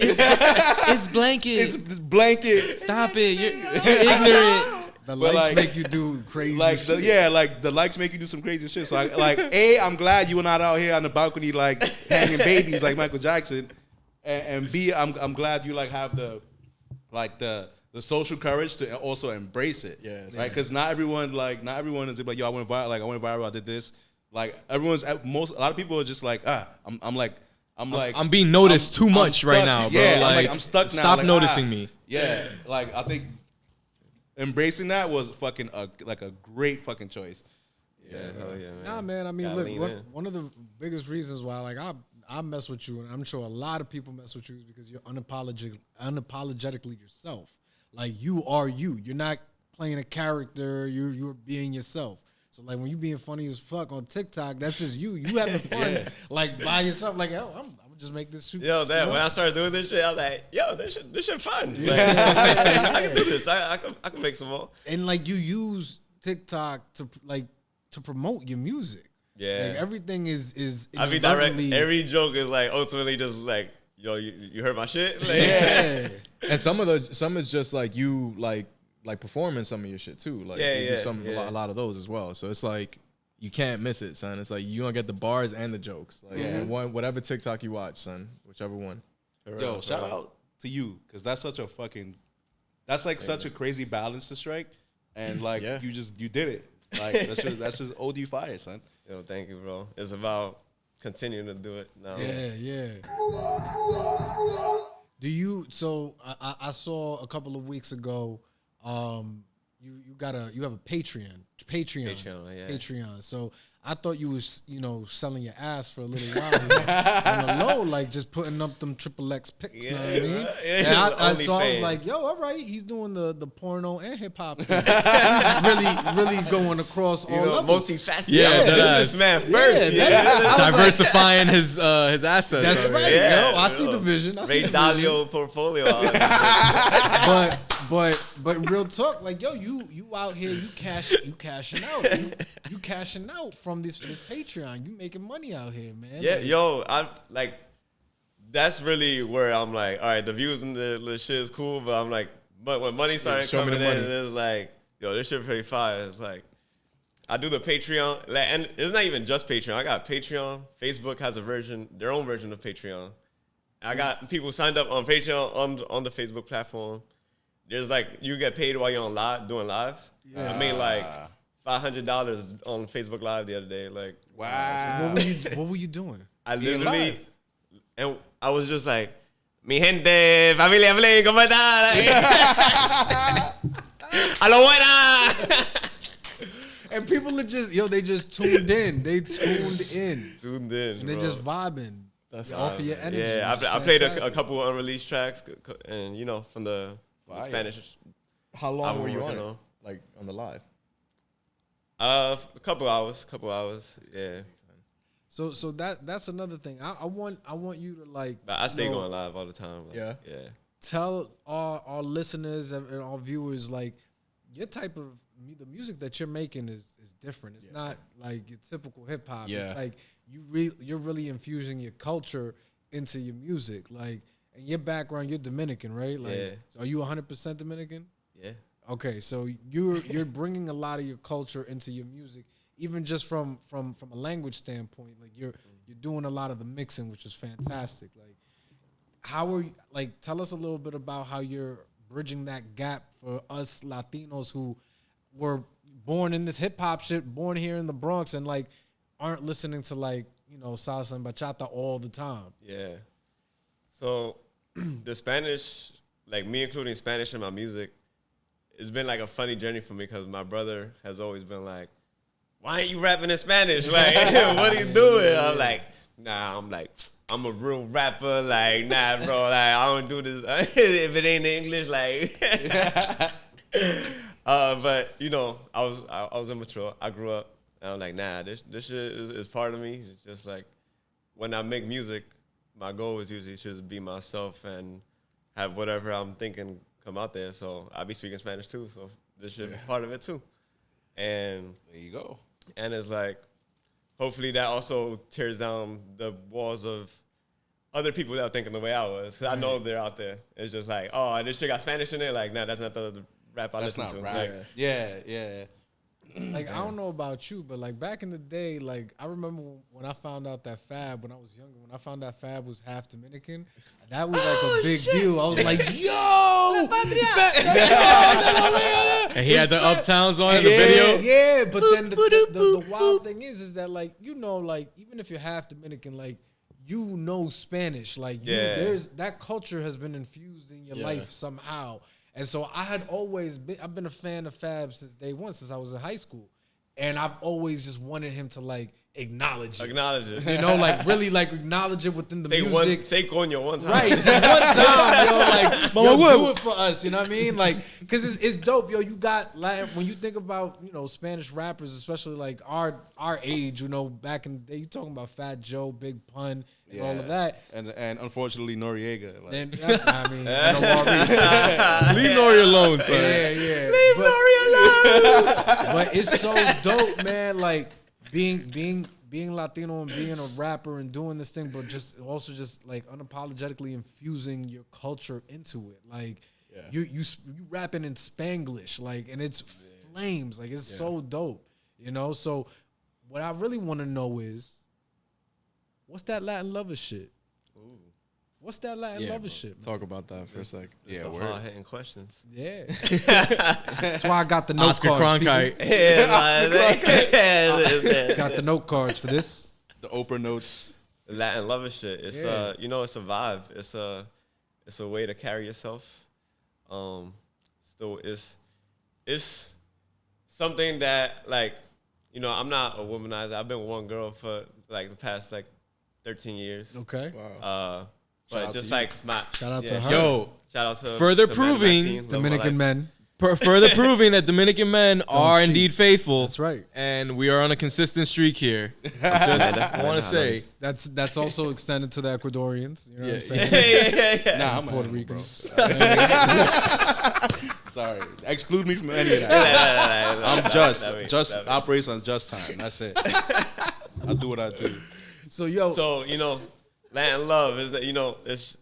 Speaker 3: It's blanket.
Speaker 2: It's this blanket.
Speaker 3: Stop it. You're ignorant.
Speaker 1: The
Speaker 2: But,
Speaker 1: likes
Speaker 2: like-
Speaker 1: make you do crazy
Speaker 2: Like
Speaker 1: shit.
Speaker 2: like the likes make you do some crazy shit. So I'm glad you were not out here on the balcony like hanging babies like Michael Jackson, and B, I'm glad you like have the social courage to also embrace it.
Speaker 3: Yes.
Speaker 2: Right. Because not everyone is like, yo, I went viral. I did this. Like a lot of people are just like, I'm being
Speaker 3: noticed too much
Speaker 2: stuck.
Speaker 3: right now, bro.
Speaker 2: Yeah,
Speaker 3: Like,
Speaker 2: I'm stuck now.
Speaker 3: Stop
Speaker 2: Like,
Speaker 3: noticing me.
Speaker 2: Yeah, like I think embracing that was fucking a great fucking choice.
Speaker 4: Yeah, hell yeah, man.
Speaker 1: Nah, man. I mean,
Speaker 4: Gotta lean
Speaker 1: look,
Speaker 4: in.
Speaker 1: one of the biggest reasons why, like, I mess with you, and I'm sure a lot of people mess with you, is because you're unapologetically yourself. Like, you are you. You're not playing a character. You're being yourself. So, like, when you being funny as fuck on TikTok, that's just you. You having fun, like, by yourself. Like, oh, I'm gonna just make this shoot.
Speaker 4: Yo, that
Speaker 1: you know?
Speaker 4: when I started doing this shit, I was like, yo, this shit fun. Like, I can do this. I can make some more.
Speaker 1: And like, you use TikTok to promote your music.
Speaker 4: Yeah.
Speaker 1: Like, everything is.
Speaker 4: I be direct.
Speaker 1: inadvertently-
Speaker 4: Every joke is like ultimately just like, yo, you heard my shit? Like,
Speaker 1: Yeah.
Speaker 3: And some is just like you like performing some of your shit too. Like you do a lot of those as well. So it's like you can't miss it, son. It's like you gonna get the bars and the jokes. Like whatever TikTok you watch, son, whichever one.
Speaker 2: Yo, shout out to you, because that's such a crazy balance to strike, and like you did it. Like that's just OD fire, son.
Speaker 4: Yo, thank you, bro. It's about continuing to do it now.
Speaker 1: Yeah. Do you? So I saw a couple of weeks ago. You have a Patreon. Patreon. So I thought you was selling your ass for a little while on the low, like just putting up them XXX pics. You know what I mean?
Speaker 4: Yeah,
Speaker 1: And so I was like, yo, all right, he's doing the porno and hip hop. He's really going across all levels.
Speaker 4: Multifaceted.
Speaker 3: Yeah,
Speaker 4: this man first.
Speaker 3: Diversifying his assets.
Speaker 1: That's
Speaker 3: already.
Speaker 1: right.
Speaker 4: Yeah,
Speaker 1: I see the vision.
Speaker 4: Ray Dalio portfolio.
Speaker 1: But real talk, like, yo, you out here, you cashing out. You cashing out from this Patreon. You making money out here, man.
Speaker 4: Yeah,
Speaker 1: like,
Speaker 4: yo, I like. That's really where I'm like, all right, the views and the shit is cool, but I'm like, but when money started
Speaker 3: show me
Speaker 4: coming
Speaker 3: the
Speaker 4: in,
Speaker 3: money.
Speaker 4: it's like, yo, this shit pretty fire. It's like, I do the Patreon, like, and it's not even just Patreon. I got Patreon. Facebook has their own version of Patreon. I got people signed up on Patreon on the Facebook platform. There's like, you get paid while you're on doing live. Yeah. I made like $500 on Facebook Live the other day. Like,
Speaker 2: Wow.
Speaker 1: what were you doing?
Speaker 4: I
Speaker 2: Being
Speaker 4: literally,
Speaker 2: live.
Speaker 4: and I was just like, mi gente, familia, ¿cómo está? A lo buena.
Speaker 1: And people are just, they just tuned in. They tuned in.
Speaker 4: Tuned in,
Speaker 1: And they're
Speaker 4: bro.
Speaker 1: just vibing.
Speaker 3: That's
Speaker 1: off of your energy.
Speaker 4: Yeah,
Speaker 1: It's
Speaker 4: I played a
Speaker 1: fantastic.
Speaker 4: couple of unreleased tracks, and from the
Speaker 2: Fire.
Speaker 4: Spanish.
Speaker 3: How long
Speaker 4: I'm
Speaker 3: were you on
Speaker 4: working
Speaker 3: it?
Speaker 4: on.
Speaker 3: Like on the live?
Speaker 4: A couple hours. Yeah.
Speaker 1: So that's another thing. I want you to like.
Speaker 4: But I stay going live all the time. Like,
Speaker 3: Yeah.
Speaker 1: Tell our listeners and our viewers like your type of the music that you're making is different. It's not like your typical hip hop.
Speaker 3: Yeah.
Speaker 1: It's like you're really infusing your culture into your music. Like, and your background, you're Dominican, right? Like, so are you 100% Dominican?
Speaker 4: Yeah.
Speaker 1: Okay, so you're bringing a lot of your culture into your music, even just from a language standpoint. Like you're doing a lot of the mixing, which is fantastic. Like, how are you? Like, tell us a little bit about how you're bridging that gap for us Latinos who were born in this hip hop shit, born here in the Bronx, and like aren't listening to like salsa and bachata all the time.
Speaker 4: Yeah. So the Spanish, like me including Spanish in my music, it's been like a funny journey for me because my brother has always been like, why ain't you rapping in Spanish? Like, what are you doing? I'm like, nah, I'm a real rapper. Like, nah, bro, like, I don't do this if it ain't in English. Like, but I was immature. I grew up, and I'm like, nah, this shit is part of me. It's just like when I make music, my goal is usually just be myself and have whatever I'm thinking come out there. So I be speaking Spanish too. So this shit be part of it too. And
Speaker 2: There you go.
Speaker 4: and it's like, hopefully that also tears down the walls of other people that are thinking the way I was. 'Cause I know they're out there. It's just like, oh, this shit got Spanish in it. Like, nah, that's not the rap I
Speaker 2: That's
Speaker 4: listen
Speaker 2: not
Speaker 4: to.
Speaker 2: rap.
Speaker 4: Like,
Speaker 2: Yeah.
Speaker 1: Like, I don't know about you, but like back in the day, like I remember when I found out that Fab, when I was younger, when I found out Fab was half Dominican, that was like a big deal. I was like, yo!
Speaker 3: And he had the uptowns on in the video.
Speaker 1: Yeah, but then the wild thing is that like, like even if you're half Dominican, like Spanish, like there's that culture has been infused in your life somehow. And so I've been a fan of Fab since day one, since I was in high school. And I've always just wanted him to like acknowledge it. Like really like acknowledge it within the music.
Speaker 4: Say coño one time.
Speaker 1: Right, just one time, do it for us, you know what I mean? Like, cause it's dope, yo. You got like when you think about, Spanish rappers, especially like our age, back in the day, you talking about Fat Joe, Big Pun, and all of that.
Speaker 2: And unfortunately Noriega. Like.
Speaker 1: Then I mean,
Speaker 3: Leave Nori alone, son.
Speaker 1: Yeah.
Speaker 4: Leave Nori alone.
Speaker 1: But it's so dope, man. Like being Latino and being a rapper and doing this thing, but just like unapologetically infusing your culture into it. Like you rapping in Spanglish, like, and it's flames. Like, it's so dope, So what I really want to know is, what's that Latin lover shit? What's that Latin lover shit? Man?
Speaker 3: Talk about that for a sec.
Speaker 4: Yeah, hard-hitting questions.
Speaker 1: Yeah. That's why I got the note
Speaker 3: Oscar
Speaker 1: cards.
Speaker 3: Cronkite.
Speaker 1: Got the note cards for this.
Speaker 2: The Oprah notes.
Speaker 4: Latin lover shit. It's it's a vibe. It's a way to carry yourself. Still, it's something that like, I'm not a womanizer. I've been with one girl for like the past like 13 years.
Speaker 1: Okay.
Speaker 3: Wow.
Speaker 4: But just like
Speaker 1: shout out to her.
Speaker 3: Yo,
Speaker 4: shout out to
Speaker 3: further
Speaker 4: to
Speaker 3: proving
Speaker 4: Maxine,
Speaker 1: Dominican men.
Speaker 3: further proving that Dominican men are
Speaker 1: cheat.
Speaker 3: indeed faithful.
Speaker 1: That's right.
Speaker 3: And we are on a consistent streak here. I want to say
Speaker 1: That's also extended to the Ecuadorians. You know what I'm saying?
Speaker 4: yeah.
Speaker 2: Nah, I'm
Speaker 1: Puerto
Speaker 2: a
Speaker 1: Ricans.
Speaker 2: Sorry. Exclude me from any of that. I'm just operates on just time. That's it. I do what I do.
Speaker 1: So
Speaker 4: Latin love is that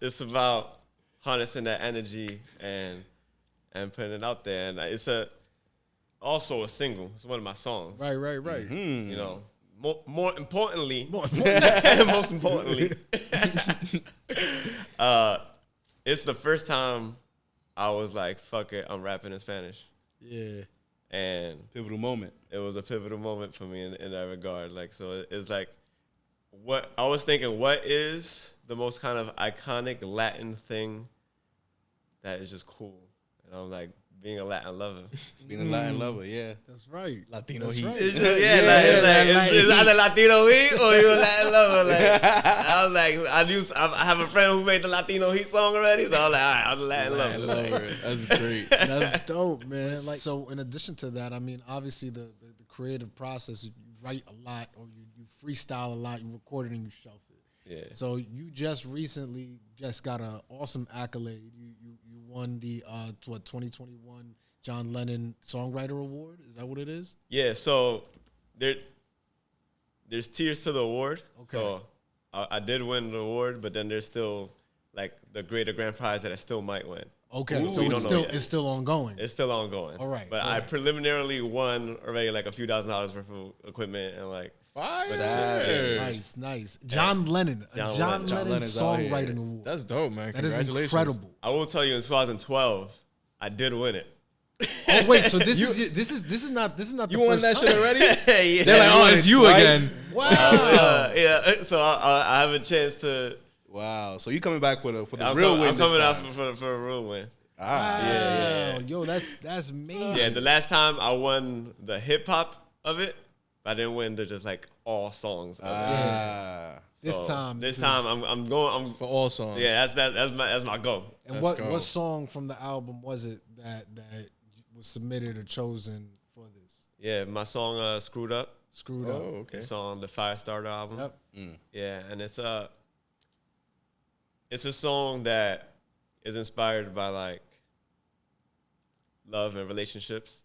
Speaker 4: it's about harnessing that energy and putting it out there, and it's also a single. It's one of my songs.
Speaker 1: Right.
Speaker 4: Mm-hmm. More importantly, most importantly, it's the first time I was like, fuck it, I'm rapping in Spanish.
Speaker 1: Yeah.
Speaker 4: And
Speaker 2: Pivotal moment.
Speaker 4: it was a pivotal moment for me in that regard. Like, so it's like, what I was thinking, what is the most kind of iconic Latin thing that is just cool? And I'm like, being a Latin lover.
Speaker 2: Being a Latin lover, yeah.
Speaker 1: That's right.
Speaker 3: Latino
Speaker 1: That's
Speaker 3: heat.
Speaker 1: right.
Speaker 4: It's just, it's either Latino heat or you're a Latin lover. Like, I was like, I have a friend who made the Latino heat song already, so I was like, all right, I'm a Latin lover.
Speaker 3: That's great.
Speaker 1: That's dope, man. Like, so in addition to that, I mean, obviously the creative process. You write a lot, or you freestyle a lot. You record it and you shelf it.
Speaker 4: Yeah.
Speaker 1: So you just recently got an awesome accolade. You won the 2021 John Lennon Songwriter Award. Is that what it is?
Speaker 4: Yeah. So there's tiers to the award.
Speaker 1: Okay.
Speaker 4: So I did win the award, but then there's still like the greater grand prize that I still might win.
Speaker 1: Okay.
Speaker 4: Ooh,
Speaker 1: So
Speaker 4: we
Speaker 1: it's
Speaker 4: don't know
Speaker 1: still
Speaker 4: yet.
Speaker 1: it's still ongoing.
Speaker 4: It's still ongoing.
Speaker 1: All right,
Speaker 4: But
Speaker 1: all
Speaker 4: I
Speaker 1: right.
Speaker 4: preliminarily won already like a few $1,000s worth of equipment and like.
Speaker 3: Fire.
Speaker 1: Nice. John Lennon, a
Speaker 4: John
Speaker 1: John
Speaker 4: Lennon.
Speaker 2: John
Speaker 1: Lennon
Speaker 2: Lennon's out here.
Speaker 1: Songwriting Award.
Speaker 3: That's dope, man.
Speaker 1: That is
Speaker 3: Congratulations.
Speaker 1: incredible.
Speaker 4: I will tell you, in 2012, I did win it.
Speaker 1: Oh wait, so this is not the
Speaker 3: You won
Speaker 1: first
Speaker 3: that
Speaker 1: time.
Speaker 3: shit already?
Speaker 4: Yeah.
Speaker 3: They're like, oh, it's you
Speaker 2: Twice.
Speaker 3: again.
Speaker 1: Wow.
Speaker 4: Yeah. So I have a chance to.
Speaker 2: Wow. So you coming back for the
Speaker 4: I'm
Speaker 2: real
Speaker 4: coming,
Speaker 2: win
Speaker 4: I'm coming
Speaker 2: this
Speaker 4: out
Speaker 2: time.
Speaker 4: for a real win.
Speaker 2: Ah.
Speaker 4: Yeah.
Speaker 1: Yo, that's major.
Speaker 4: Yeah, the last time I won the hip hop of it, I didn't win the just like all songs of it.
Speaker 2: Ah.
Speaker 1: This
Speaker 4: So
Speaker 1: time
Speaker 4: I'm going.
Speaker 3: For all songs.
Speaker 4: Yeah, that's my goal.
Speaker 1: And
Speaker 3: Let's go.
Speaker 1: what song from the album was it that was submitted or chosen for this?
Speaker 4: Yeah, my song "Screwed Up."
Speaker 1: Screwed
Speaker 3: Oh,
Speaker 1: Up.
Speaker 3: okay.
Speaker 4: It's on the Firestarter album.
Speaker 1: Yep.
Speaker 4: Yeah, and it's a song that is inspired by like love and relationships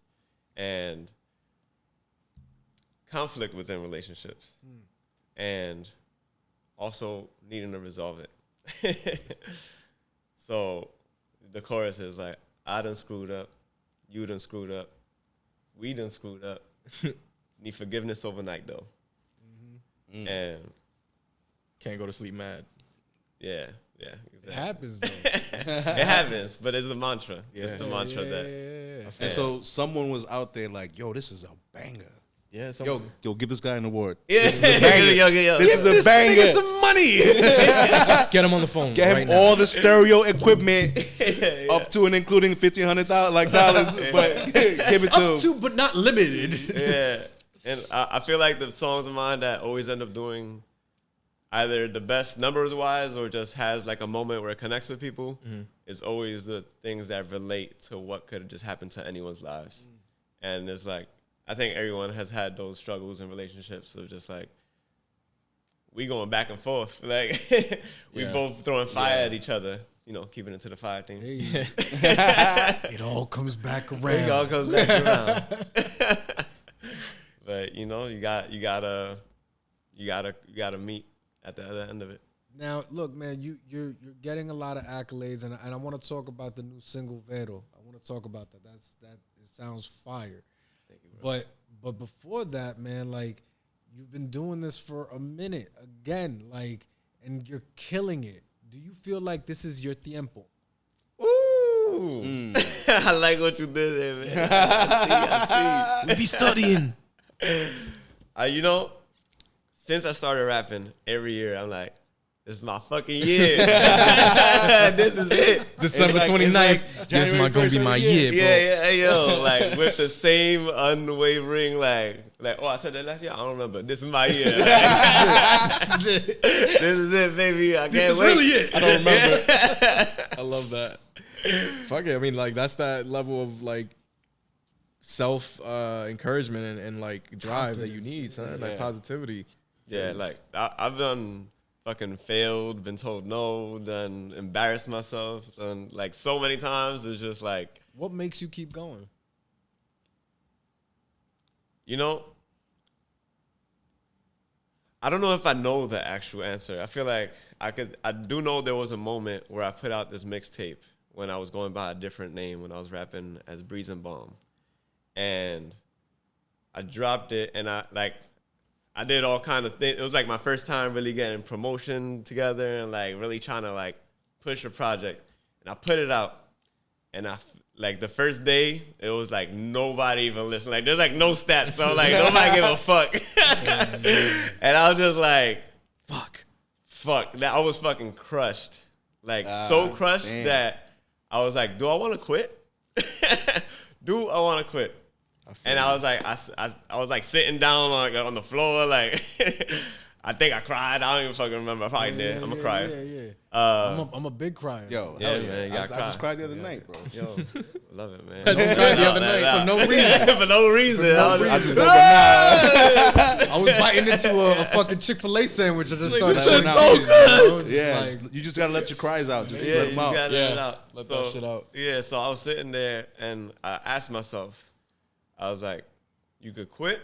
Speaker 4: and conflict within relationships and also needing to resolve it. So the chorus is like, I done screwed up, you done screwed up, we done screwed up. Need forgiveness overnight though. And
Speaker 3: Can't go to sleep mad.
Speaker 4: yeah,
Speaker 1: It
Speaker 4: exactly.
Speaker 1: happens though.
Speaker 4: It happens, but it's the mantra. It's
Speaker 3: Yeah.
Speaker 4: the mantra that.
Speaker 1: Yeah.
Speaker 2: And so someone was out there like, yo, this is a banger.
Speaker 3: Yeah.
Speaker 2: Yo, give this guy an award.
Speaker 4: Yeah,
Speaker 2: This is a banger.
Speaker 4: yo.
Speaker 2: This is a banger.
Speaker 1: some money.
Speaker 3: Get him on the phone.
Speaker 2: Get him
Speaker 3: right now.
Speaker 2: all the stereo equipment up to and including $1,500 like dollars, but give it to him.
Speaker 1: Up to but not limited.
Speaker 4: Yeah, and I feel like the songs of mine that always end up doing either the best numbers wise or just has like a moment where it connects with people is always the things that relate to what could have just happened to anyone's lives. And it's like, I think everyone has had those struggles in relationships of just like, we going back and forth. Like, we
Speaker 3: Yeah.
Speaker 4: both throwing fire at each other, you know, keeping it to the fire thing.
Speaker 1: Hey. It all comes back around.
Speaker 4: It all comes back around. But you know, you gotta meet at the other end of it.
Speaker 1: Now, look, man, you're getting a lot of accolades, and I want to talk about the new single Vero. I want to talk about that. It sounds fire.
Speaker 4: Thank you, bro.
Speaker 1: But before that, man, like you've been doing this for a minute again, like, and you're killing it. Do you feel like this is your tiempo?
Speaker 4: Ooh, I like what you did there, man. I see.
Speaker 3: We be studying.
Speaker 4: You know, since I started rapping, every year I'm like, this is my fucking year. This is it.
Speaker 3: December
Speaker 4: It's
Speaker 3: 29th.
Speaker 4: like
Speaker 3: This
Speaker 2: January
Speaker 3: might gonna
Speaker 2: 1st
Speaker 3: be my
Speaker 2: every year.
Speaker 3: year, bro.
Speaker 4: yo, like with the same unwavering, like, oh, I said that last year. I don't remember. This is my year.
Speaker 1: This is it.
Speaker 4: This is it, baby. I can't
Speaker 1: This is
Speaker 4: wait.
Speaker 1: really it.
Speaker 3: I don't remember. I love that. Fuck it. I mean, like that's that level of like self encouragement and like drive that you
Speaker 1: Confidence.
Speaker 3: need, son.
Speaker 4: Yeah.
Speaker 3: Like positivity.
Speaker 4: Yeah, like I've done fucking failed, been told no, done embarrassed myself, done like so many times. It's just like,
Speaker 1: What makes you keep going?
Speaker 4: you know, I don't know if I know the actual answer. I feel like I do know there was a moment where I put out this mixtape when I was going by a different name, when I was rapping as Breeze and Bomb. And I dropped it and I did all kind of things. It was like my first time really getting promotion together and like really trying to like push a project. And I put it out and like the first day, it was like nobody even listened. Like there's like no stats. So like nobody give a fuck. And I was just like, fuck. That I was fucking crushed. Like so crushed
Speaker 2: damn.
Speaker 4: that I was like, do I want to quit? Do I want to quit? And I was like, I was like sitting down on the floor, like I think I cried. I don't even fucking remember. I probably did. I'm a crier.
Speaker 1: Yeah. I'm a big crier.
Speaker 2: Yo,
Speaker 4: Yeah,
Speaker 2: hell
Speaker 4: man, you
Speaker 2: I
Speaker 4: gotta
Speaker 2: just
Speaker 4: cry.
Speaker 2: cried the other night, bro.
Speaker 4: Yo, Love it, man.
Speaker 3: I just cried the other night
Speaker 1: for no reason.
Speaker 4: For no reason. I
Speaker 2: just never know.
Speaker 1: I was biting into a fucking Chick-fil-A sandwich. I just started
Speaker 3: this
Speaker 1: showing
Speaker 3: shit's
Speaker 1: out.
Speaker 3: so
Speaker 1: good.
Speaker 2: Yeah, you just gotta let your cries out. Just let them out.
Speaker 4: Let it out.
Speaker 3: Let that shit out.
Speaker 4: Yeah, so I was sitting there and I asked myself, I was like, you could quit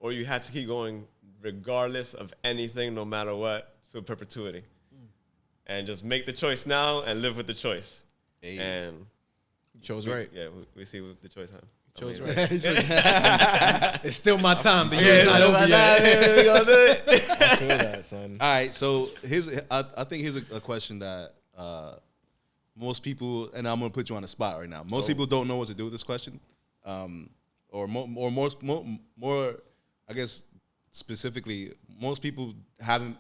Speaker 4: or you had to keep going regardless of anything, no matter what, to perpetuity. And just make the choice now and live with the choice.
Speaker 2: Hey.
Speaker 4: And
Speaker 3: chose right.
Speaker 4: Yeah, we see what the choice has.
Speaker 3: Chose
Speaker 4: I mean,
Speaker 3: right.
Speaker 1: It's still my time. The year's not over yet.
Speaker 4: We gonna do it.
Speaker 3: I feel that, son.
Speaker 2: All right, so I think here's a question that most people, and I'm gonna put you on the spot right now. Most people don't know what to do with this question, or more, I guess specifically, most people haven't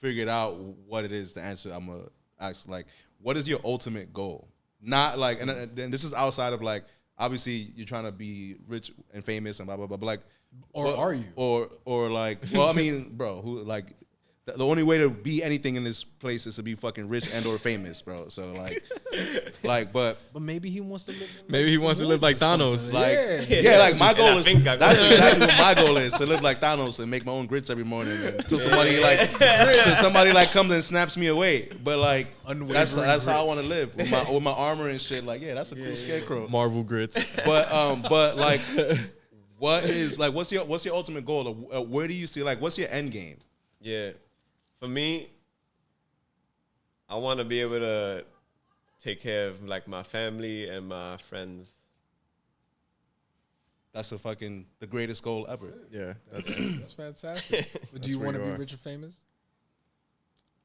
Speaker 2: figured out what it is. The answer I'm gonna ask, like, what is your ultimate goal? Not like, and this is outside of like, obviously you're trying to be rich and famous and blah blah blah, but like,
Speaker 1: Are you?
Speaker 2: Or like, well, I mean, bro, who like the only way to be anything in this place is to be fucking rich and or famous, bro. So like, but
Speaker 1: maybe he wants to live.
Speaker 3: Maybe he wants to live like Thanos.
Speaker 2: like,
Speaker 1: Yeah.
Speaker 2: yeah, like my
Speaker 4: And
Speaker 2: goal
Speaker 4: I
Speaker 2: is
Speaker 4: think I-
Speaker 2: that's exactly what my goal is, to live like Thanos and make my own grits every morning until somebody like comes and snaps me away. But like, that's how I want to live with my armor and shit. Like, yeah, that's a cool scarecrow.
Speaker 3: Marvel grits.
Speaker 2: But like, what's your ultimate goal? Where do you see, like, what's your end game?
Speaker 4: Yeah. For me, I want to be able to take care of like my family and my friends.
Speaker 2: That's the greatest goal ever.
Speaker 3: Yeah,
Speaker 1: That's fantastic. But do you want to be rich or famous?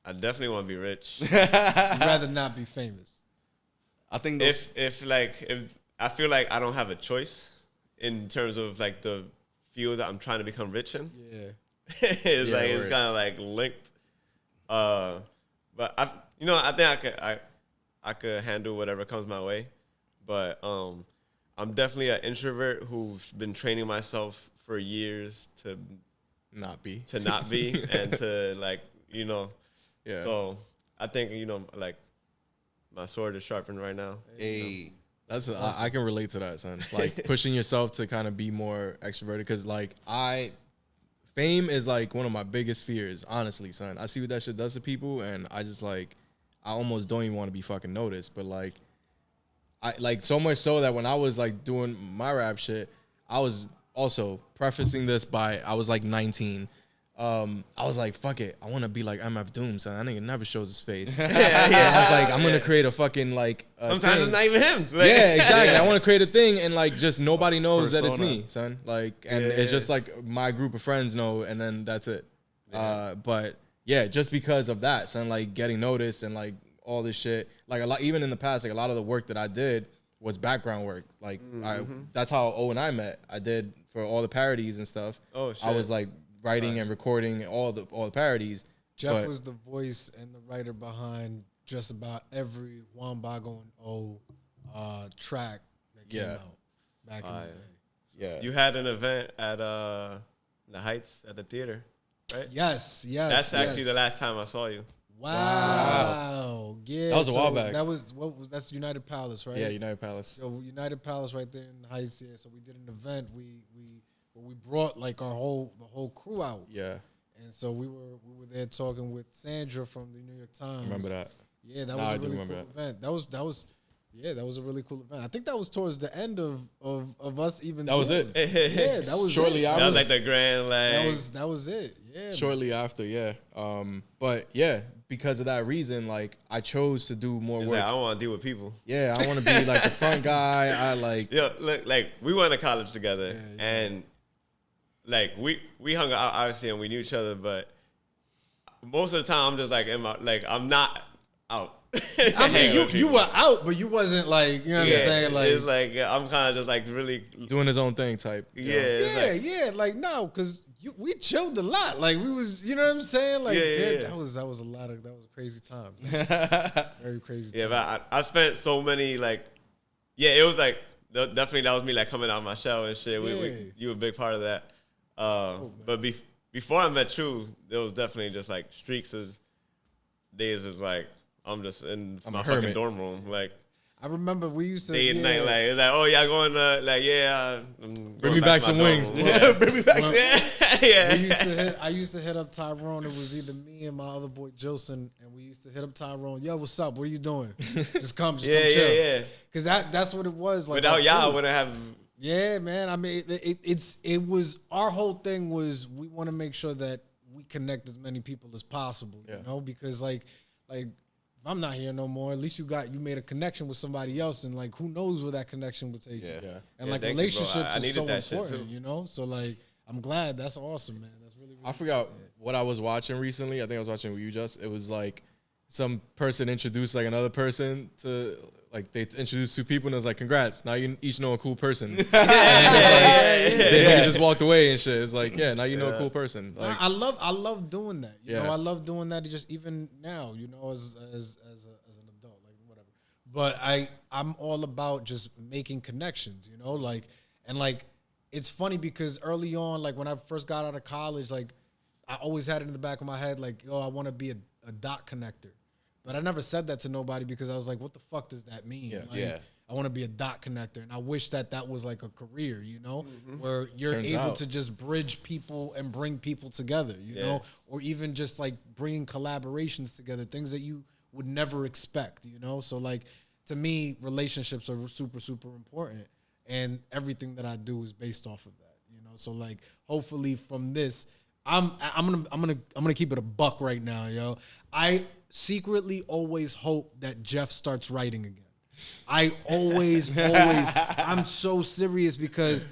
Speaker 4: I definitely want to be rich.
Speaker 1: You'd rather not be famous.
Speaker 2: I think
Speaker 4: if I feel like I don't have a choice in terms of like the field that I'm trying to become rich in.
Speaker 1: Yeah.
Speaker 4: It's kind of like linked. But I think I could handle whatever comes my way. But I'm definitely an introvert who's been training myself for years to
Speaker 3: not be
Speaker 4: and to like,
Speaker 3: Yeah.
Speaker 4: So I think, like my sword is sharpened right now.
Speaker 2: Hey.
Speaker 3: That's I can relate to that, son. Like pushing yourself to kind of be more extroverted, because like fame is like one of my biggest fears, honestly, son. I see what that shit does to people, and I just like I almost don't even want to be fucking noticed. But like I like so much so that when I was like doing my rap shit, I was also prefacing this by I was like 19. I was like, fuck it, I want to be like MF Doom, son. That nigga never shows his face. I was like, I'm gonna create a fucking like.
Speaker 4: Sometimes
Speaker 3: thing.
Speaker 4: it's not even him.
Speaker 3: Like, yeah, exactly. I want to create a thing and like just nobody knows that it's
Speaker 2: Persona.
Speaker 3: me, son. Like, and it's just like my group of friends know, and then that's it. But yeah, just because of that, son, like getting noticed and like all this shit, like a lot, even in the past, like a lot of the work that I did was background work. Like, that's how O and I met. I did for all the parodies and stuff.
Speaker 4: Oh shit.
Speaker 3: I was like writing and recording all the parodies.
Speaker 1: Jeff was the voice and the writer behind just about every Juan Bago and O track that came out back in the day.
Speaker 3: Yeah.
Speaker 4: You had an event at the Heights at the theater, right?
Speaker 1: Yes.
Speaker 4: That's actually the last time I saw you.
Speaker 1: Wow. Yeah.
Speaker 3: That was a while back.
Speaker 1: That's United Palace, right?
Speaker 3: Yeah, United Palace.
Speaker 1: So United Palace right there in the Heights. Yeah. So we did an event. We brought like the whole crew out.
Speaker 3: Yeah.
Speaker 1: And so we were there talking with Sandra from the New York Times.
Speaker 3: Remember that?
Speaker 1: Yeah, that was a really cool event. That was a really cool event. I think that was towards the end of us even.
Speaker 3: That was it.
Speaker 1: Yeah, that was
Speaker 3: shortly after.
Speaker 4: That was like the grand like.
Speaker 1: That was it. Yeah.
Speaker 3: Shortly after, yeah. But yeah, because of that reason, like I chose to do more work.
Speaker 4: Like, I don't want to deal with people.
Speaker 3: Yeah, I want to be like the front guy. I like.
Speaker 4: Yeah, look, like we went to college together, and like we hung out obviously, and we knew each other, but most of the time I'm just like I'm not out.
Speaker 1: I mean, you were out, but you wasn't like, you know what I'm saying? Like,
Speaker 4: it's like I'm kind of just like really
Speaker 3: doing his own thing type.
Speaker 1: Like no, because we chilled a lot. Like we was, you know what I'm saying? Like that was a crazy time. Very crazy time.
Speaker 4: Yeah, but I spent so many like, it was like definitely that was me like coming out of my shell and shit. You were a big part of that. But before I met you, there was definitely just like streaks of days of like I'm just in my fucking dorm room. Like
Speaker 1: I remember we used to.
Speaker 4: Day and night, like it's like, oh, y'all going
Speaker 3: Bring me back some wings.
Speaker 2: Yeah, bring me back.
Speaker 4: Yeah.
Speaker 1: I used to hit up Tyrone. It was either me and my other boy Jilson, and we used to hit up Tyrone. Yo, what's up? What are you doing? Just come chill.
Speaker 4: Yeah.
Speaker 1: Because that's what it was. Like
Speaker 4: Without y'all, I wouldn't have.
Speaker 1: Yeah, man. I mean, it was our whole thing was we want to make sure that we connect as many people as possible. You know, because like if I'm not here no more, at least you made a connection with somebody else, and like who knows where that connection would take you. And like relationships is so important, you know. So like I'm glad. That's awesome, man. That's really
Speaker 3: I forgot what I was watching recently. I think I was watching with you just. It was like some person introduced like another person to like they introduced two people and it was like congrats. Now you each know a cool person. They just walked away and shit. It's like now you know a cool person. Like
Speaker 1: I love doing that. You know, I love doing that just even now, you know, as an adult, like whatever. But I'm all about just making connections, you know, like and like it's funny because early on, like when I first got out of college, like I always had it in the back of my head, like, I want to be a dot connector. But I never said that to nobody because I was like, what the fuck does that mean? I want to be a dot connector. And I wish that was like a career, you know, where you're able to just bridge people and bring people together, you know, or even just like bringing collaborations together, things that you would never expect, you know? So like, to me, relationships are super, super important. And everything that I do is based off of that, you know? So like, hopefully from this, I'm gonna keep it a buck right now, yo. I secretly always hope that Jeff starts writing again. I always, I'm so serious because,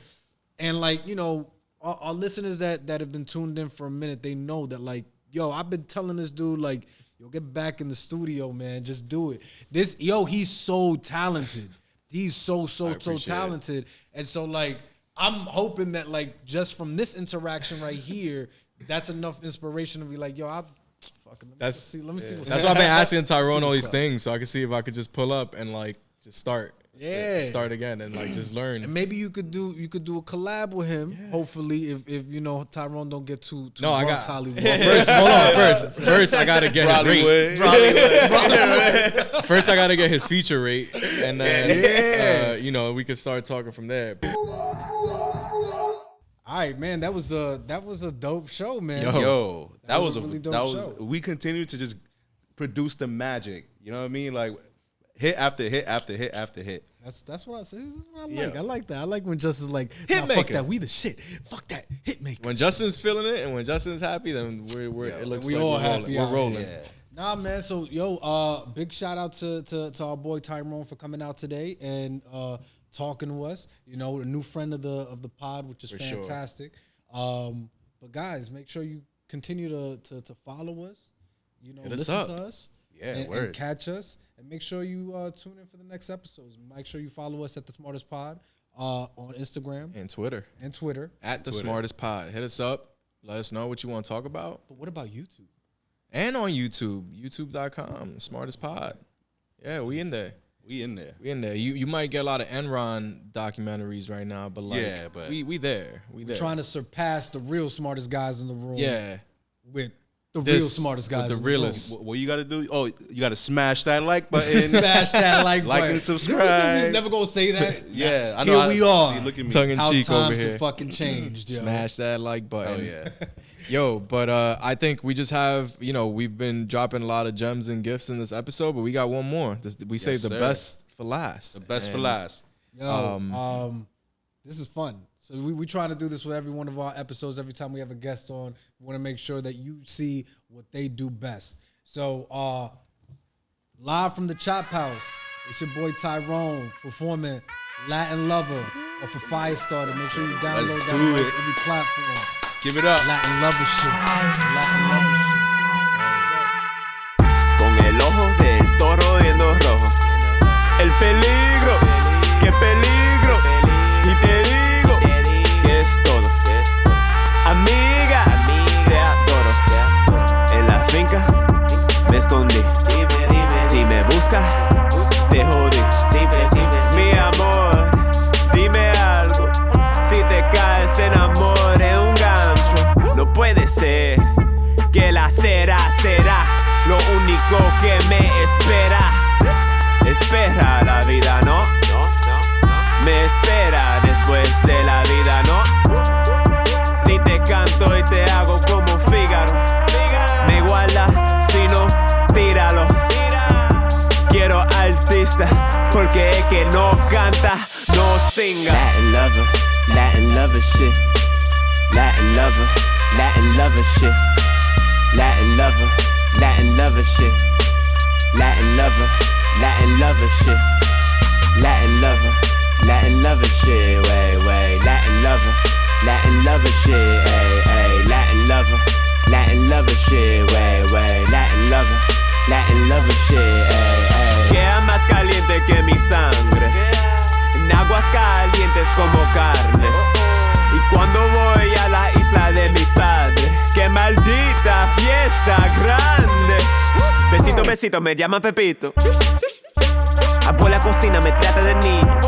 Speaker 1: and like, you know, our listeners that have been tuned in for a minute, they know that like, yo, I've been telling this dude like, yo, get back in the studio, man. Just do it. He's so talented. He's so talented. And so like, I'm hoping that like just from this interaction right here, that's enough inspiration to be like, yo, let me see what's
Speaker 3: that's why I've been asking Tyrone all these things so I can see if I could just pull up and like just start again and like just learn.
Speaker 1: And maybe you could do a collab with him. Hopefully, if you know Tyrone don't get too
Speaker 3: no, I got
Speaker 1: Hollywood.
Speaker 3: First I gotta get his rate. First I gotta get his feature rate, and then you know we could start talking from there.
Speaker 1: All right, man. That was a dope show, man.
Speaker 2: Yo, that was
Speaker 1: a really dope show.
Speaker 2: We continue to just produce the magic. You know what I mean? Like hit after hit after hit after hit.
Speaker 1: That's what I say. That's what I like. I like that. I like when Justin's like,
Speaker 3: hit maker.
Speaker 1: Fuck that. We the shit. Fuck that. Hit maker.
Speaker 3: When Justin's feeling it and when Justin's happy, then it looks
Speaker 1: we
Speaker 3: like
Speaker 1: all
Speaker 3: we're
Speaker 1: happy.
Speaker 3: We're rolling.
Speaker 2: Yeah.
Speaker 1: Nah, man. So big shout out to our boy Tyrone for coming out today and talking to us. You know, a new friend of the pod, which is fantastic. Sure. But guys, make sure you continue to follow us. You know, listen to us. And catch us. And make sure you tune in for the next episodes. Make sure you follow us at The Smartest Pod on Instagram.
Speaker 3: And Twitter. At The Smartest Pod. Hit us up. Let us know what you want to talk about.
Speaker 1: But what about YouTube?
Speaker 3: And on YouTube. YouTube.com. The Smartest Pod. Yeah, we in there.
Speaker 2: We in there.
Speaker 3: You might get a lot of Enron documentaries right now, but like we there.
Speaker 1: We're trying to surpass the real smartest guys in the room.
Speaker 3: Yeah.
Speaker 1: With the real smartest guys.
Speaker 3: The realest.
Speaker 2: What you got to do? Oh, you got to smash that like button.
Speaker 1: Smash that like button.
Speaker 2: And subscribe.
Speaker 1: We're never gonna say that.
Speaker 2: I know.
Speaker 1: Here we are.
Speaker 2: See, look at me.
Speaker 3: Tongue in cheek over here.
Speaker 1: How times have fucking changed. Yo.
Speaker 3: Smash that like button.
Speaker 2: Oh yeah.
Speaker 3: Yo, but I think we just have, you know, we've been dropping a lot of gems and gifts in this episode, but we got one more. We saved the best for last.
Speaker 2: The best for last.
Speaker 1: Yo, this is fun. So we trying to do this with every one of our episodes. Every time we have a guest on, we want to make sure that you see what they do best. So live from the Chop House, it's your boy Tyrone performing Latin Lover off of Firestarter. Make sure you download that on every platform.
Speaker 2: Give it up.
Speaker 1: Latin Lover shit. Latin Lover shit.
Speaker 5: Con el ojo del toro viendo rojo. El peligro, qué peligro. Y te digo que es todo. Amiga, te adoro. En la finca me escondí. Si me buscas, te jodí. Mi amor, dime algo. Si te caes en amor en un gancho, no puede ser que la cera será lo único que me espera. Es espera la vida, ¿no? Me espera después de la vida, ¿no? Si te canto y te hago como Fígaro, me iguala, si no, tíralo. Quiero artista, porque el que no canta, no singa. Latin lover shit. Latin lover shit. Latin lover shit. Latin lover shit. Latin lover shit, way, Latin lover shit, ay, Latin lover shit, way, Latin lover shit, ay. Queda más caliente que mi sangre, en aguas calientes como carne. Y cuando voy a la isla de mi padre, qué maldita fiesta grande. Besito, besito, me llaman Pepito. Abuela cocina, me trata de niño.